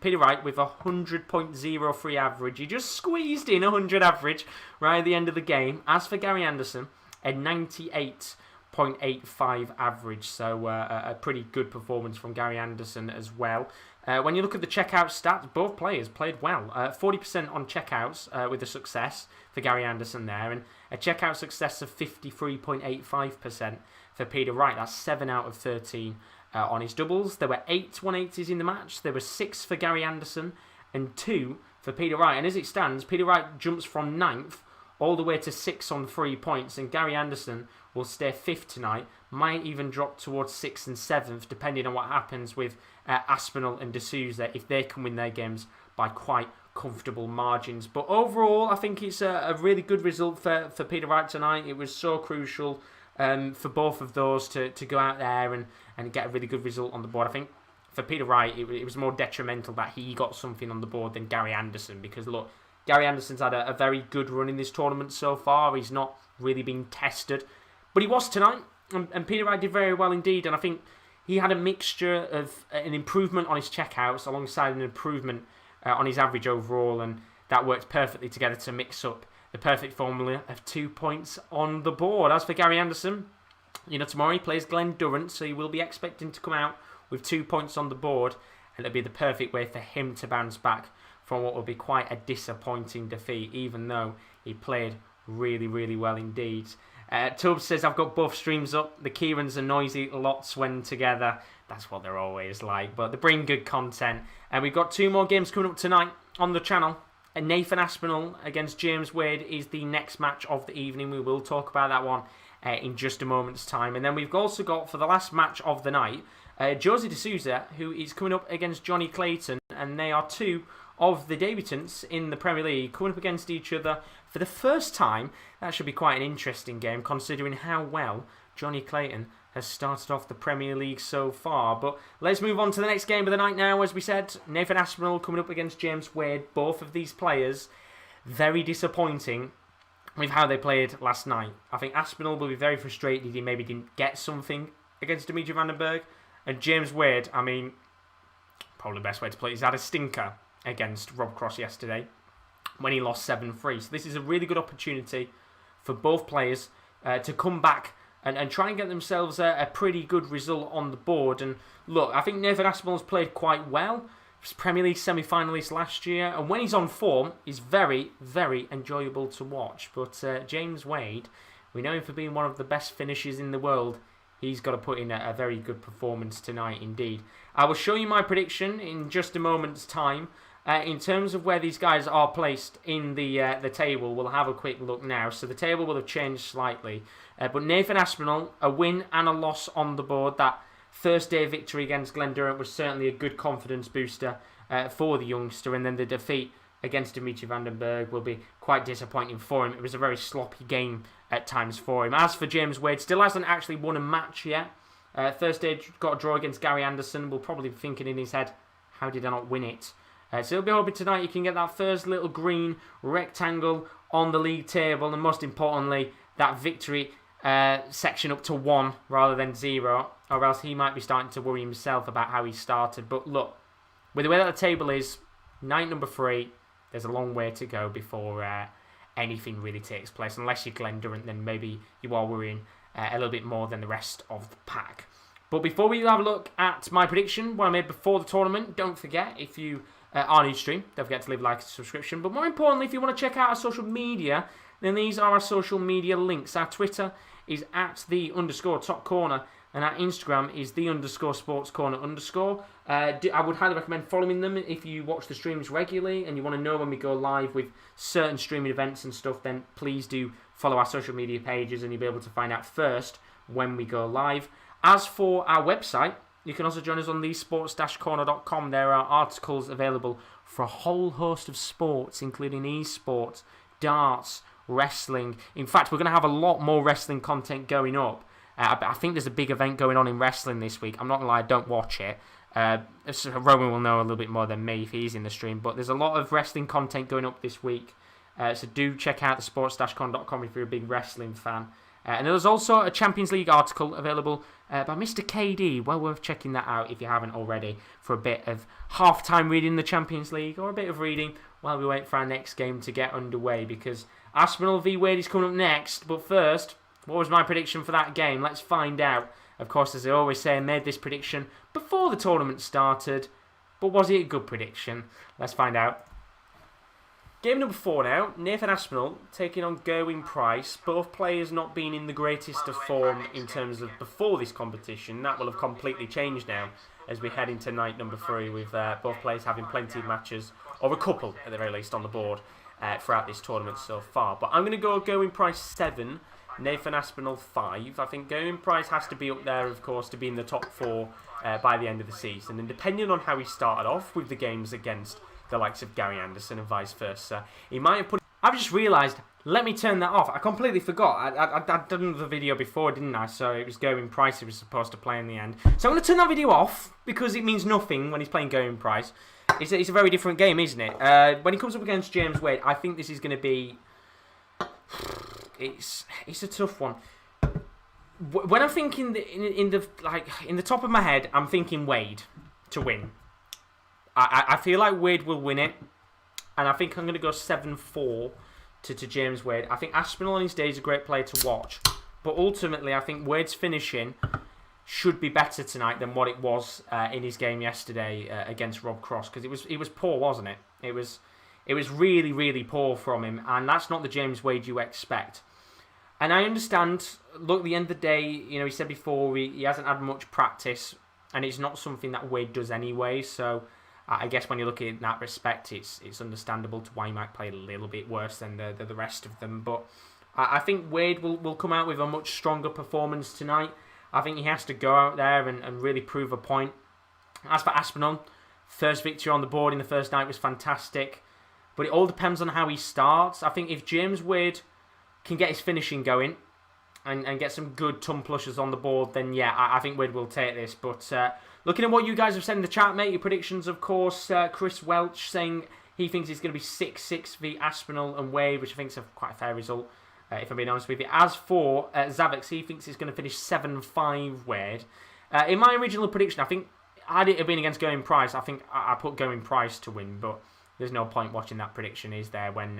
Speaker 1: Peter Wright with a 100.03 average. He just squeezed in 100 average right at the end of the game. As for Gary Anderson, a 98 0.85 average, so a pretty good performance from Gary Anderson as well. When you look at the checkout stats, both players played well. 40% on checkouts with a success for Gary Anderson there, and a checkout success of 53.85% for Peter Wright. That's 7 out of 13 on his doubles. There were 8 180s in the match. There were 6 for Gary Anderson and 2 for Peter Wright. And as it stands, Peter Wright jumps from 9th all the way to 6 on 3 points, and Gary Anderson will stay 5th tonight, might even drop towards 6th and 7th, depending on what happens with Aspinall and Souza, if they can win their games by quite comfortable margins. But overall, I think it's a really good result for Peter Wright tonight. It was so crucial for both of those to go out there and get a really good result on the board. I think for Peter Wright, it was more detrimental that he got something on the board than Gary Anderson, because look, Gary Anderson's had a very good run in this tournament so far. He's not really been tested, but he was tonight, and Peter Wright did very well indeed. And I think he had a mixture of an improvement on his checkouts alongside an improvement on his average overall, and that worked perfectly together to mix up the perfect formula of 2 points on the board. As for Gary Anderson, tomorrow he plays Glen Durrant, so he will be expecting to come out with 2 points on the board, and it'll be the perfect way for him to bounce back from what will be quite a disappointing defeat, even though he played really, really well indeed. Tubbs says, I've got both streams up. The Kierans are noisy lots when together. That's what they're always like, but they bring good content. And we've got 2 more games coming up tonight on the channel. And Nathan Aspinall against James Wade is the next match of the evening. We will talk about that one in just a moment's time. And then we've also got, for the last match of the night, Jose de Souza, who is coming up against Johnny Clayton. And they are 2 of the debutants in the Premier League coming up against each other for the first time. That should be quite an interesting game, considering how well Johnny Clayton has started off the Premier League so far. But let's move on to the next game of the night now. As we said, Nathan Aspinall coming up against James Wade. Both of these players very disappointing with how they played last night. I think Aspinall will be very frustrated he maybe didn't get something against Dimitri Van Der Berg. And James Wade, I mean, probably the best way to play it is had a stinker against Rob Cross yesterday when he lost 7-3. So this is a really good opportunity for both players to come back and try and get themselves a pretty good result on the board. And look, I think Nathan Aspinall's played quite well. He was Premier League semi-finalist last year, and when he's on form, he's very, very enjoyable to watch. But James Wade, we know him for being one of the best finishers in the world. He's got to put in a very good performance tonight indeed. I will show you my prediction in just a moment's time. In terms of where these guys are placed in the table, we'll have a quick look now. So the table will have changed slightly. But Nathan Aspinall, a win and a loss on the board. That first day victory against Glen Durrant was certainly a good confidence booster for the youngster. And then the defeat against Dimitri Van Der Berg will be quite disappointing for him. It was a very sloppy game at times for him. As for James Wade, still hasn't actually won a match yet. Thursday got a draw against Gary Anderson. Will probably be thinking in his head, how did I not win it? So he'll be hoping tonight he can get that first little green rectangle on the league table, and most importantly, that victory section up to 1 rather than 0, or else he might be starting to worry himself about how he started. But look, with the way that the table is, night number 3, there's a long way to go before anything really takes place. Unless you're Glen Durrant, then maybe you are worrying a little bit more than the rest of the pack. But before we have a look at my prediction, what I made before the tournament, don't forget, if you are new to stream, don't forget to leave a like and subscription. But more importantly, if you want to check out our social media, then these are our social media links. Our Twitter is at @_top_corner, and our Instagram is _sportscorner_. I would highly recommend following them if you watch the streams regularly and you want to know when we go live with certain streaming events and stuff. Then please do follow our social media pages, and you'll be able to find out first when we go live. As for our website, you can also join us on thesports-corner.com. There are articles available for a whole host of sports, including esports, darts, wrestling. In fact, we're going to have a lot more wrestling content going up. I think there's a big event going on in wrestling this week. I'm not going to lie, I don't watch it. Roman will know a little bit more than me if he's in the stream. But there's a lot of wrestling content going up this week. So do check out thesports-corner.com if you're a big wrestling fan. And there's also a Champions League article available by Mr. KD. Well worth checking that out if you haven't already, for a bit of half-time reading the Champions League, or a bit of reading while we wait for our next game to get underway, because Aspinall v Wade is coming up next. But first, What was my prediction for that game? Let's find out. Of course, as I always say, I made this prediction before the tournament started. But was it a good prediction? Let's find out. Game number 4 now. Nathan Aspinall taking on Gerwyn Price. Both players not being in the greatest of form in terms of before this competition. That will have completely changed now as we head into night number 3 with both players having plenty of matches, or a couple at the very least, on the board throughout this tournament so far. But I'm going to go Gerwyn Price 7, Nathan Aspinall 5. I think Gerwyn Price has to be up there, of course, to be in the top 4 by the end of the season. And depending on how he started off with the games against the likes of Gary Anderson and vice versa, he might have put... I've just realised, let me turn that off. I completely forgot. I'd done the video before, didn't I? So it was Gerwyn Price who was supposed to play in the end. So I'm going to turn that video off because it means nothing when he's playing Gerwyn Price. It's a very different game, isn't it? When he comes up against James Wade, I think this is going to be... It's a tough one. When I'm thinking in the top of my head, I'm thinking Wade to win. I feel like Wade will win it, and I think I'm going to go 7-4 to James Wade. I think Aspinall on his day is a great player to watch, but ultimately I think Wade's finishing should be better tonight than what it was in his game yesterday against Rob Cross, because it was poor, wasn't it? It was really, really poor from him, and that's not the James Wade you expect. And I understand, look, at the end of the day, you know, he said before he hasn't had much practice, and it's not something that Wade does anyway, so I guess when you look at it in that respect, it's understandable to why he might play a little bit worse than the rest of them. But I think Wade will come out with a much stronger performance tonight. I think he has to go out there and really prove a point. As for Aspinall, first victory on the board in the first night was fantastic. But it all depends on how he starts. I think if James Wade can get his finishing going and get some good tump-plushes on the board, then yeah, I think Wade will take this. But looking at what you guys have said in the chat, mate, your predictions, of course, Chris Welch saying he thinks it's going to be 6-6 v Aspinall and Wade, which I think is quite a fair result, if I'm being honest with you. As for Zavix, he thinks it's going to finish 7-5 Wade. In my original prediction, I think, had it been against Gerwyn Price, I think I put Gerwyn Price to win, but there's no point watching that prediction, is there, when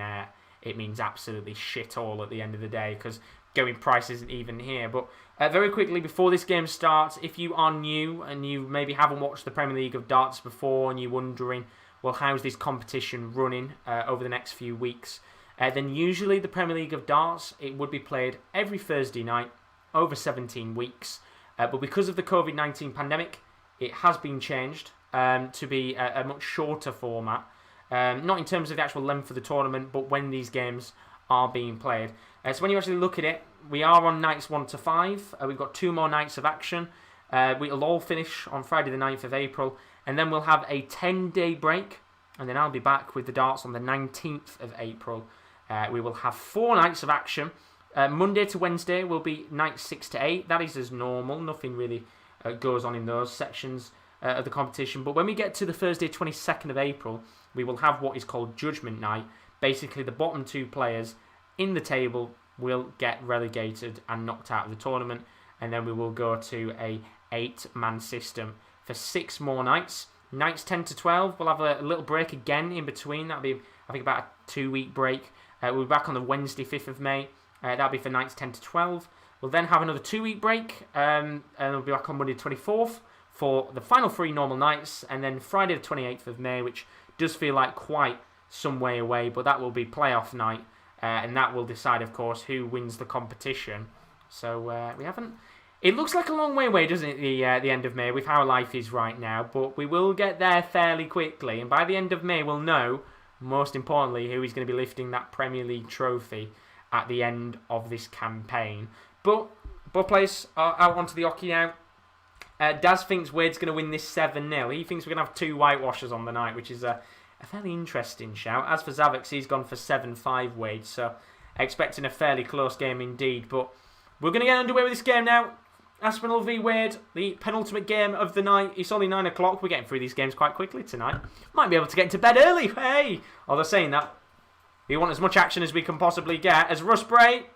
Speaker 1: it means absolutely shit all at the end of the day, because Gerwyn Price isn't even here. But very quickly, before this game starts, if you are new and you maybe haven't watched the Premier League of Darts before and you're wondering, well, how's this competition running over the next few weeks, then usually the Premier League of Darts, it would be played every Thursday night over 17 weeks. But because of the COVID-19 pandemic, it has been changed to be a much shorter format. Not in terms of the actual length of the tournament, but when these games are being played. So when you actually look at it, we are on nights 1 to 5. We've got 2 more nights of action. We'll all finish on Friday the 9th of April. And then we'll have a 10-day break. And then I'll be back with the darts on the 19th of April. We will have 4 nights of action. Monday to Wednesday will be nights 6 to 8. That is as normal. Nothing really goes on in those sections of the competition. But when we get to the Thursday 22nd of April, we will have what is called Judgment Night. Basically, the bottom 2 players in the table will get relegated and knocked out of the tournament, and then we will go to a 8-man system for 6 more nights. Nights 10 to 12, we'll have a little break again in between. That'll be, I think, about a 2-week break. We'll be back on the Wednesday 5th of May. That'll be for nights 10 to 12. We'll then have another 2-week break, and we'll be back on Monday 24th for the final 3 normal nights, and then Friday the 28th of May, which does feel like quite some way away, but that will be playoff night, and that will decide, of course, who wins the competition. So we haven't... It looks like a long way away, doesn't it, the end of May, with how life is right now, but we will get there fairly quickly, and by the end of May we'll know, most importantly, who is going to be lifting that Premier League trophy at the end of this campaign. But both players are out onto the hockey now. Daz thinks Wade's going to win this 7-0. He thinks we're going to have 2 whitewashers on the night, which is a fairly interesting shout. As for Zavix, he's gone for 7-5 Wade, so expecting a fairly close game indeed. But we're going to get underway with this game now. Aspinall v Wade, the penultimate game of the night. It's only 9 o'clock. We're getting through these games quite quickly tonight. Might be able to get into bed early. Hey! Although saying that, we want as much action as we can possibly get. As Russ Bray,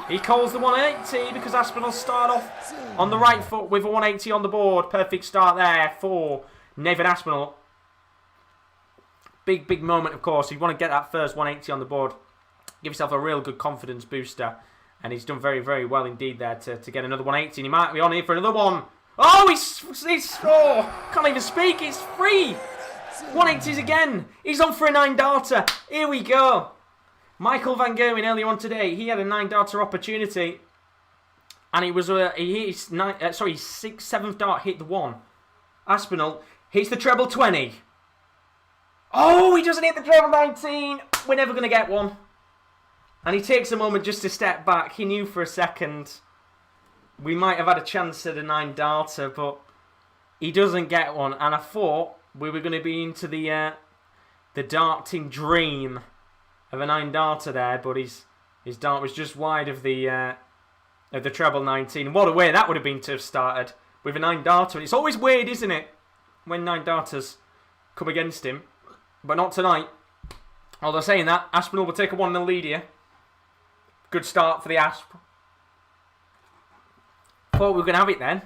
Speaker 1: he calls the 180 because Aspinall start off on the right foot with a 180 on the board. Perfect start there for Nathan Aspinall. Big, big moment, of course. You want to get that first 180 on the board. Give yourself a real good confidence booster And he's done very, very well indeed there to get another 180. And he might be on here for another one. Oh, can't even speak. It's free. 180s again. He's on for a 9-darter. Here we go. Michael van Gerwen earlier on today, he had a 9-darter opportunity. And it was his 7th dart hit the 1. Aspinall hits the treble 20. Oh, he doesn't hit the treble 19. We're never going to get one. And he takes a moment just to step back. He knew for a second we might have had a chance at a 9-darter, but he doesn't get one. And I thought we were going to be into the darting dream of a 9-darter there, but his dart was just wide of the treble 19. What a way that would have been to have started with a 9-darter. And it's always weird, isn't it, when 9-darters come against him. But not tonight. Although saying that, Aspinall will take a 1-0 lead here. Good start for the Asp. Thought we were going to have it then.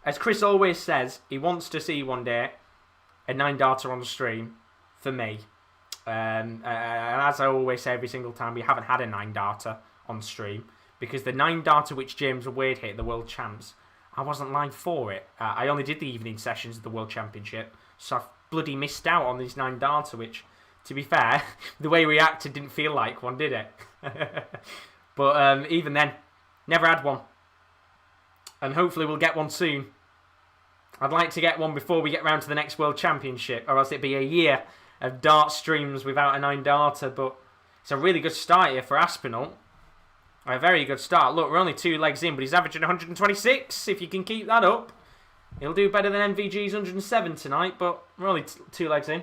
Speaker 1: As Chris always says, he wants to see one day a 9-darter on the stream for me. And as I always say every single time, we haven't had a 9-darter on stream. Because the 9-darter which James Wade hit, the World Champs, I wasn't live for it. I only did the evening sessions of the World Championship. So I've bloody missed out on this 9-darter, which, to be fair, the way we reacted didn't feel like one, did it? But even then, never had one. And hopefully we'll get one soon. I'd like to get one before we get round to the next World Championship, or else it'd be a year of dart streams without a 9-darter. But it's a really good start here for Aspinall. A very good start. Look, we're only 2 legs in, but he's averaging 126. If you can keep that up, he'll do better than MVG's 107 tonight, but we're only 2 legs in.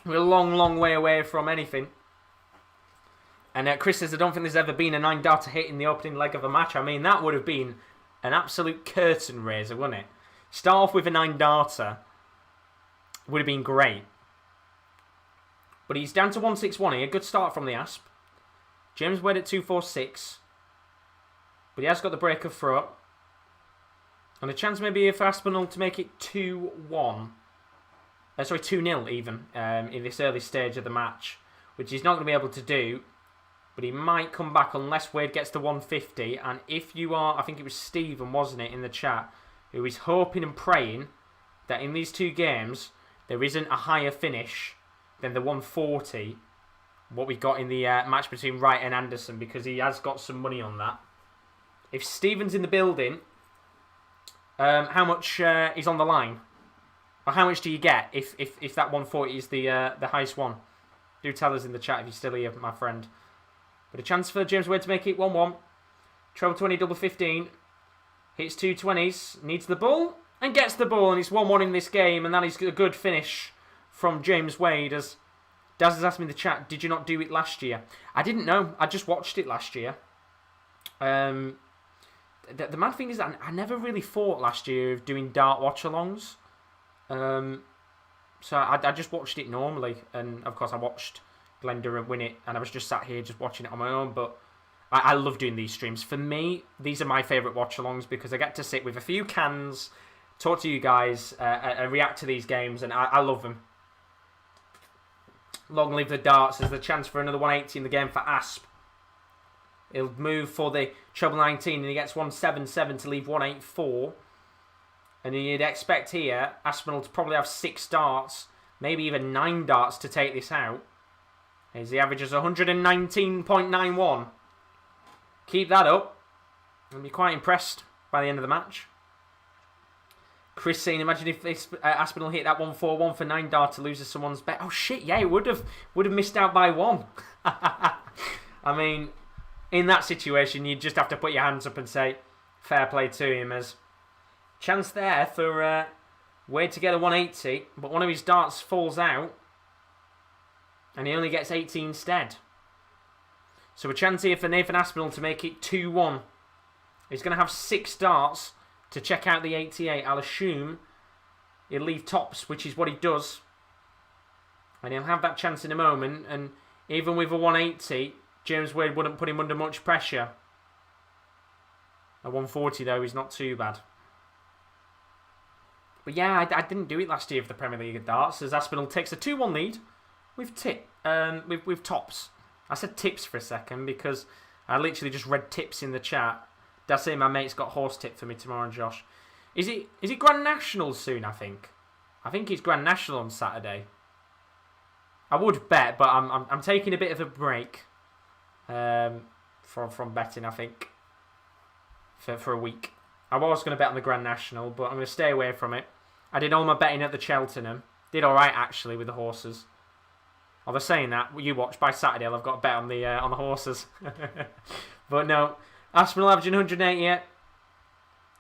Speaker 1: We're a long, long way away from anything. And Chris says, I don't think there's ever been a 9-darter hit in the opening leg of a match. I mean, that would have been an absolute curtain raiser, wouldn't it? Start off with a 9-darter. Would have been great. But he's down to 161 here. Good start from the Asp. James Wade at 246. But he has got the break of throw. And a chance maybe for Aspinall to make it 2-1. 2-0 even, in this early stage of the match. Which he's not going to be able to do. But he might come back unless Wade gets to 150. And if you are, I think it was Stephen, wasn't it, in the chat, who is hoping and praying that in these 2 games, there isn't a higher finish than the 140, what we got in the match between Wright and Anderson, because he has got some money on that. If Stephen's in the building, how much is on the line? Or how much do you get if that 140 is the highest one? Do tell us in the chat if you're still here, my friend. But a chance for James Wade to make it 1-1. Treble 20, double 15. Hits 2 20s, needs the ball, and gets the ball. And it's 1-1 in this game, and that is a good finish from James Wade. As Daz has asked me in the chat, did you not do it last year? I didn't know. I just watched it last year. The mad thing is that I never really thought last year of doing dart watch-alongs. So I just watched it normally. And, of course, I watched Glen Durrant win it, and I was just sat here just watching it on my own. But I love doing these streams. For me, these are my favourite watch-alongs because I get to sit with a few cans, talk to you guys, and react to these games, and I love them. Long live the darts. There's the chance for another 180 in the game for Asp. He'll move for the treble 19, and he gets 177 to leave 184. And you'd expect here Aspinall to probably have 6 darts, maybe even 9 darts to take this out. As he averages 119.91. Keep that up. I'll be quite impressed by the end of the match. Chris saying, imagine if Aspinall hit that 141 for 9 dart to lose someone's bet. Oh shit, yeah, it would have missed out by 1. I mean, in that situation, you'd just have to put your hands up and say, fair play to him. As chance there for Wade to get a 180, but one of his darts falls out, and he only gets 80 instead. So a chance here for Nathan Aspinall to make it 2-1. He's going to have 6 darts to check out the 88. I'll assume he'll leave tops, which is what he does. And he'll have that chance in a moment. And even with a 180, James Wade wouldn't put him under much pressure. A 140, though, is not too bad. But yeah, I didn't do it last year for the Premier League of darts, as Aspinall takes a 2-1 lead with tops. I said tips for a second because I literally just read tips in the chat. That's it, my mate's got horse tip for me tomorrow, Josh. Is it Grand National soon, I think? I think it's Grand National on Saturday. I would bet, but I'm taking a bit of a break from betting, I think, for a week. I was going to bet on the Grand National, but I'm going to stay away from it. I did all my betting at the Cheltenham. Did all right, actually, with the horses. I was saying that, you watch, by Saturday I've got a bet on the horses. But no, Aspinall averaging 188.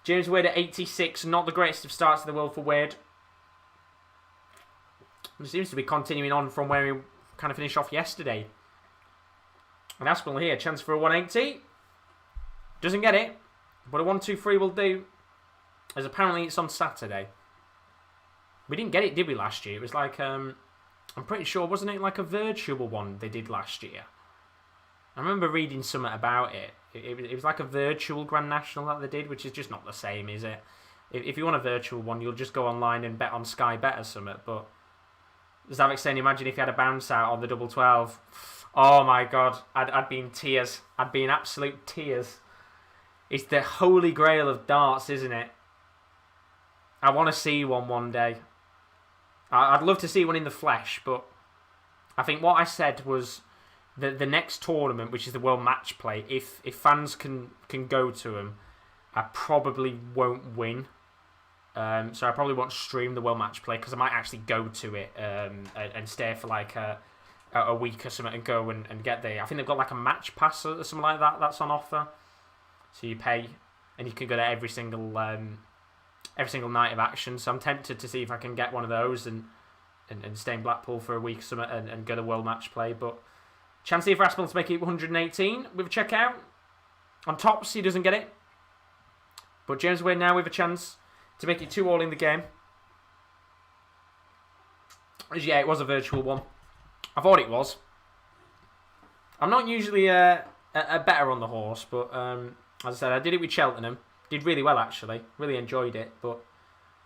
Speaker 1: James Wade at 86, not the greatest of starts in the world for Wade. He seems to be continuing on from where he kind of finished off yesterday. And Aspinall here, chance for a 180. Doesn't get it, but a 1-2-3 will do. As apparently it's on Saturday. We didn't get it, did we, last year? It was like, I'm pretty sure, wasn't it like a virtual one they did last year? I remember reading something about it. It was like a virtual Grand National that they did, which is just not the same, is it? If you want a virtual one, you'll just go online and bet on Sky Bet or something. But as Alex saying, imagine if you had a bounce out on the double 12. Oh my God, I'd be in tears. I'd be in absolute tears. It's the holy grail of darts, isn't it? I want to see one day. I'd love to see one in the flesh, but I think what I said was the next tournament, which is the World Match Play, if fans can go to them, I probably won't win. So I probably won't stream the World Match Play because I might actually go to it and stay for like a week or something and go and get there. I think they've got like a match pass or something like that that's on offer. So you pay and you can go to every single night of action. So I'm tempted to see if I can get one of those and stay in Blackpool for a week or something and go to World Match Play. But chance here for Aspinall to make it 118 with a checkout. On tops, he doesn't get it. But James Wade now with a chance to make it 2-all in the game. Yeah, it was a virtual one. I thought it was. I'm not usually a better on the horse, but as I said, I did it with Cheltenham. Did really well, actually. Really enjoyed it, but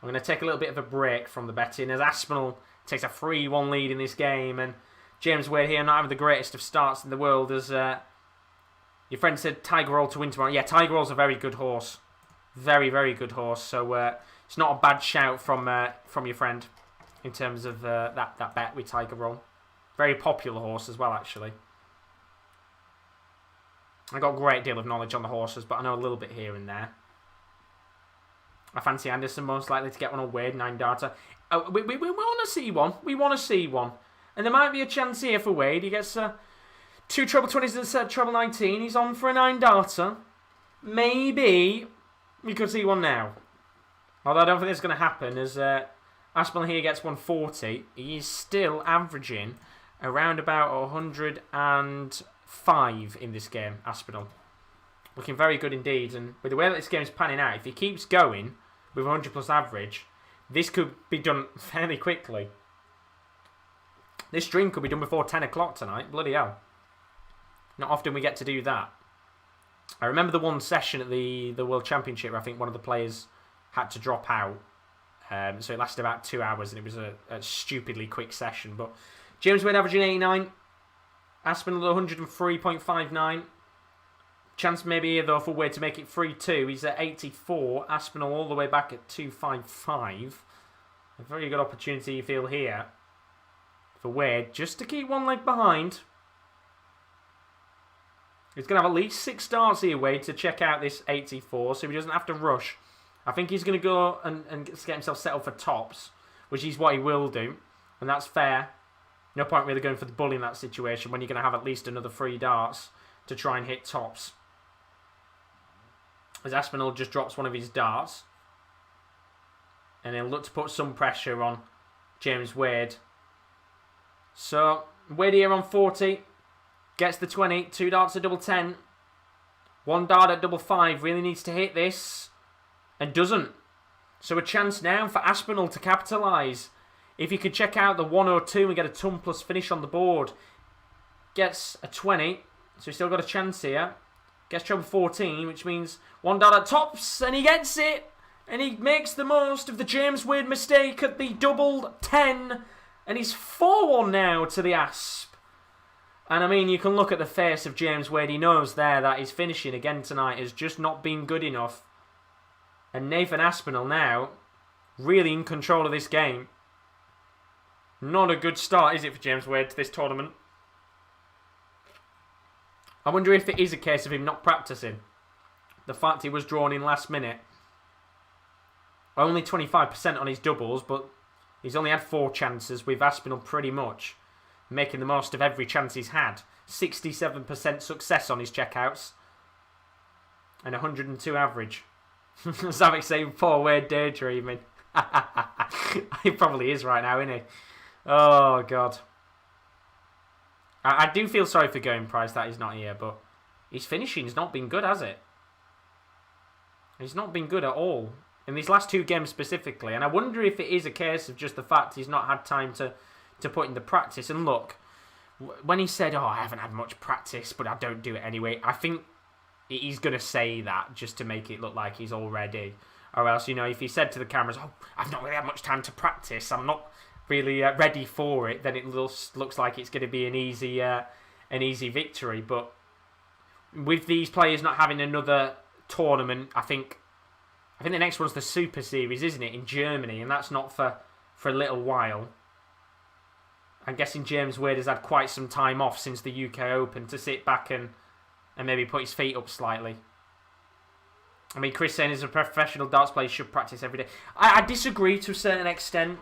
Speaker 1: I'm going to take a little bit of a break from the betting as Aspinall takes a 3-1 lead in this game, and James Wade here not having the greatest of starts in the world, as your friend said Tiger Roll to win tomorrow. Yeah, Tiger Roll's a very good horse. Very, very good horse, so it's not a bad shout from your friend in terms of that bet with Tiger Roll. Very popular horse as well, actually. I got a great deal of knowledge on the horses, but I know a little bit here and there. I fancy Anderson most likely to get one on Wade, 9-darter. We want to see one. We want to see one. And there might be a chance here for Wade. He gets 2 treble 20s and treble 19. He's on for a 9-darter. Maybe we could see one now. Although I don't think this is going to happen, as Aspinall here gets 140. He's still averaging around about 105 in this game, Aspinall. Looking very good indeed. And with the way that this game is panning out, if he keeps going with 100 plus average, this could be done fairly quickly. This stream could be done before 10 o'clock tonight. Bloody hell. Not often we get to do that. I remember the one session at the World Championship where I think one of the players had to drop out. So it lasted about 2 hours and it was a stupidly quick session. But James Wade averaging 89. Aspinall 103.59. Chance maybe here though for Wade to make it 3-2. He's at 84. Aspinall all the way back at 255. A very good opportunity you feel here for Wade just to keep one leg behind. He's going to have at least 6 starts here, Wade, to check out this 84, so he doesn't have to rush. I think he's going to go and get himself settled for tops, which is what he will do, and that's fair. No point really going for the bull in that situation when you're going to have at least another 3 darts to try and hit tops. As Aspinall just drops one of his darts, and he'll look to put some pressure on James Wade. So, Wade here on 40. Gets the 20, 2 darts at double 10. 1 dart at double 5. Really needs to hit this. And doesn't. So a chance now for Aspinall to capitalise. If he could check out the 102 and get a ton plus finish on the board. Gets a 20. So he's still got a chance here. Gets treble 14, which means 1 dart at tops. And he gets it. And he makes the most of the James Wade mistake at the double 10. And he's 4-1 now to the Asp. And I mean, you can look at the face of James Wade. He knows there that his finishing again tonight has just not been good enough. And Nathan Aspinall now really in control of this game. Not a good start, is it, for James Wade to this tournament? I wonder if it is a case of him not practicing. The fact he was drawn in last minute. Only 25% on his doubles, but he's only had 4 chances with Aspinall pretty much making the most of every chance he's had. 67% success on his checkouts. And 102 average. Zavik saying, poor Wade daydreaming. He probably is right now, isn't he? Oh, God. I do feel sorry for Going Price that he's not here, but his finishing's not been good, has it? He's not been good at all. In these last 2 games specifically. And I wonder if it is a case of just the fact he's not had time to put in the practice. And look, when he said, I haven't had much practice, but I don't do it anyway, I think he's going to say that just to make it look like he's all ready. Or else, if he said to the cameras, I've not really had much time to practice, I'm not really ready for it, then it looks like it's going to be an easy victory. But with these players not having another tournament, I think the next one's the Super Series, isn't it, in Germany, and that's not for a little while. I'm guessing James Wade has had quite some time off since the UK Open to sit back and maybe put his feet up slightly. I mean, Chris saying as a professional darts player should practice every day. I disagree to a certain extent.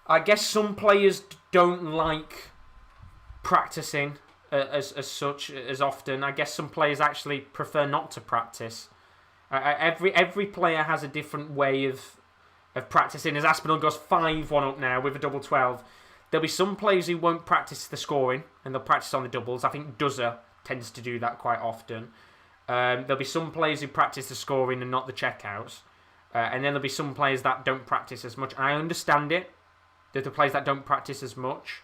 Speaker 1: I guess some players don't like practicing as such as often. I guess some players actually prefer not to practice. Every player has a different way of practicing. As Aspinall goes 5-1 up now with a double 12. There'll be some players who won't practice the scoring and they'll practice on the doubles. I think Souza tends to do that quite often. There'll be some players who practice the scoring and not the checkouts. And then there'll be some players that don't practice as much. I understand it. There's the players that don't practice as much.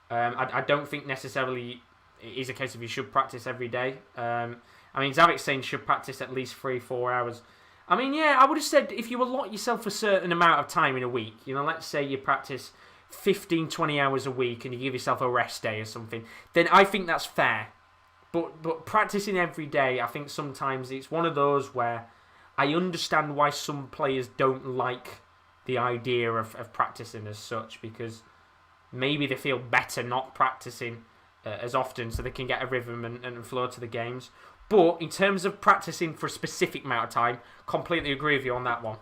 Speaker 1: I don't think necessarily it is a case of you should practice every day. I mean, Zavik's saying should practice at least 3-4 hours. I mean, yeah, I would have said if you allot yourself a certain amount of time in a week, let's say you practice 15-20 hours a week and you give yourself a rest day or something, then I think that's fair. But practicing every day, I think sometimes it's one of those where I understand why some players don't like the idea of practicing as such, because maybe they feel better not practicing as often so they can get a rhythm and flow to the games. But in terms of practicing for a specific amount of time, completely agree with you on that one.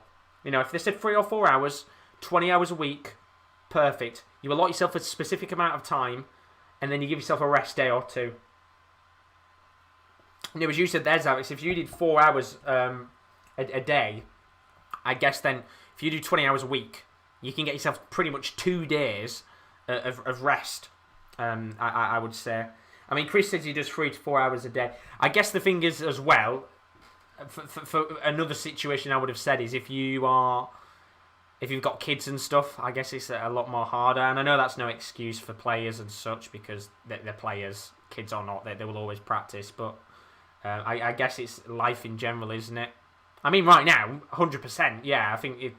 Speaker 1: If they said 3 or 4 hours, 20 hours a week, perfect. You allot yourself a specific amount of time and then you give yourself a rest day or 2. As you said there, Alex, if you did 4 hours a day, I guess then if you do 20 hours a week, you can get yourself pretty much 2 days of rest, I would say. I mean, Chris says he does 3 to 4 hours a day. I guess the thing is as well, for another situation I would have said is if you've got kids and stuff, I guess it's a lot more harder. And I know that's no excuse for players and such because they're players, kids or not, they will always practice. But I guess it's life in general, isn't it? I mean, right now, 100%, yeah. I think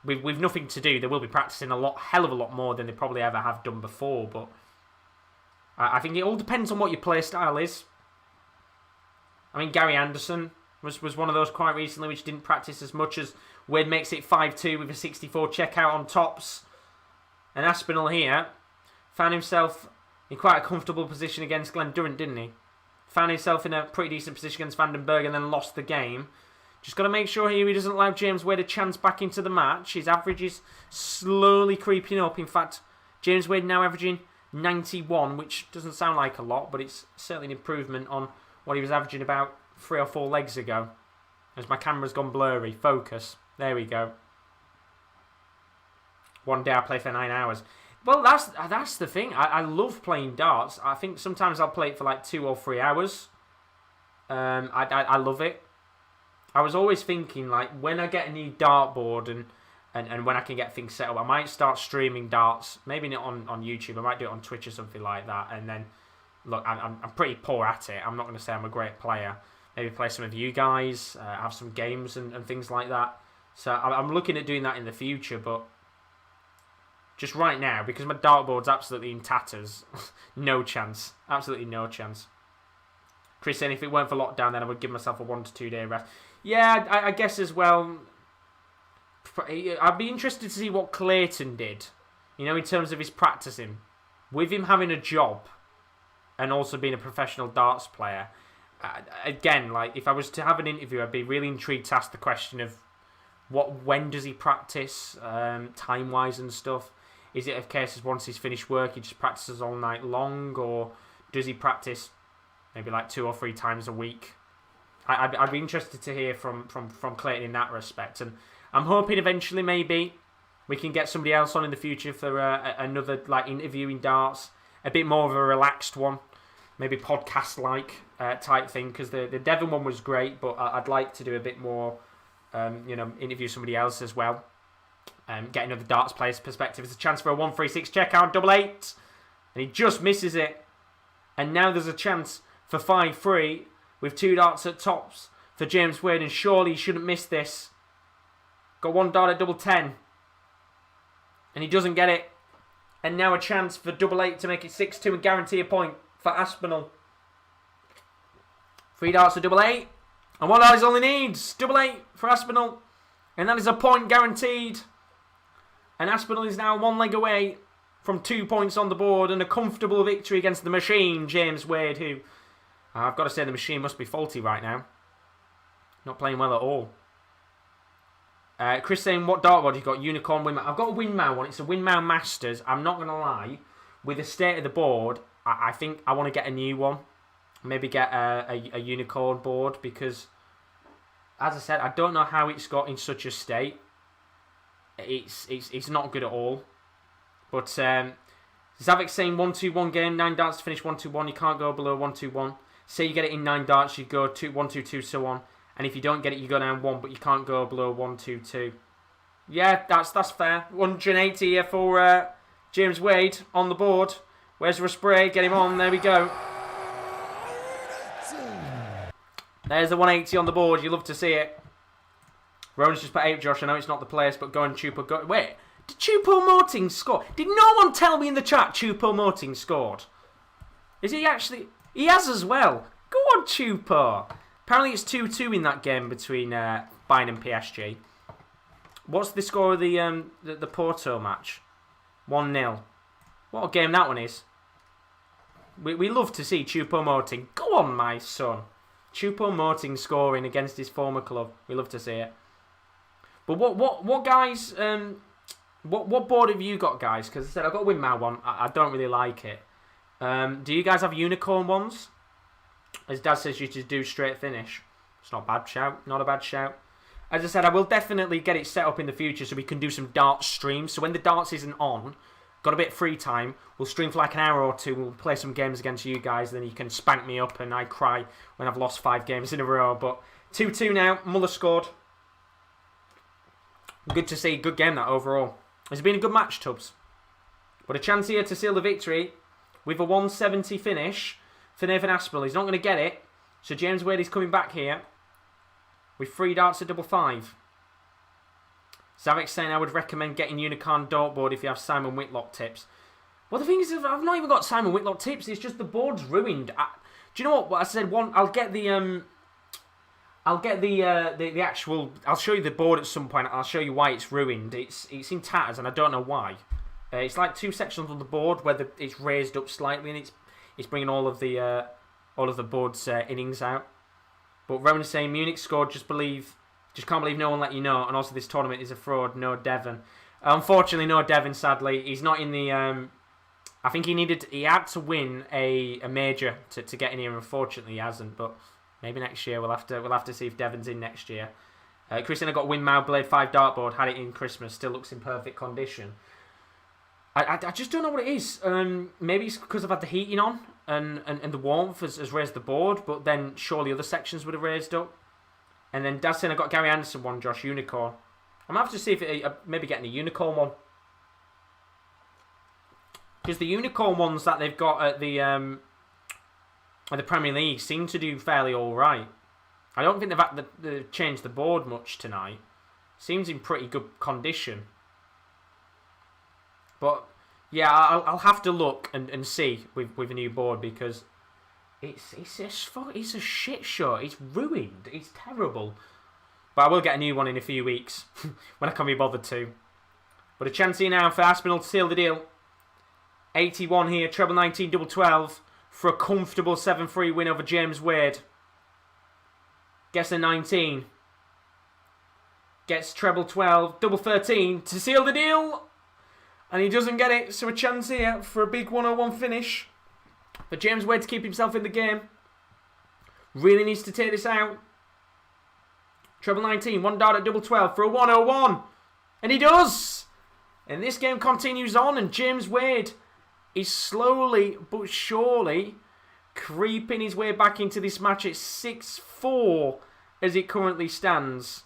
Speaker 1: with nothing to do, they will be practicing hell of a lot more than they probably ever have done before. But I think it all depends on what your play style is. I mean, Gary Anderson was one of those quite recently which didn't practice as much as Wade makes it 5-2 with a 64 checkout on tops. And Aspinall here found himself in quite a comfortable position against Glen Durrant, didn't he? Found himself in a pretty decent position against Vandenberg and then lost the game. Just got to make sure here he doesn't allow James Wade a chance back into the match. His average is slowly creeping up. In fact, James Wade now averaging 91, which doesn't sound like a lot, but it's certainly an improvement on what he was averaging about 3 or 4 legs ago. As my camera's gone blurry. Focus. There we go. One day I play for 9 hours. Well, that's the thing. I love playing darts. I think sometimes I'll play it for like 2 or 3 hours. I love it. I was always thinking, like, when I get a new dartboard and when I can get things set up, I might start streaming darts. Maybe not on YouTube. I might do it on Twitch or something like that. And then, look, I'm pretty poor at it. I'm not going to say I'm a great player. Maybe play some of you guys, have some games and things like that. So I'm looking at doing that in the future, but just right now, because my dartboard's absolutely in tatters, no chance. Absolutely no chance. Chris saying if it weren't for lockdown, then I would give myself a 1 to 2 day rest. Yeah, I guess as well. I'd be interested to see what Clayton did, you know, in terms of his practicing. With him having a job and also being a professional darts player, again, like if I was to have an interview, I'd be really intrigued to ask the question of when does he practice, time-wise and stuff. Is it a case of once he's finished work, he just practices all night long, or does he practice maybe like 2 or 3 times a week? I'd be interested to hear from Clayton in that respect, and I'm hoping eventually maybe we can get somebody else on in the future for another like interview in darts, a bit more of a relaxed one, maybe podcast-like type thing, because the Devon one was great, but I'd like to do a bit more, interview somebody else as well, get another darts player's perspective. It's a chance for a 1-3-6 check out, 8-8, and he just misses it, and now there's a chance for 5-3 with 2 darts at tops for James Wade, and surely he shouldn't miss this. Got 1 dart at 10, and he doesn't get it. And now a chance for 8-8 to make it 6-2 and guarantee a point for Aspinall. 3 darts at 8-8, and 1 dart is all he needs. 8-8 for Aspinall, and that is a point guaranteed. And Aspinall is now 1 leg away from 2 points on the board and a comfortable victory against the machine, James Wade, who, I've got to say, the machine must be faulty right now. Not playing well at all. Chris saying, what dartboard you got? Unicorn, Winmau. I've got a Winmau one. It's a Winmau Masters. I'm not going to lie. With the state of the board, I think I want to get a new one. Maybe get a Unicorn board, because, as I said, I don't know how it's got in such a state. It's not good at all. But Zavik saying 1-2-1 game, 9 darts to finish 1-2-1. You can't go below 1-2-1. Say you get it in 9 darts, you go 1-2-2, so on. And if you don't get it, you go down 1, but you can't go below 1-2-2. Yeah, that's fair. 180 here for James Wade on the board. Where's the spray? Get him on. There we go. There's the 180 on the board. You love to see it. Rowan's just put 8, Josh. I know it's not the place, but go and Chupo. Go. Wait, did Chupo Moting score? Did no one tell me in the chat Chupo Moting scored? Is he actually? He has as well. Go on, Chupo. Apparently it's 2-2 in that game between Bayern and PSG. What's the score of the Porto match? 1-0. What a game that one is. We love to see Chupo Moting. Go on, my son. Chupo Moting scoring against his former club. We love to see it. But what guys? What board have you got, guys? Because I said I've got a Winmau one. I don't really like it. Do you guys have unicorn ones? As Dad says, you should do straight finish. It's not a bad shout. Not a bad shout. As I said, I will definitely get it set up in the future so we can do some darts streams. So when the darts isn't on, got a bit of free time, we'll stream for like an hour or 2. We'll play some games against you guys. Then you can spank me up and I cry when I've lost 5 games in a row. But 2-2 now. Muller scored. Good to see. Good game that overall. It's been a good match, Tubbs. But a chance here to seal the victory with a 170 finish for Nathan Aspinall. He's not going to get it. So James Wade is coming back here with 3 darts at 5. Zavik saying I would recommend getting Unicorn dartboard if you have Simon Whitlock tips. Well, the thing is, I've not even got Simon Whitlock tips. It's just the board's ruined. Do you know what? I said I'll get the actual. I'll show you the board at some point. I'll show you why it's ruined. It's in tatters, and I don't know why. It's like 2 sections on the board where it's raised up slightly, and it's bringing all of the board's innings out. But Rowan is saying Munich scored. Just can't believe no one let you know. And also this tournament is a fraud. No Devon. Unfortunately, no Devon. Sadly, he's not in the. I think he had to win a major to get in here. Unfortunately, he hasn't. But maybe next year we'll have to see if Devon's in next year. Christina got Winmau Blade 5 dartboard. Had it in Christmas. Still looks in perfect condition. I just don't know what it is. Maybe it's because I've had the heating on and the warmth has raised the board, but then surely other sections would have raised up. And then Dad's saying I got Gary Anderson one, Josh, Unicorn. I'm going to have to see if maybe getting a Unicorn one. Because the Unicorn ones that they've got at the Premier League seem to do fairly alright. I don't think they've had to change the board much tonight. Seems in pretty good condition. But yeah, I'll have to look and see with a new board, because it's a shit show. It's ruined. It's terrible. But I will get a new one in a few weeks when I can be bothered to. But a chance here now for Aspinall to seal the deal. 81 here, treble 19, double 12 for a comfortable 7-3 win over James Wade. Gets a 19. Gets treble 12, double 13 to seal the deal. And he doesn't get it, so a chance here for a big 101 finish. For James Wade to keep himself in the game. Really needs to take this out. Treble 19, one dart at double 12 for a 101. And he does! And this game continues on, and James Wade is slowly but surely creeping his way back into this match at 6-4 as it currently stands.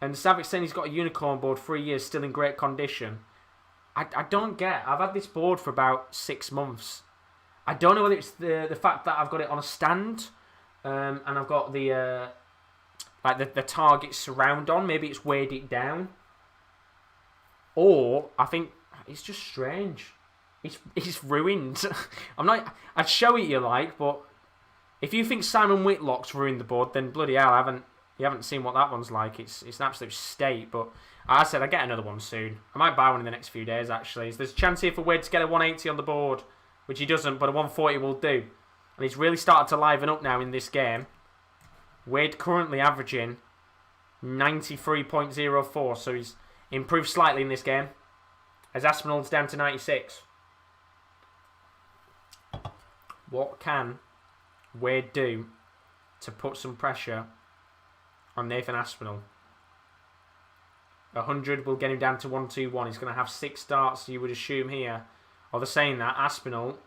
Speaker 1: And Savic's saying he's got a unicorn board, 3 years, still in great condition. I don't get. I've had this board for about 6 months. I don't know whether it's the fact that I've got it on a stand, and I've got the the target surround on. Maybe it's weighed it down, or I think it's just strange. It's ruined. I'd show it you but if you think Simon Whitlock's ruined the board, then bloody hell, you haven't seen what that one's like. It's an absolute state. But I said I'd get another one soon. I might buy one in the next few days, actually. There's a chance here for Wade to get a 180 on the board, which he doesn't, but a 140 will do. And he's really started to liven up now in this game. Wade currently averaging 93.04, so he's improved slightly in this game, as Aspinall's down to 96. What can Wade do to put some pressure on Nathan Aspinall? 100 will get him down to 121. He's going to have 6 darts, you would assume here. Or they're saying that Aspinall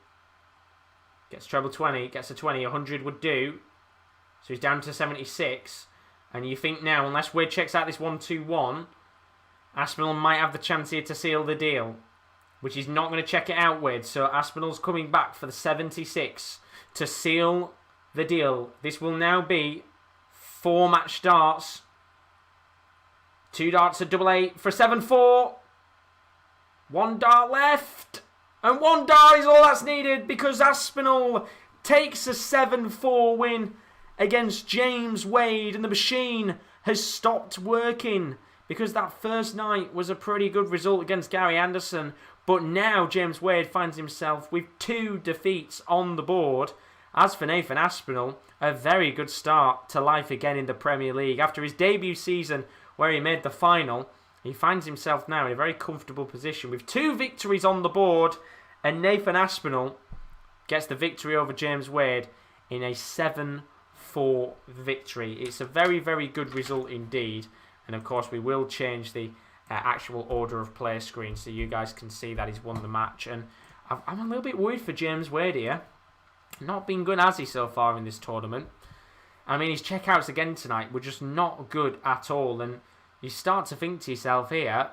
Speaker 1: gets treble 20, gets a 20, 100 would do. So he's down to 76. And you think now, unless Wade checks out this 121, Aspinall might have the chance here to seal the deal, which he's not going to check it out with. So Aspinall's coming back for the 76 to seal the deal. This will now be 4 match darts. 2 darts at double 8 for 7-4. 1 dart left. And 1 dart is all that's needed, because Aspinall takes a 7-4 win against James Wade. And the machine has stopped working, because that first night was a pretty good result against Gary Anderson. But now James Wade finds himself with 2 defeats on the board. As for Nathan Aspinall, a very good start to life again in the Premier League. After his debut season where he made the final, he finds himself now in a very comfortable position with 2 victories on the board, and Nathan Aspinall gets the victory over James Wade in a 7-4 victory. It's a very, very good result indeed. And of course, we will change the actual order of play screen so you guys can see that he's won the match. And I'm a little bit worried for James Wade here. Not been good, has he, so far in this tournament? I mean, his checkouts again tonight were just not good at all. And you start to think to yourself here,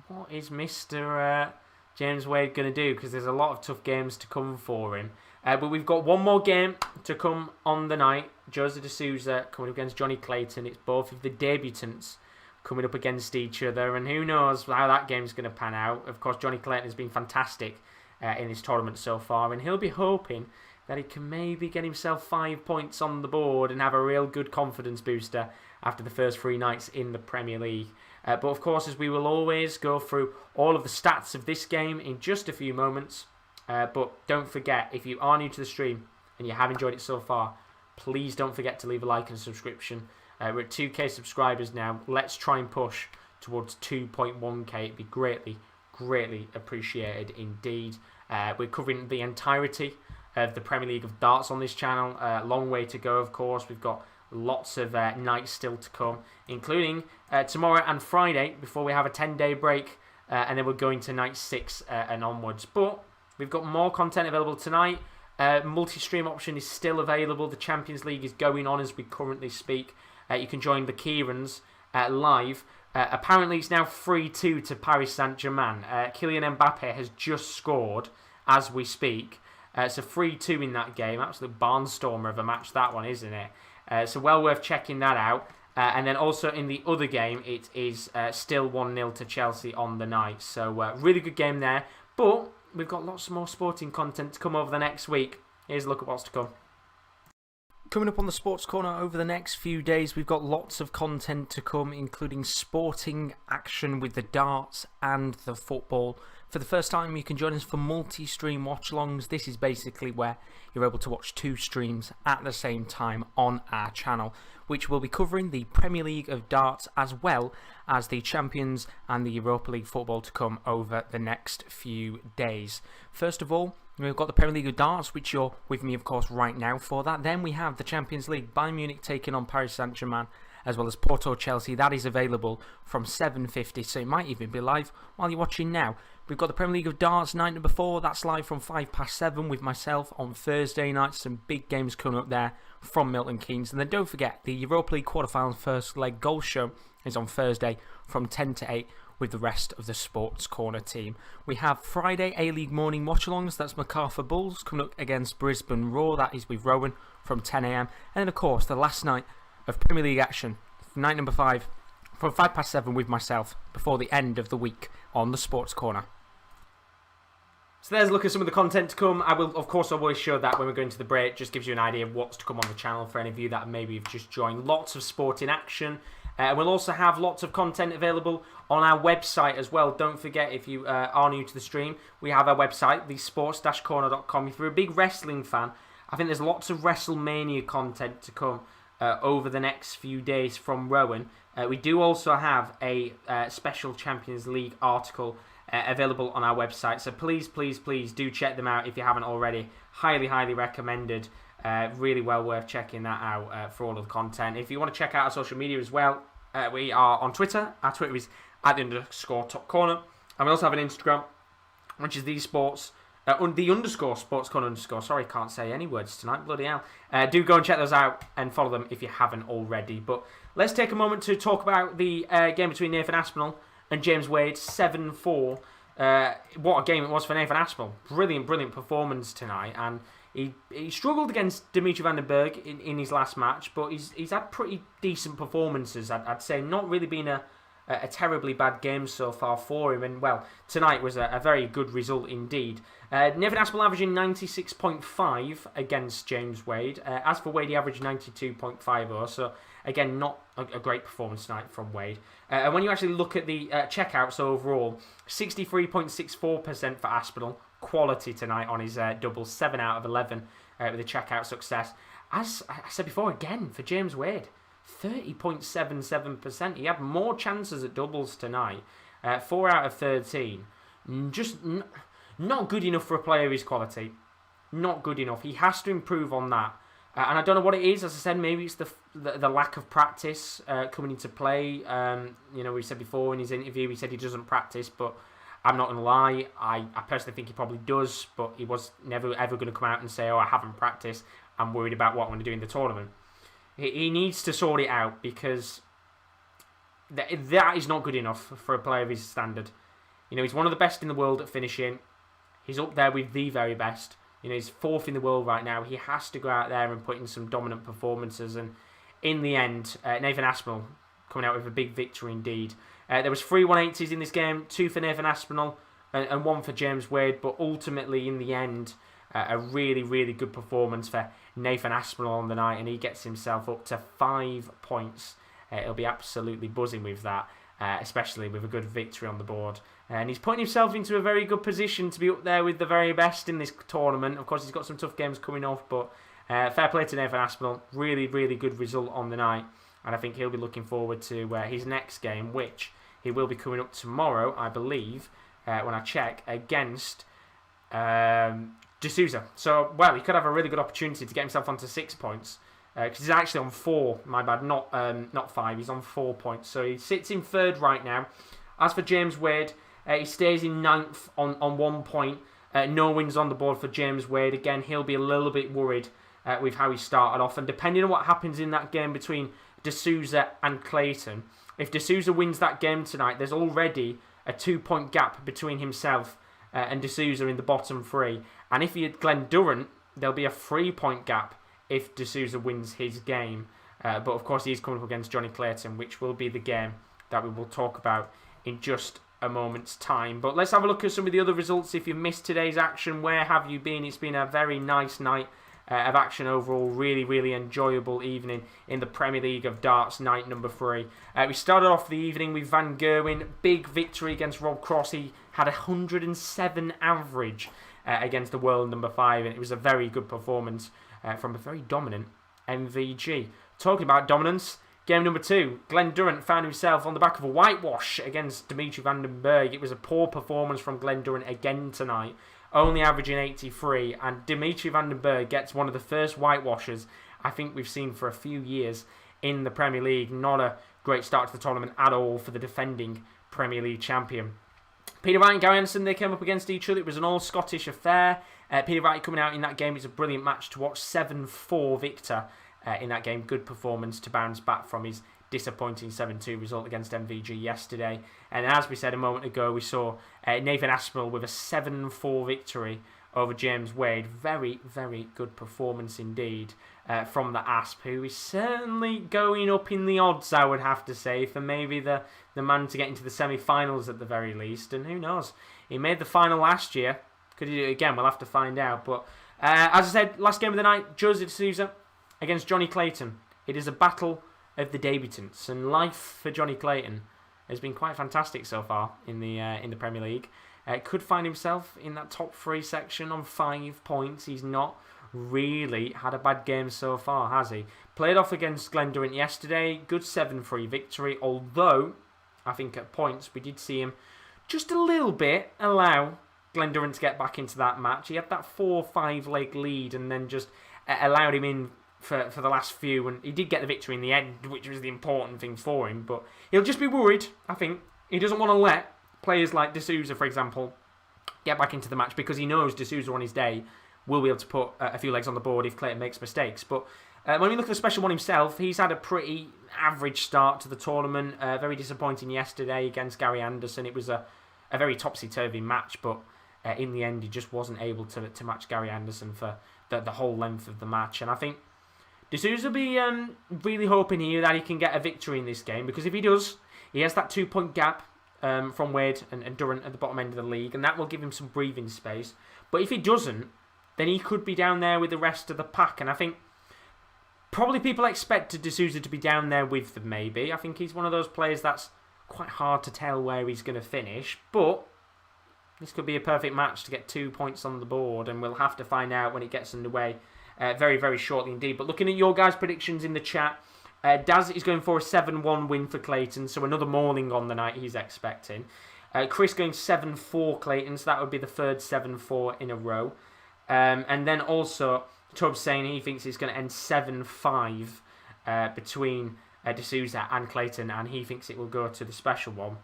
Speaker 1: what is Mr. James Wade going to do? Because there's a lot of tough games to come for him. But we've got one more game to come on the night. Jose de Souza coming up against Johnny Clayton. It's both of the debutants coming up against each other. And who knows how that game's going to pan out. Of course, Johnny Clayton has been fantastic in this tournament so far. And he'll be hoping that he can maybe get himself 5 points on the board and have a real good confidence booster after the first 3 nights in the Premier League. But of course, as we will always go through all of the stats of this game in just a few moments. But don't forget, if you are new to the stream and you have enjoyed it so far, please don't forget to leave a like and a subscription. We're at 2k subscribers now. Let's try and push towards 2.1k. It'd be greatly, greatly appreciated indeed. We're covering the entirety of the Premier League of Darts on this channel. Long way to go, of course. We've got lots of nights still to come, including tomorrow and Friday before we have a 10-day break, and then we're going to night 6 and onwards. But we've got more content available tonight. Multi-stream option is still available. The Champions League is going on as we currently speak. You can join the Kierans live. Apparently it's now 3-2 to Paris Saint-Germain. Kylian Mbappe has just scored as we speak. It's a 3-2 in that game. Absolute barnstormer of a match, that one, isn't it? So well worth checking that out. And then also in the other game, it is still 1-0 to Chelsea on the night. So really good game there. But we've got lots more sporting content to come over the next week. Here's a look at what's to come. Coming up on the Sports Corner over the next few days, we've got lots of content to come, including sporting action with the darts and the football. For the first time, you can join us for multi-stream watch-alongs. This is basically where you're able to watch 2 streams at the same time on our channel, which will be covering the Premier League of darts as well as the Champions and the Europa League football to come over the next few days. First of all, we've got the Premier League of darts, which you're with me, of course, right now for that. Then we have the Champions League, Bayern Munich taking on Paris Saint-Germain, as well as Porto Chelsea. That is available from 7:50, so it might even be live while you're watching now. We've got the Premier League of darts, night number 4. That's live from 7:05 with myself on Thursday night. Some big games coming up there from Milton Keynes. And then don't forget, the Europa League quarterfinals first leg goal show is on Thursday from 10 to 8 with the rest of the Sports Corner team. We have Friday A-League morning watch-alongs. That's Macarthur Bulls coming up against Brisbane Roar. That is with Rowan from 10 a.m. And then, of course, the last night of Premier League action, night number 5, from 7:05 with myself before the end of the week on the Sports Corner. So there's a look at some of the content to come. I will, of course, always show that when we go into the break. Just gives you an idea of what's to come on the channel for any of you that maybe have just joined. Lots of sport in action. We'll also have lots of content available on our website as well. Don't forget, if you are new to the stream, we have our website, thesports-corner.com. If you're a big wrestling fan, I think there's lots of WrestleMania content to come over the next few days from Rowan. We do also have a special Champions League article available on our website. So please, please, please do check them out if you haven't already. Highly, highly recommended. Really well worth checking that out for all of the content. If you want to check out our social media as well, we are on Twitter. Our Twitter is @_topcorner. And we also have an Instagram, which is the _sports corner _ Sorry, can't say any words tonight. Bloody hell. Do go and check those out and follow them if you haven't already. But let's take a moment to talk about the game between Nathan Aspinall and James Wade, 7-4. What a game it was for Nathan Aspinall. Brilliant, brilliant performance tonight. And he struggled against Dimitri Van Der Berg in his last match, but he's had pretty decent performances, I'd say. Not really been a terribly bad game so far for him. And, well, tonight was a very good result indeed. Nathan Aspinall averaging 96.5 against James Wade. As for Wade, he averaged 92.50. So, again, not a great performance tonight from Wade. And when you actually look at the checkouts overall, 63.64% for Aspinall. Quality tonight on his double, 7 out of 11 with a checkout success. As I said before, again, for James Wade, 30.77%. He had more chances at doubles tonight. 4 out of 13. Just not good enough for a player of his quality. Not good enough. He has to improve on that. And I don't know what it is. As I said, maybe it's the lack of practice coming into play. We said before in his interview, he said he doesn't practice, but I'm not going to lie, I personally think he probably does, but he was never ever going to come out and say, oh, I haven't practiced, I'm worried about what I'm going to do in the tournament. He needs to sort it out, because that is not good enough for a player of his standard. He's one of the best in the world at finishing. He's up there with the very best. He's 4th in the world right now. He has to go out there and put in some dominant performances, and in the end, Nathan Aspinall coming out with a big victory indeed. There was 3 180s in this game, 2 for Nathan Aspinall and 1 for James Wade, but ultimately in the end, a really, really good performance for Nathan Aspinall on the night, and he gets himself up to 5 points. He'll be absolutely buzzing with that, especially with a good victory on the board. And he's putting himself into a very good position to be up there with the very best in this tournament. Of course, he's got some tough games coming off, but fair play to Nathan Aspinall. Really, really good result on the night. And I think he'll be looking forward to his next game, which he will be coming up tomorrow, I believe, when I check, against Souza. So, well, he could have a really good opportunity to get himself onto 6 points. Because he's actually on 4, my bad, not 5. He's on 4 points. So he sits in 3rd right now. As for James Wade, he stays in 9th on 1 point. No wins on the board for James Wade. Again, he'll be a little bit worried with how he started off. And depending on what happens in that game between Souza and Clayton, if Souza wins that game tonight, there's already a 2-point gap between himself and Souza in the bottom 3. And if he had Glen Durrant, there'll be a 3-point gap if Souza wins his game. But of course, he's coming up against Johnny Clayton, which will be the game that we will talk about in just a moment's time. But let's have a look at some of the other results. If you missed today's action, where have you been? It's been a very nice night of action overall. Really, really enjoyable evening in the Premier League of Darts, night number 3. We started off the evening with Van Gerwen. Big victory against Rob Cross. He had 107 average against the world number 5, and it was a very good performance from a very dominant MVG. Talking about dominance, game number 2, Glen Durrant found himself on the back of a whitewash against Dimitri Van Der Berg. It was a poor performance from Glen Durrant again tonight, only averaging 83, and Dimitri Van Der Berg gets one of the first whitewashes I think we've seen for a few years in the Premier League. Not a great start to the tournament at all for the defending Premier League champion. Peter Wright and Gary Anderson, they came up against each other. It was an all-Scottish affair. Peter Wright coming out in that game. It's a brilliant match to watch. 7-4 victor in that game. Good performance to bounce back from his disappointing 7-2 result against MVG yesterday. And as we said a moment ago, we saw Nathan Aspinall with a 7-4 victory over James Wade. Very, very good performance indeed from the Asp, who is certainly going up in the odds, I would have to say, for maybe the man to get into the semi-finals at the very least. And who knows? He made the final last year. Could he do it again? We'll have to find out. But as I said, last game of the night, Jose de Souza against Johnny Clayton. It is a battle of the debutants, and life for Johnny Clayton has been quite fantastic so far in the Premier League. Could find himself in that top 3 section on 5 points. He's not really had a bad game so far, has he? Played off against Glen Durrant yesterday. Good 7-3 victory, although I think at points we did see him just a little bit allow Glen Durrant to get back into that match. He had that 4-5 leg lead and then just allowed him in for the last few, and he did get the victory in the end, which was the important thing for him. But he'll just be worried, I think. He doesn't want to let players like de Souza, for example, get back into the match, because he knows de Souza on his day will be able to put a few legs on the board if Clayton makes mistakes. But when we look at the special one himself, he's had a pretty average start to the tournament. Very disappointing yesterday against Gary Anderson. It was a very topsy-turvy match, but in the end he just wasn't able to match Gary Anderson for the whole length of the match. And I think de Souza will be really hoping here that he can get a victory in this game, because if he does, he has that 2-point gap from Wade and Durant at the bottom end of the league, and that will give him some breathing space. But if he doesn't, then he could be down there with the rest of the pack, and I think probably people expected de Souza to be down there with them, maybe. I think he's one of those players that's quite hard to tell where he's going to finish, but this could be a perfect match to get 2 points on the board, and we'll have to find out when it gets underway very, very shortly indeed. But looking at your guys' predictions in the chat, Daz is going for a 7-1 win for Clayton, so another morning on the night he's expecting. Chris going 7-4 Clayton, so that would be the third 7-4 in a row. And then also Tubbs saying he thinks it's going to end 7-5 between de Souza and Clayton, and he thinks it will go to the special one.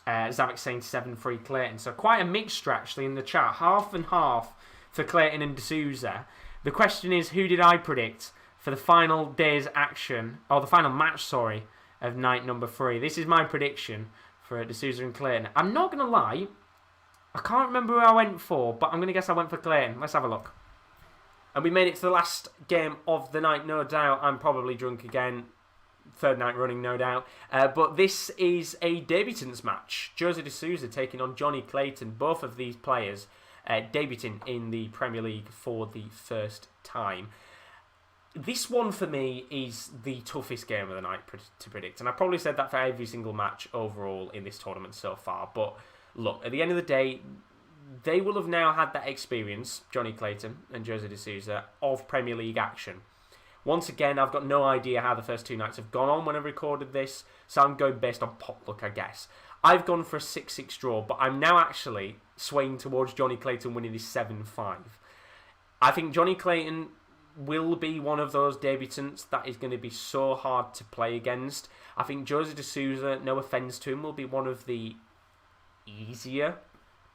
Speaker 1: Zavik saying 7-3 Clayton. So quite a mixture actually in the chat. Half and half for Clayton and de Souza. The question is, who did I predict for the final day's action, or the final match, sorry, of night number 3? This is my prediction for de Souza and Clayton. I'm not going to lie, I can't remember who I went for, but I'm going to guess I went for Clayton. Let's have a look. And we made it to the last game of the night, no doubt. I'm probably drunk again. Third night running, no doubt. But this is a debutants match. Jose de Souza taking on Johnny Clayton. Both of these players debuting in the Premier League for the first time. This one for me is the toughest game of the night to predict. And I probably said that for every single match overall in this tournament so far. But look, at the end of the day, they will have now had that experience, Johnny Clayton and Jose de Souza, of Premier League action. Once again, I've got no idea how the first 2 nights have gone on when I recorded this, so I'm going based on pot luck, I guess. I've gone for a 6-6 draw, but I'm now actually swaying towards Johnny Clayton winning this 7-5. I think Johnny Clayton will be one of those debutants that is going to be so hard to play against. I think Jose de Souza, no offence to him, will be one of the easier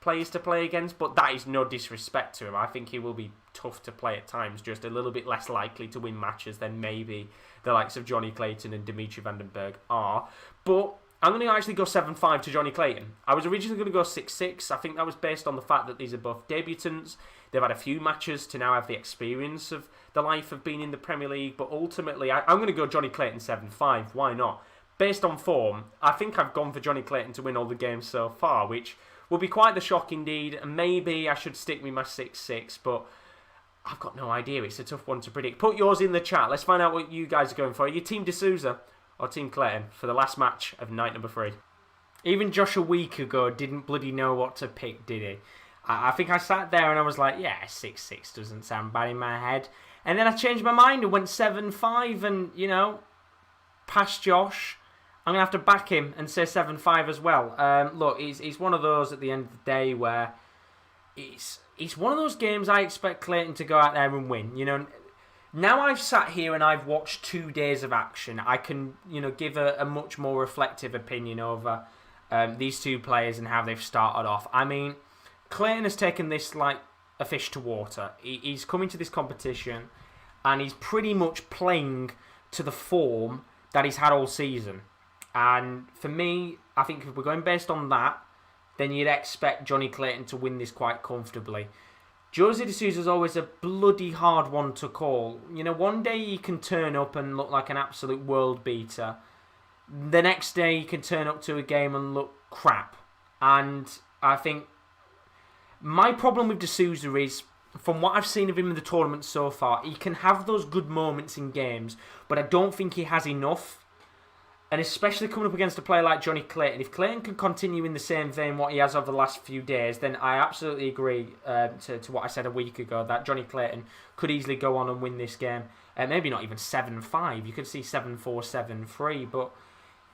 Speaker 1: players to play against, but that is no disrespect to him. I think he will be tough to play at times, just a little bit less likely to win matches than maybe the likes of Johnny Clayton and Dimitri Van Der Berg are. But I'm going to actually go 7-5 to Johnny Clayton. I was originally going to go 6-6. I think that was based on the fact that these are both debutants. They've had a few matches to now have the experience of the life of being in the Premier League. But ultimately, I'm going to go Johnny Clayton 7-5. Why not? Based on form, I think I've gone for Johnny Clayton to win all the games so far, which will be quite the shock indeed. And maybe I should stick with my 6-6, but I've got no idea. It's a tough one to predict. Put yours in the chat. Let's find out what you guys are going for. Are you Team Souza or Team Clayton for the last match of night number 3? Even Josh a week ago didn't bloody know what to pick, did he? I think I sat there and I was like, yeah, 6-6 doesn't sound bad in my head. And then I changed my mind and went 7-5 and, you know, past Josh, I'm going to have to back him and say 7-5 as well. Look, he's one of those at the end of the day where it's one of those games I expect Clayton to go out there and win. You know, now I've sat here and I've watched 2 days of action, I can, you know, give a much more reflective opinion over these two players and how they've started off. I mean, Clayton has taken this like a fish to water. He's coming to this competition and he's pretty much playing to the form that he's had all season. And for me, I think if we're going based on that, then you'd expect Johnny Clayton to win this quite comfortably. Jose de Souza is always a bloody hard one to call. You know, one day he can turn up and look like an absolute world beater. The next day he can turn up to a game and look crap. And I think my problem with de Souza is, from what I've seen of him in the tournament so far, he can have those good moments in games, but I don't think he has enough. And especially coming up against a player like Johnny Clayton, if Clayton can continue in the same vein what he has over the last few days, then I absolutely agree to what I said a week ago, that Johnny Clayton could easily go on and win this game. Maybe not even 7-5, you could see 7-4, 7-3, but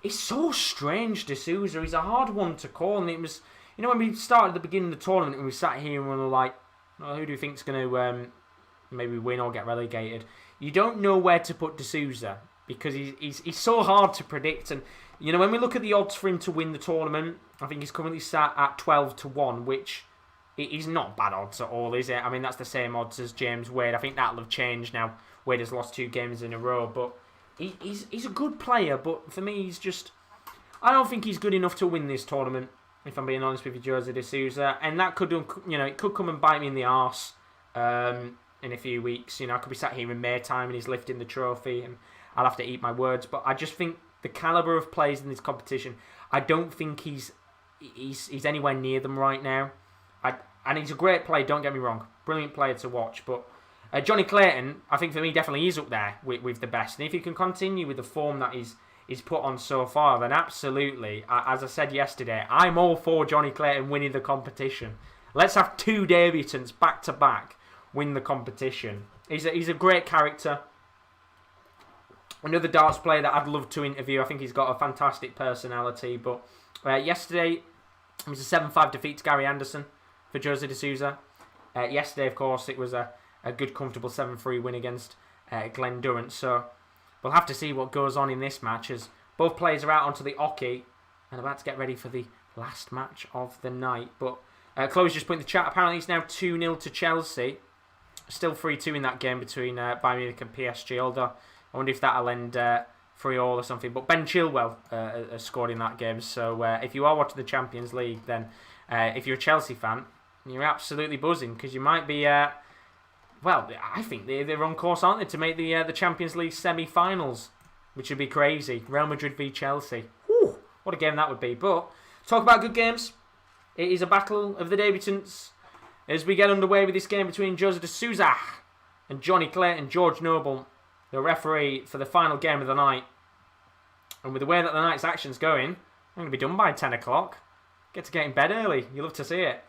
Speaker 1: it's so strange, de Souza. He's a hard one to call, and it was, you know, when we started at the beginning of the tournament and we sat here and we were like, oh, who do you think's going to maybe win or get relegated? You don't know where to put de Souza, because he's so hard to predict. And, you know, when we look at the odds for him to win the tournament, I think he's currently sat at 12-1, which is not bad odds at all, is it? I mean, that's the same odds as James Wade. I think that'll have changed now. Wade has lost 2 games in a row, but he's a good player. But for me, he's just, I don't think he's good enough to win this tournament, if I'm being honest with you, Jose de Souza. And that could, you know, it could come and bite me in the arse in a few weeks. You know, I could be sat here in May time and he's lifting the trophy and I'll have to eat my words. But I just think the calibre of players in this competition, I don't think he's anywhere near them right now. And he's a great player, don't get me wrong. Brilliant player to watch. But Johnny Clayton, I think for me, definitely is up there with the best. And if he can continue with the form that he's put on so far, then absolutely, as I said yesterday, I'm all for Johnny Clayton winning the competition. Let's have 2 debutants back-to-back win the competition. He's a great character. Another darts player that I'd love to interview. I think he's got a fantastic personality. But yesterday, it was a 7-5 defeat to Gary Anderson for Jose de Souza. Yesterday, of course, it was a good, comfortable 7-3 win against Glen Durrant. So we'll have to see what goes on in this match, as both players are out onto the oche and about to get ready for the last match of the night. But Chloe's just put in the chat, apparently it's now 2-0 to Chelsea. Still 3-2 in that game between Bayern Munich and PSG, although I wonder if that'll end 3-all or something. But Ben Chilwell has scored in that game. So if you are watching the Champions League, then if you're a Chelsea fan, you're absolutely buzzing, because you might be... well, I think they're on course, aren't they, to make the Champions League semi-finals, which would be crazy. Real Madrid v Chelsea. Whew, what a game that would be. But talk about good games. It is a battle of the debutants as we get underway with this game between Jose de Souza and Johnny Clayton. George Noble, the referee for the final game of the night. And with the way that the night's action's going, I'm going to be done by 10 o'clock. Get to get in bed early. You love to see it.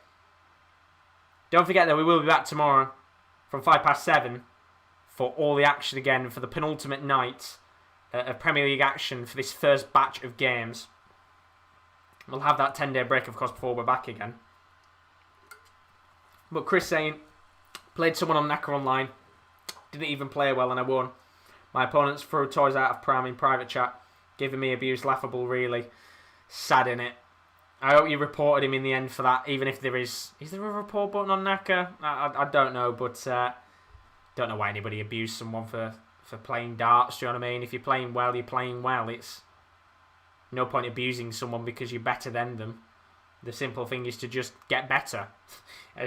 Speaker 1: Don't forget that we will be back tomorrow from 7:05 for all the action again, for the penultimate night of Premier League action for this first batch of games. We'll have that 10-day break, of course, before we're back again. But Chris saying, played someone on Knacker Online, didn't even play well and I won. My opponents threw toys out of pram in private chat, giving me abuse, laughable really. Sad in it. I hope you reported him in the end for that, even if there is there a report button on Knacker? I don't know, but don't know why anybody abused someone for playing darts, do you know what I mean? If you're playing well, you're playing well. It's no point abusing someone because you're better than them. The simple thing is to just get better.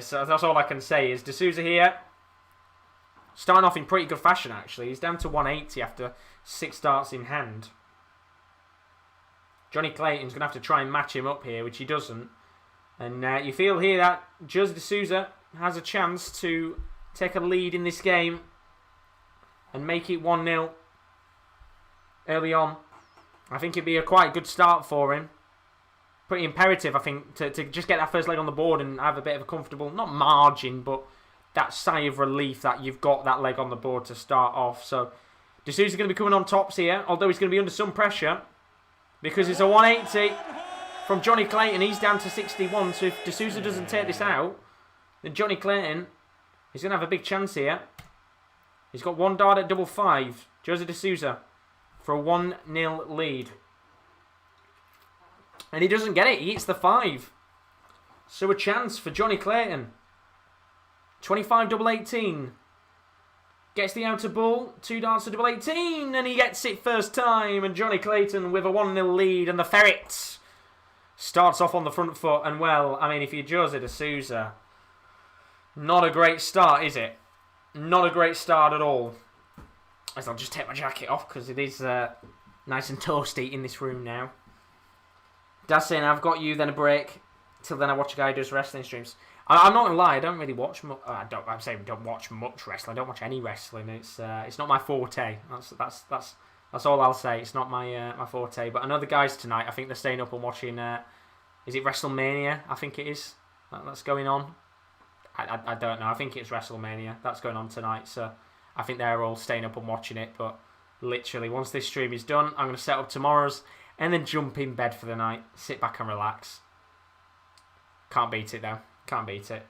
Speaker 1: So that's all I can say is Souza here. Starting off in pretty good fashion, actually. He's down to 180 after 6 darts in hand. Johnny Clayton's going to have to try and match him up here, which he doesn't. And you feel here that Jose Souza has a chance to take a lead in this game and make it 1-0 early on. I think it'd be a quite good start for him. Pretty imperative, I think, to just get that first leg on the board and have a bit of a comfortable, not margin, but that sigh of relief that you've got that leg on the board to start off. So, Souza's going to be coming on tops here, although he's going to be under some pressure because it's a 180 from Johnny Clayton. He's down to 61, so if Souza doesn't take this out, then Johnny Clayton is going to have a big chance here. He's got 1 dart at double 5. Jose Souza for a 1-0 lead. And he doesn't get it. He hits the 5. So a chance for Johnny Clayton. 25 double 18. Gets the outer ball. 2 darts to double 18. And he gets it first time. And Johnny Clayton with a 1-0 lead. And the Ferret starts off on the front foot. And well, I mean, if you're Jose Souza, not a great start, is it? Not a great start at all. As I'll just take my jacket off because it is nice and toasty in this room now. Dad's saying, I've got you, then a break. Till then I watch a guy who does wrestling streams. I'm not going to lie, I don't really watch much. I'm saying don't watch much wrestling. I don't watch any wrestling. It's not my forte. That's all I'll say. It's not my forte. But I know the guys tonight, I think they're staying up and watching, is it WrestleMania? I think it is. That's going on. I don't know. I think it's WrestleMania. That's going on tonight. So I think they're all staying up and watching it. But literally, once this stream is done, I'm going to set up tomorrow's and then jump in bed for the night. Sit back and relax. Can't beat it, though. Can't beat it.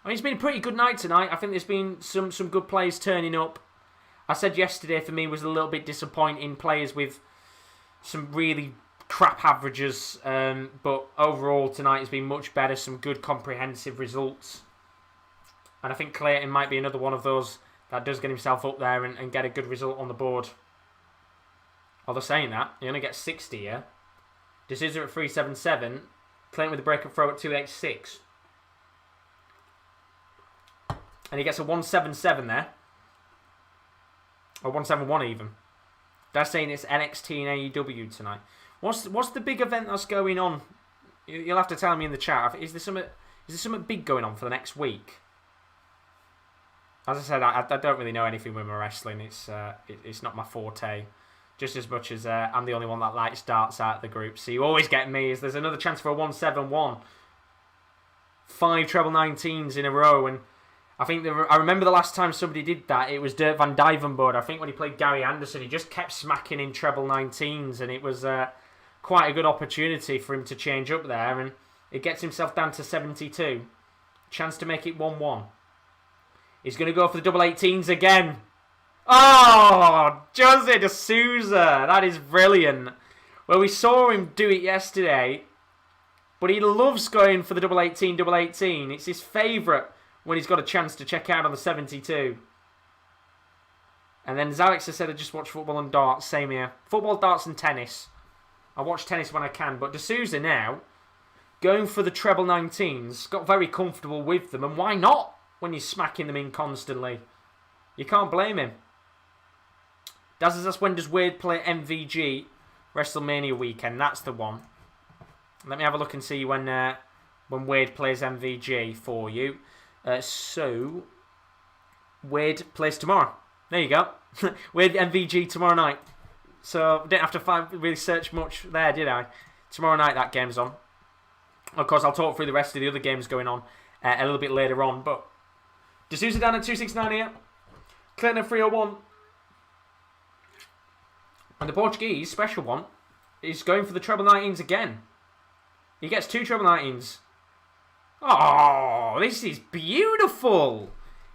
Speaker 1: I mean, it's been a pretty good night tonight. I think there's been some good players turning up. I said yesterday for me was a little bit disappointing. Players with some really crap averages. But overall tonight has been much better. Some good comprehensive results. And I think Clayton might be another one of those that does get himself up there and get a good result on the board. Although saying that, he only gets 60 here. Souza at 377. Clayton with a break-up throw at 286. And he gets a 177 there. Or 171 even. They're saying it's NXT and AEW tonight. What's the big event that's going on? You'll have to tell me in the chat. Is there something big going on for the next week? As I said, I don't really know anything with my wrestling. It's not my forte. Just as much as I'm the only one that likes darts out of the group. So you always get me. There's another chance for a 171. 5 treble 19s in a row. And I think I remember the last time somebody did that. It was Dirk van Dijvenbode. I think when he played Gary Anderson, he just kept smacking in treble 19s. And it was quite a good opportunity for him to change up there. And it gets himself down to 72. Chance to make it 1-1. He's going to go for the double 18s again. Oh, Jose Souza. That is brilliant. Well, we saw him do it yesterday. But he loves going for the double 18, double 18. It's his favourite when he's got a chance to check out on the 72. And then Alex has said I just watch football and darts. Same here. Football, darts and tennis. I watch tennis when I can. But Souza now, going for the treble 19s, got very comfortable with them. And why not when you're smacking them in constantly? You can't blame him. That's when does Wade play MVG WrestleMania weekend? That's the one. Let me have a look and see when Wade plays MVG for you. So Wade plays tomorrow. There you go. Wade MVG tomorrow night. So didn't have to really search much there, did I? Tomorrow night that game's on. Of course, I'll talk through the rest of the other games going on a little bit later on. But Souza down at 269 here. Clayton at 301. And the Portuguese special one is going for the treble 19s again. He gets 2 treble 19s. Oh, this is beautiful.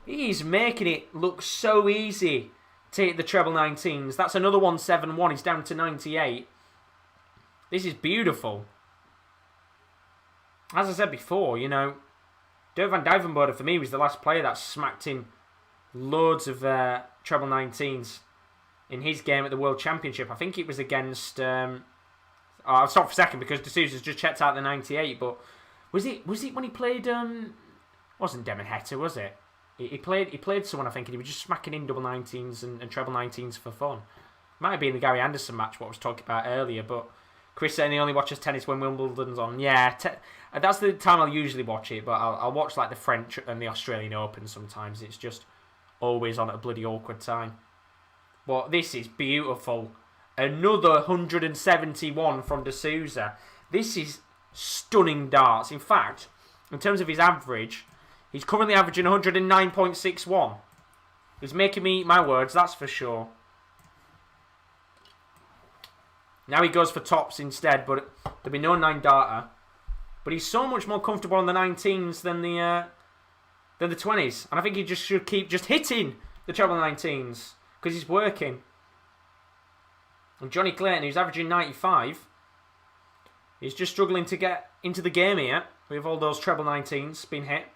Speaker 1: He's making it look so easy to hit the treble 19s. That's another 171. He's down to 98. This is beautiful. As I said before, you know, Dirk van Dijvenbode for me was the last player that smacked in loads of treble 19s in his game at the World Championship. I think it was against Oh, I'll stop for a second because De Souza's just checked out the 98. But was it when he played? Wasn't Demon Heta, was it? He played someone, I think, and he was just smacking in double 19s and treble 19s for fun. Might have been the Gary Anderson match, what I was talking about earlier. But Chris saying he only watches tennis when Wimbledon's on. Yeah, that's the time I'll usually watch it. But I'll watch like the French and the Australian Open sometimes. It's just always on at a bloody awkward time. But this is beautiful. Another 171 from De Souza. This is stunning darts. In fact, in terms of his average, he's currently averaging 109.61. He's making me eat my words, that's for sure. Now he goes for tops instead, but there'll be no 9 darter. But he's so much more comfortable on the 19s than the 20s. And I think he just should keep just hitting the treble 19s because he's working. And Johnny Clayton, who's averaging 95, he's just struggling to get into the game here with all those treble 19s being hit.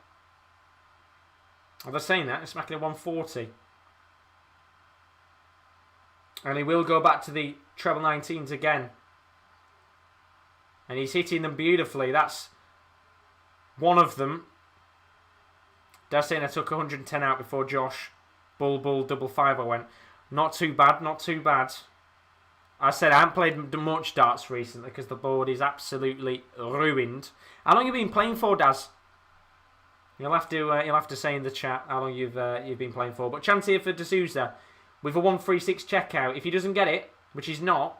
Speaker 1: They're saying that, he's smacking a 140. And he will go back to the treble 19s again. And he's hitting them beautifully. That's one of them. That's saying I took 110 out before Josh. Bull, double 5 I went. Not too bad, not too bad. I said I haven't played much darts recently because the board is absolutely ruined. How long have you been playing for, Daz? You'll have to say in the chat how long you've been playing for. But chance here for De Souza with a 136 checkout. If he doesn't get it, which he's not,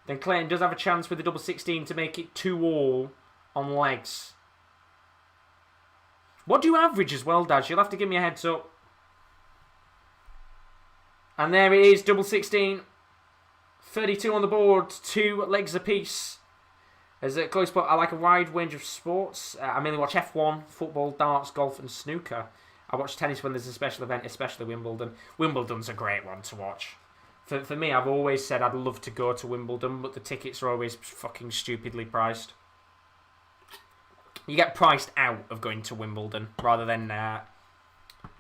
Speaker 1: then Clayton does have a chance with the double 16 to make it 2-all on legs. What do you average as well, Daz? You'll have to give me a heads up. And there it is, double 16. 32 on the board, 2 legs apiece. As a close point, I like a wide range of sports. I mainly watch F1, football, darts, golf and snooker. I watch tennis when there's a special event, especially Wimbledon. Wimbledon's a great one to watch. For me, I've always said I'd love to go to Wimbledon, but the tickets are always fucking stupidly priced. You get priced out of going to Wimbledon rather than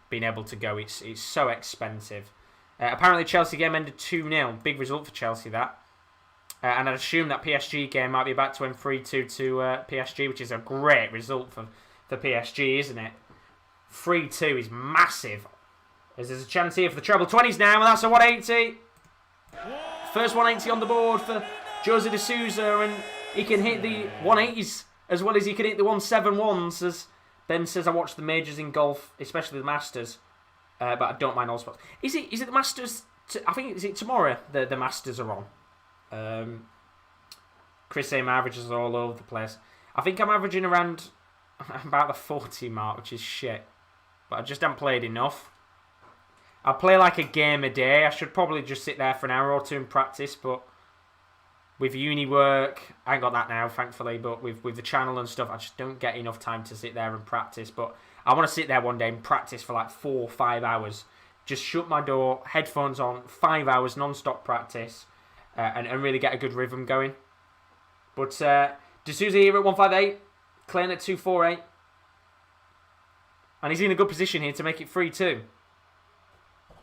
Speaker 1: being able to go. It's so expensive. Apparently Chelsea game ended 2-0. Big result for Chelsea, that. And I'd assume that PSG game might be about to end 3-2 to PSG, which is a great result for PSG, isn't it? 3-2 is massive. As there's a chance here for the treble 20s now, and that's a 180. First 180 on the board for Jose De Souza, and he can hit the 180s as well as he can hit the 171s. As Ben says, I watch the majors in golf, especially the Masters. But I don't mind all sports. Is it the Masters? I think is it tomorrow the Masters are on. Chris saying my averages are all over the place. I think I'm averaging around about the 40 mark, which is shit. But I just haven't played enough. I play like a game a day. I should probably just sit there for an hour or two and practice. But with uni work, I ain't got that now, thankfully. But with the channel and stuff, I just don't get enough time to sit there and practice. But I want to sit there one day and practice for like 4 or 5 hours. Just shut my door, headphones on, 5 hours non-stop practice, and really get a good rhythm going. But De Souza here at 158, Clayton at 248. And he's in a good position here to make it 3-2.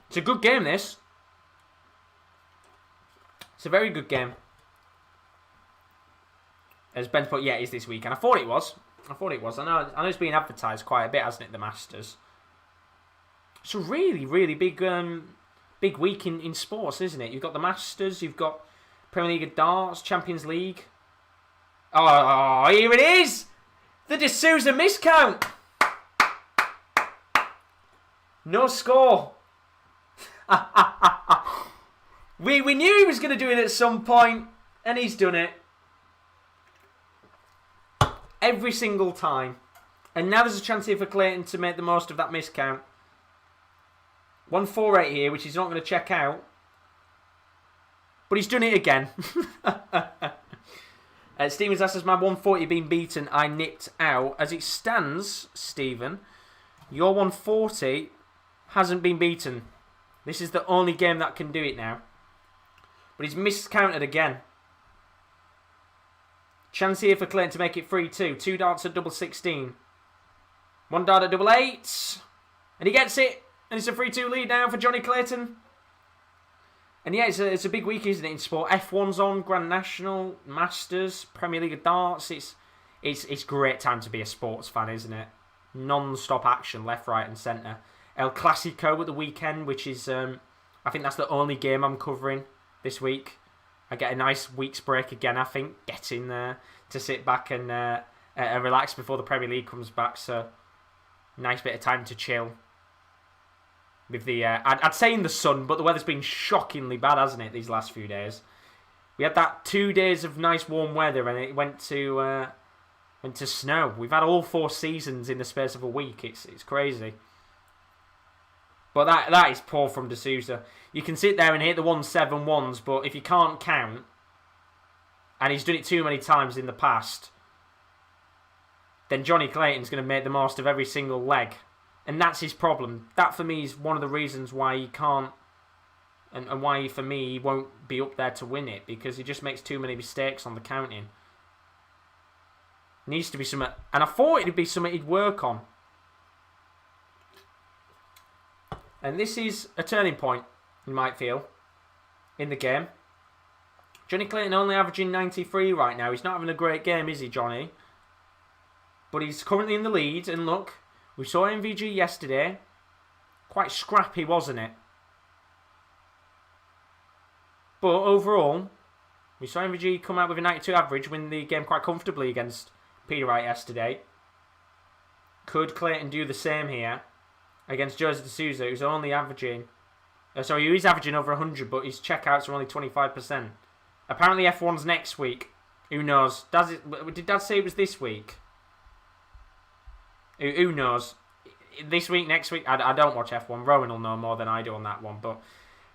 Speaker 1: It's a good game, this. It's a very good game. As Ben's put, yeah, it is this week. And I thought it was. I know it's being advertised quite a bit, hasn't it, the Masters? It's a really, really big week in sports, isn't it? You've got the Masters, you've got Premier League of Darts, Champions League. Oh, here it is! The De Souza miscount! No score. We knew he was going to do it at some point, and he's done it. Every single time. And now there's a chance here for Clayton to make the most of that miscount. 148 here, which he's not going to check out. But he's done it again. Stephen's asked, has my 140 been beaten? I nipped out. As it stands, Stephen, your 140 hasn't been beaten. This is the only game that can do it now. But he's miscounted again. Chance here for Clayton to make it 3-2. 2 darts at double 16. 1 dart at double 8. And he gets it. And it's a 3-2 lead now for Johnny Clayton. And yeah, it's a big week, isn't it, in sport? F1's on, Grand National, Masters, Premier League of Darts. It's great time to be a sports fan, isn't it? Non-stop action, left, right and centre. El Clasico at the weekend, which is, I think that's the only game I'm covering this week. I get a nice week's break again, I think, getting there to sit back and relax before the Premier League comes back. So, nice bit of time to chill. With the, I'd say in the sun, but the weather's been shockingly bad, hasn't it, these last few days? We had that 2 days of nice warm weather, and it went to snow. We've had all 4 seasons in the space of a week. It's crazy. But that is poor from Souza. You can sit there and hit the 1-7-1s, but if you can't count, and he's done it too many times in the past, then Johnny Clayton's going to make the most of every single leg. And that's his problem. That, for me, is one of the reasons why he can't, and why, for me, he won't be up there to win it, because he just makes too many mistakes on the counting. Needs to be something, and I thought it'd be something he'd work on. And this is a turning point, you might feel, in the game. Johnny Clayton only averaging 93 right now. He's not having a great game, is he, Johnny? But he's currently in the lead, and look, we saw MVG yesterday. Quite scrappy, wasn't it? But overall, we saw MVG come out with a 92 average, win the game quite comfortably against Peter Wright yesterday. Could Clayton do the same here against Jose de Souza, who's only averaging... he is averaging over 100, but his checkouts are only 25%. Apparently F1's next week. Who knows? Did Dad say it was this week? Who knows? This week, next week? I don't watch F1. Rowan will know more than I do on that one. But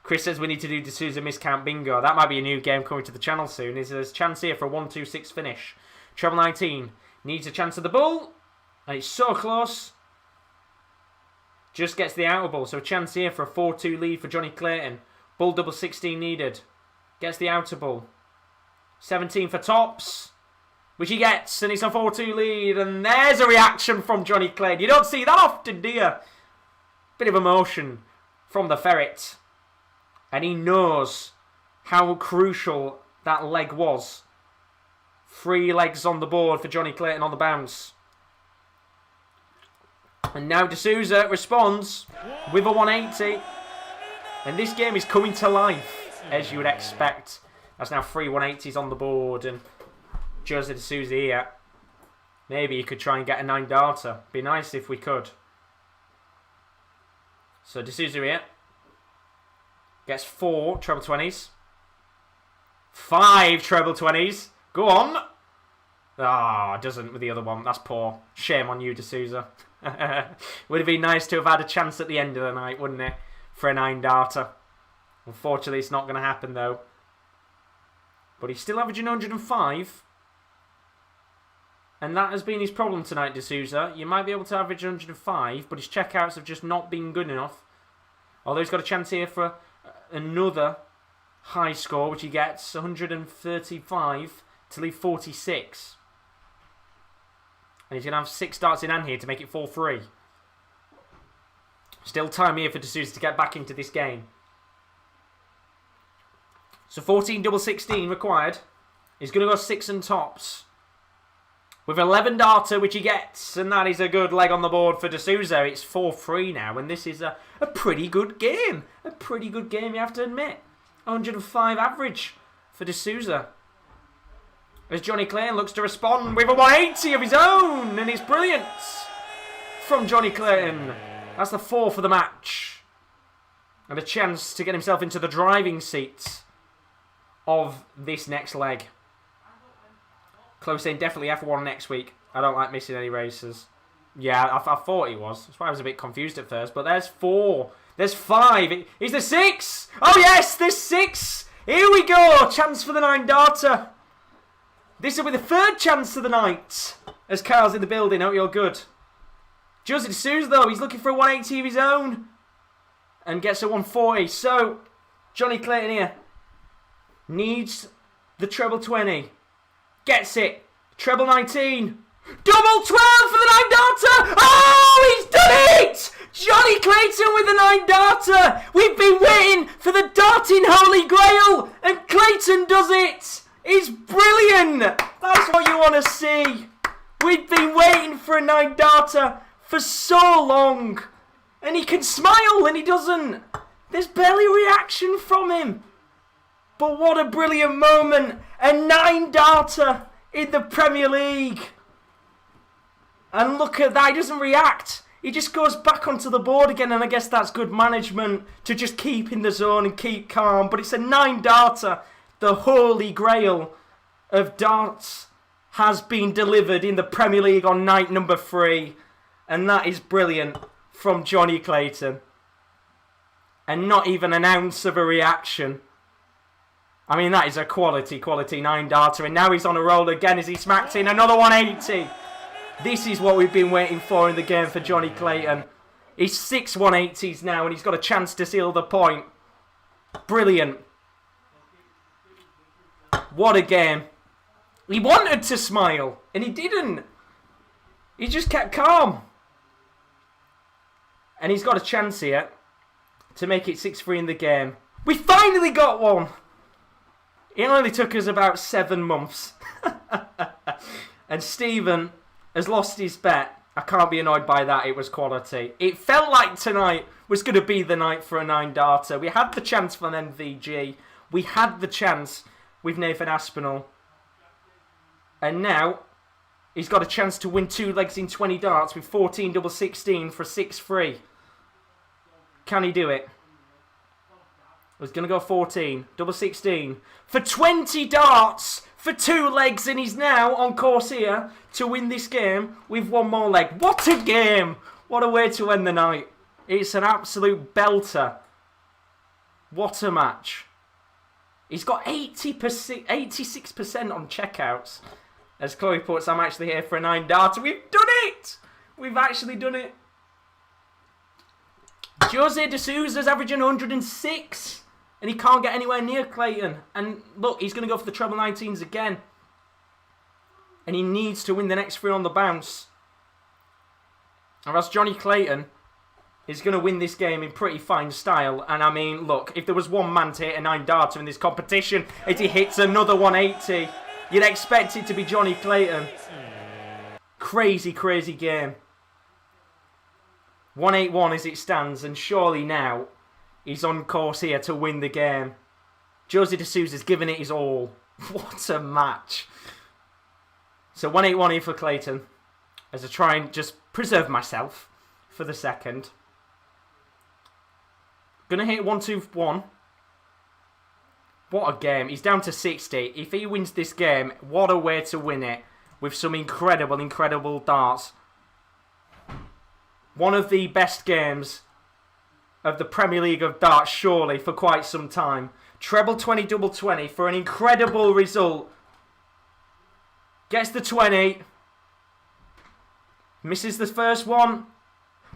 Speaker 1: Chris says we need to do D'Souza miscount bingo. That might be a new game coming to the channel soon. There's a chance here for a 1-2-6 finish. Treble 19 needs a chance of the bull. And it's so close. Just gets the outer ball. So a chance here for a 4-2 lead for Johnny Clayton. Bull double 16 needed. Gets the outer ball. 17 for tops. Which he gets, and it's a 4-2 lead, and there's a reaction from Johnny Clayton. You don't see that often, do you? Bit of emotion from the ferret. And he knows how crucial that leg was. 3 legs on the board for Johnny Clayton on the bounce. And now D'Souza responds with a 180. And this game is coming to life, as you would expect. That's now 3 180s on the board, and Jose de Souza here. Maybe he could try and get a 9-darter. Be nice if we could. So de Souza here. Gets 4 treble 20s. 5 treble 20s. Go on. Doesn't with the other one. That's poor. Shame on you, de Souza. Would have been nice to have had a chance at the end of the night, wouldn't it? For a 9-darter. Unfortunately, it's not going to happen though. But he's still averaging 105. And that has been his problem tonight, D'Souza. You might be able to average 105, but his checkouts have just not been good enough. Although he's got a chance here for another high score, which he gets 135 to leave 46. And he's going to have 6 darts in hand here to make it 4-3. Still time here for D'Souza to get back into this game. So 14 double 16 required. He's going to go 6 and tops. With 11 darter, which he gets. And that is a good leg on the board for D'Souza. It's 4-3 now. And this is a pretty good game. A pretty good game, you have to admit. 105 average for D'Souza. As Johnny Clayton looks to respond with a 180 of his own. And it's brilliant from Johnny Clayton. That's the 4th of the match. And a chance to get himself into the driving seat of this next leg. Close saying definitely F1 next week. I don't like missing any races. Yeah, I thought he was. That's why I was a bit confused at first. But there's 4. There's 5. Is there 6? Oh yes, there's 6. Here we go. Chance for the 9-darter. This will be the 3rd chance of the night. As Kyle's in the building. Hope you're good. Jose de Souza though, he's looking for a 180 of his own. And gets a 140. So, Johnny Clayton here needs the treble 20. Gets it. Treble 19. Double 12 for the 9-darter. Oh, he's done it! Johnny Clayton with the 9-darter. We've been waiting for the darting Holy darter for so long. And he can smile and he doesn't. There's barely reaction from him. But what a brilliant moment. A 9 darter in the Premier League. And look at that, he doesn't react. He just goes back onto the board again, and I guess that's good management to just keep in the zone and keep calm. But it's a 9 darter. The holy grail of darts has been delivered in the Premier League on night number 3. And that is brilliant from Johnny Clayton. And not even an ounce of a reaction. I mean, that is a quality 9 darter. And now he's on a roll again as he smacks in another 180. This is what we've been waiting for in the game for Johnny Clayton. He's 6 180s now and he's got a chance to seal the point. Brilliant. What a game. He wanted to smile and he didn't. He just kept calm. And he's got a chance here to make it 6-3 in the game. We finally got one. It only took us about 7 months. And Stephen has lost his bet. I can't be annoyed by that. It was quality. It felt like tonight was going to be the night for a 9 darter. We had the chance for an MVG. We had the chance with Nathan Aspinall. And now he's got a chance to win 2 legs in 20 darts with 14 double 16 for 6-3. Can he do it? He's going to go 14 double 16 for 20 darts for 2 legs, and he's now on course here to win this game with 1 more leg. What a game! What a way to end the night. It's an absolute belter. What a match. He's got 80%, 86% on checkouts. As Chloe puts, I'm actually here for a 9 darter. We've done it! We've actually done it. Jose de Souza's averaging 106. And he can't get anywhere near Clayton. And look, he's going to go for the treble 19s again. And he needs to win the next 3 on the bounce. Or else Johnny Clayton is going to win this game in pretty fine style. And I mean, look, if there was one man to hit a 9 darter in this competition, if he hits another 180, you'd expect it to be Johnny Clayton. Crazy, crazy game. 181 as it stands, and surely now he's on course here to win the game. Jose de Souza's given it his all. What a match. So 181 here for Clayton, as I try and just preserve myself for the second. Gonna hit 1-2-1. What a game. He's down to 60. If he wins this game, what a way to win it. With some incredible, incredible darts. One of the best games of the Premier League of darts, surely, for quite some time. Treble 20, double 20 for an incredible result. Gets the 20. Misses the first one.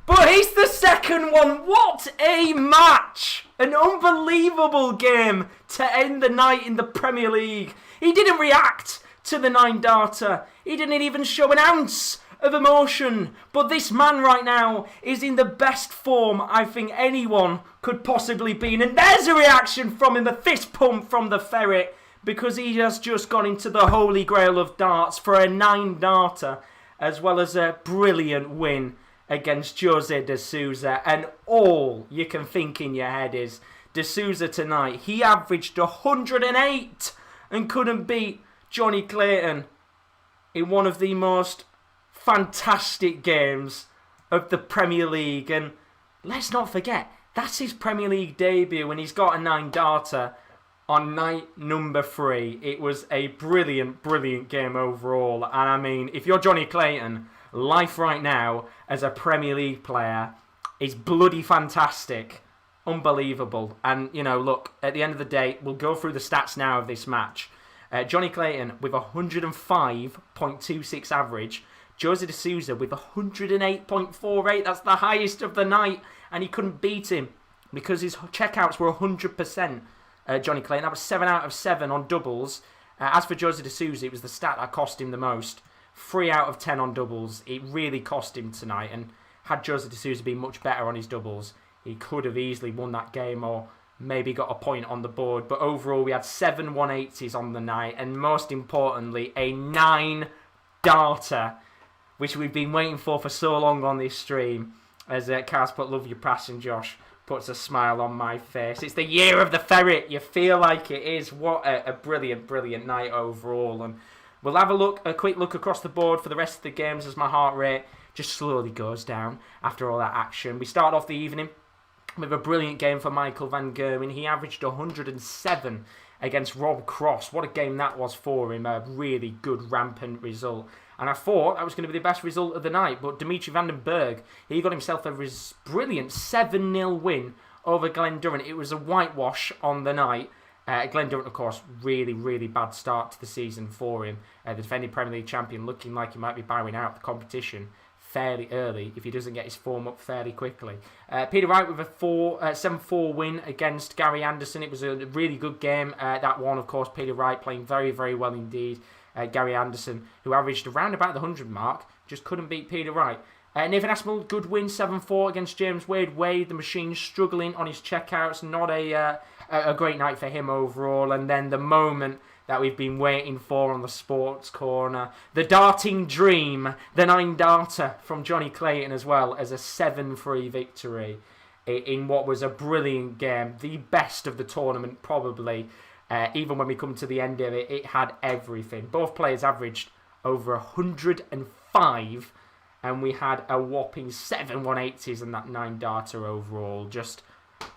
Speaker 1: But he's the second one. What a match. An unbelievable game to end the night in the Premier League. He didn't react to the 9 darter. He didn't even show an ounce of emotion. But this man right now is in the best form I think anyone could possibly be in. And there's a reaction from him, a fist pump from the ferret, because he has just gone into the holy grail of darts for a 9 darter, as well as a brilliant win against Jose de Souza. And all you can think in your head is de Souza tonight, he averaged 108 and couldn't beat Johnny Clayton in one of the most fantastic games of the Premier League. And let's not forget, that's his Premier League debut, and he's got a 9 darter on night number 3. It was a brilliant, brilliant game overall. And I mean, if you're Johnny Clayton, life right now as a Premier League player is bloody fantastic. Unbelievable. And, you know, look, at the end of the day, we'll go through the stats now of this match. Johnny Clayton with 105.26 average. Jose de Souza with 108.48. That's the highest of the night. And he couldn't beat him because his checkouts were 100%. Johnny Clayton, that was 7 out of 7 on doubles. As for Jose de Souza, it was the stat that cost him the most. 3 out of 10 on doubles. It really cost him tonight. And had Jose de Souza been much better on his doubles, he could have easily won that game or maybe got a point on the board. But overall, we had 7 180s on the night. And most importantly, a 9 darter which we've been waiting for so long on this stream, as Cars put love your passing, Josh puts a smile on my face. It's the year of the ferret. You feel like it is. What a brilliant, brilliant night overall. And we'll have a quick look across the board for the rest of the games as my heart rate just slowly goes down after all that action. We start off the evening with a brilliant game for Michael van Gerwen. He averaged 107 against Rob Cross. What a game that was for him. A really good, rampant result. And I thought that was going to be the best result of the night. But Dimitri Van Der Berg, he got himself a brilliant 7-0 win over Glen Durrant. It was a whitewash on the night. Glen Durrant, of course, really, really bad start to the season for him. The defending Premier League champion looking like he might be bowing out the competition fairly early if he doesn't get his form up fairly quickly. Peter Wright with a 7-4 win against Gary Anderson. It was a really good game. That one, of course, Peter Wright playing very, very well indeed. Gary Anderson, who averaged around about the 100 mark, just couldn't beat Peter Wright. Nathan Aspinall, good win, 7-4 against James Wade. Wade, the machine, struggling on his checkouts. Not a great night for him overall. And then the moment that we've been waiting for on the Sports Corner. The darting dream, the 9-darter from Johnny Clayton as well as a 7-3 victory in what was a brilliant game. The best of the tournament probably. Even when we come to the end of it, it had everything. Both players averaged over 105 and we had a whopping 7 180s and that 9-darter overall. Just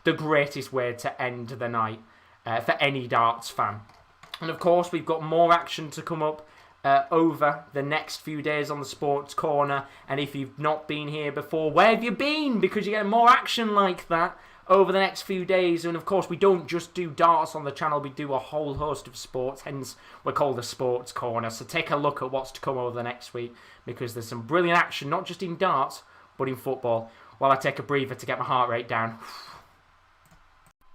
Speaker 1: the greatest way to end the night for any darts fan. And of course, we've got more action to come up over the next few days on the Sports Corner. And if you've not been here before, where have you been? Because you get more action like that over the next few days. And of course, we don't just do darts on the channel, we do a whole host of sports, hence we're called the Sports Corner. So take a look at what's to come over the next week, because there's some brilliant action, not just in darts, but in football, while I take a breather to get my heart rate down.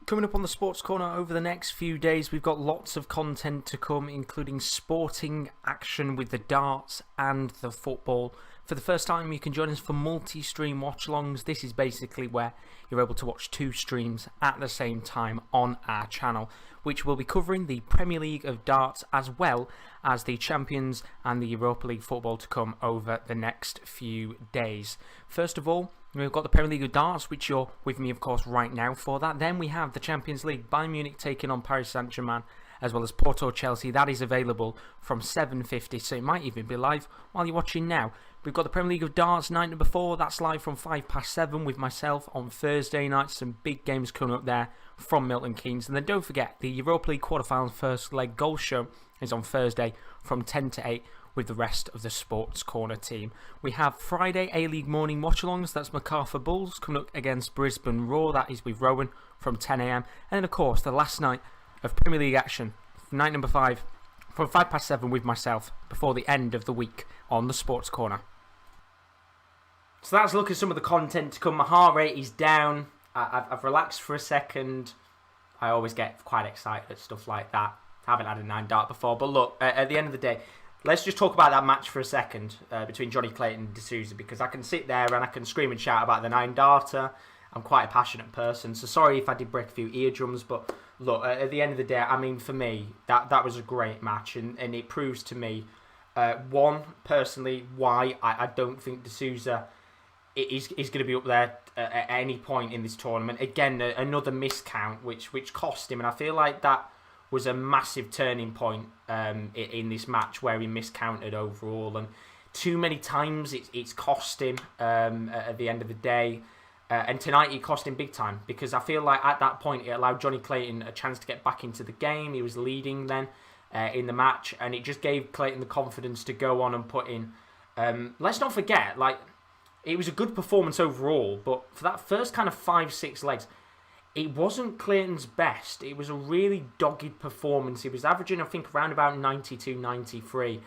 Speaker 1: Coming up on the Sports Corner over the next few days, we've got lots of content to come, including sporting action with the darts and the football. For the first time, you can join us for multi-stream watch-alongs. This is basically where you're able to watch 2 streams at the same time on our channel, which will be covering the Premier League of darts as well as the Champions and the Europa League football to come over the next few days. First of all, we've got the Premier League of darts, which you're with me, of course, right now for that. Then we have the Champions League, Bayern Munich taking on Paris Saint-Germain, as well as Porto Chelsea. That is available from 7:50, so it might even be live while you're watching now. We've got the Premier League of darts, night number 4. That's live from 7:05 with myself on Thursday night. Some big games coming up there from Milton Keynes. And then don't forget, the Europa League quarterfinals first leg goal show is on Thursday from 10 to 8 with the rest of the Sports Corner team. We have Friday A-League morning watch-alongs. That's Macarthur Bulls coming up against Brisbane Roar. That is with Rowan from 10 a.m. And then, of course, the last night of Premier League action, night number 5, from 7:05 with myself before the end of the week on the Sports Corner. So that's a look at some of the content to come. My heart rate is down. I've relaxed for a second. I always get quite excited at stuff like that. I haven't had a 9-dart before. But look, at the end of the day, let's just talk about that match for a second between Johnny Clayton and Souza, because I can sit there and I can scream and shout about the 9-darter. I'm quite a passionate person, so sorry if I did break a few eardrums, but look, at the end of the day, I mean, for me, that was a great match, and it proves to me, one, personally, why I don't think De Souza is going to be up there at any point in this tournament. Again, another miscount, which cost him, and I feel like that was a massive turning point in this match where he miscounted overall, and too many times it's cost him at the end of the day. And tonight it cost him big time, because I feel like at that point it allowed Johnny Clayton a chance to get back into the game. He was leading then in the match, and it just gave Clayton the confidence to go on and put in. Let's not forget, like, it was a good performance overall, but for that first kind of 5-6 legs, it wasn't Clayton's best. It was a really dogged performance. He was averaging, I think, around about 92, 93.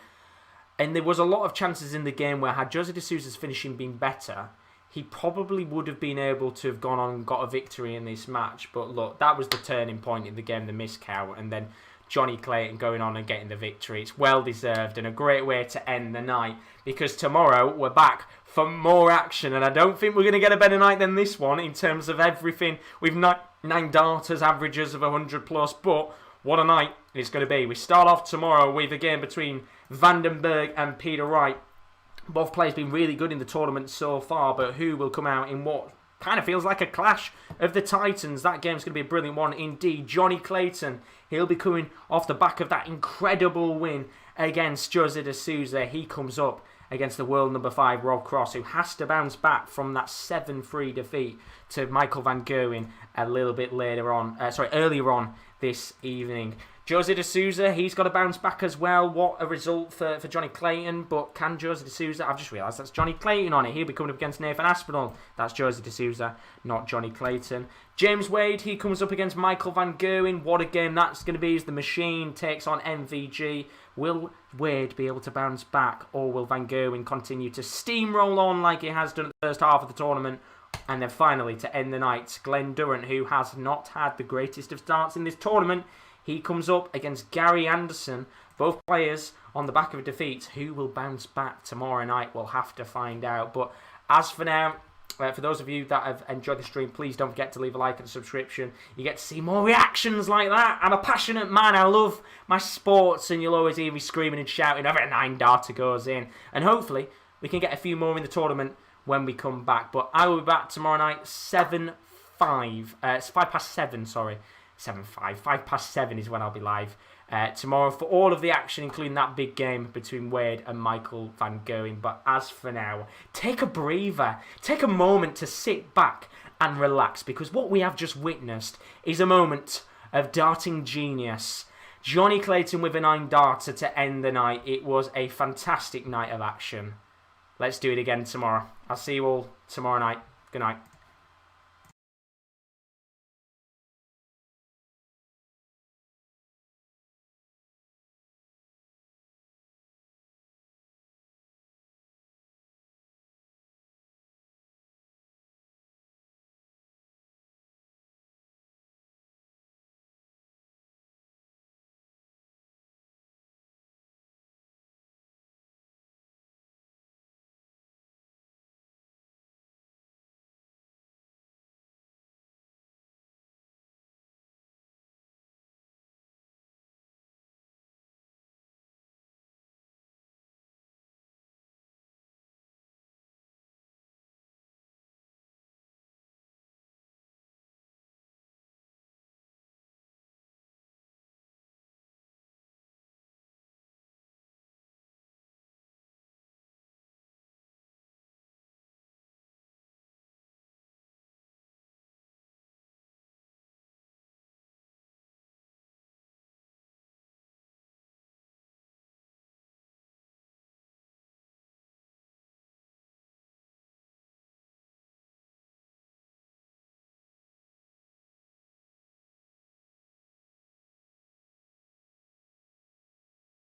Speaker 1: And there was a lot of chances in the game where had Jose De Souza's finishing been better, he probably would have been able to have gone on and got a victory in this match. But look, that was the turning point in the game, the miscount, and then Johnny Clayton going on and getting the victory. It's well deserved and a great way to end the night, because tomorrow we're back for more action, and I don't think we're going to get a better night than this one in terms of everything. We've 9 darters, averages of 100 plus, but what a night it's going to be. We start off tomorrow with a game between Vandenberg and Peter Wright. Both players been really good in the tournament so far, but who will come out in what kind of feels like a clash of the Titans? That game's going to be a brilliant one indeed. Johnny Clayton, he'll be coming off the back of that incredible win against Jose de Souza. He comes up against the world number 5 Rob Cross, who has to bounce back from that 7-3 defeat to Michael van Gerwen a little bit earlier on this evening. Jose de Souza, he's got to bounce back as well. What a result for Johnny Clayton. But can Jose de Souza... I've just realised that's Johnny Clayton on it. He'll be coming up against Nathan Aspinall. That's Jose de Souza, not Johnny Clayton. James Wade, he comes up against Michael van Gerwen. What a game that's going to be as the machine takes on MVG. Will Wade be able to bounce back, or will Van Gerwen continue to steamroll on like he has done at the first half of the tournament? And then finally, to end the night, Glen Durrant, who has not had the greatest of starts in this tournament. He comes up against Gary Anderson. Both players on the back of a defeat. Who will bounce back tomorrow night? We'll have to find out. But as for now, for those of you that have enjoyed the stream, please don't forget to leave a like and a subscription. You get to see more reactions like that. I'm a passionate man. I love my sports, and you'll always hear me screaming and shouting every 9 darter goes in. And hopefully, we can get a few more in the tournament when we come back. But I will be back tomorrow night, 7-5. It's 7:05, sorry. 7:05. 7:05 is when I'll be live tomorrow for all of the action, including that big game between Wade and Michael van Gerwen. But as for now, take a breather. Take a moment to sit back and relax, because what we have just witnessed is a moment of darting genius. Johnny Clayton with a 9-darter to end the night. It was a fantastic night of action. Let's do it again tomorrow. I'll see you all tomorrow night. Good night.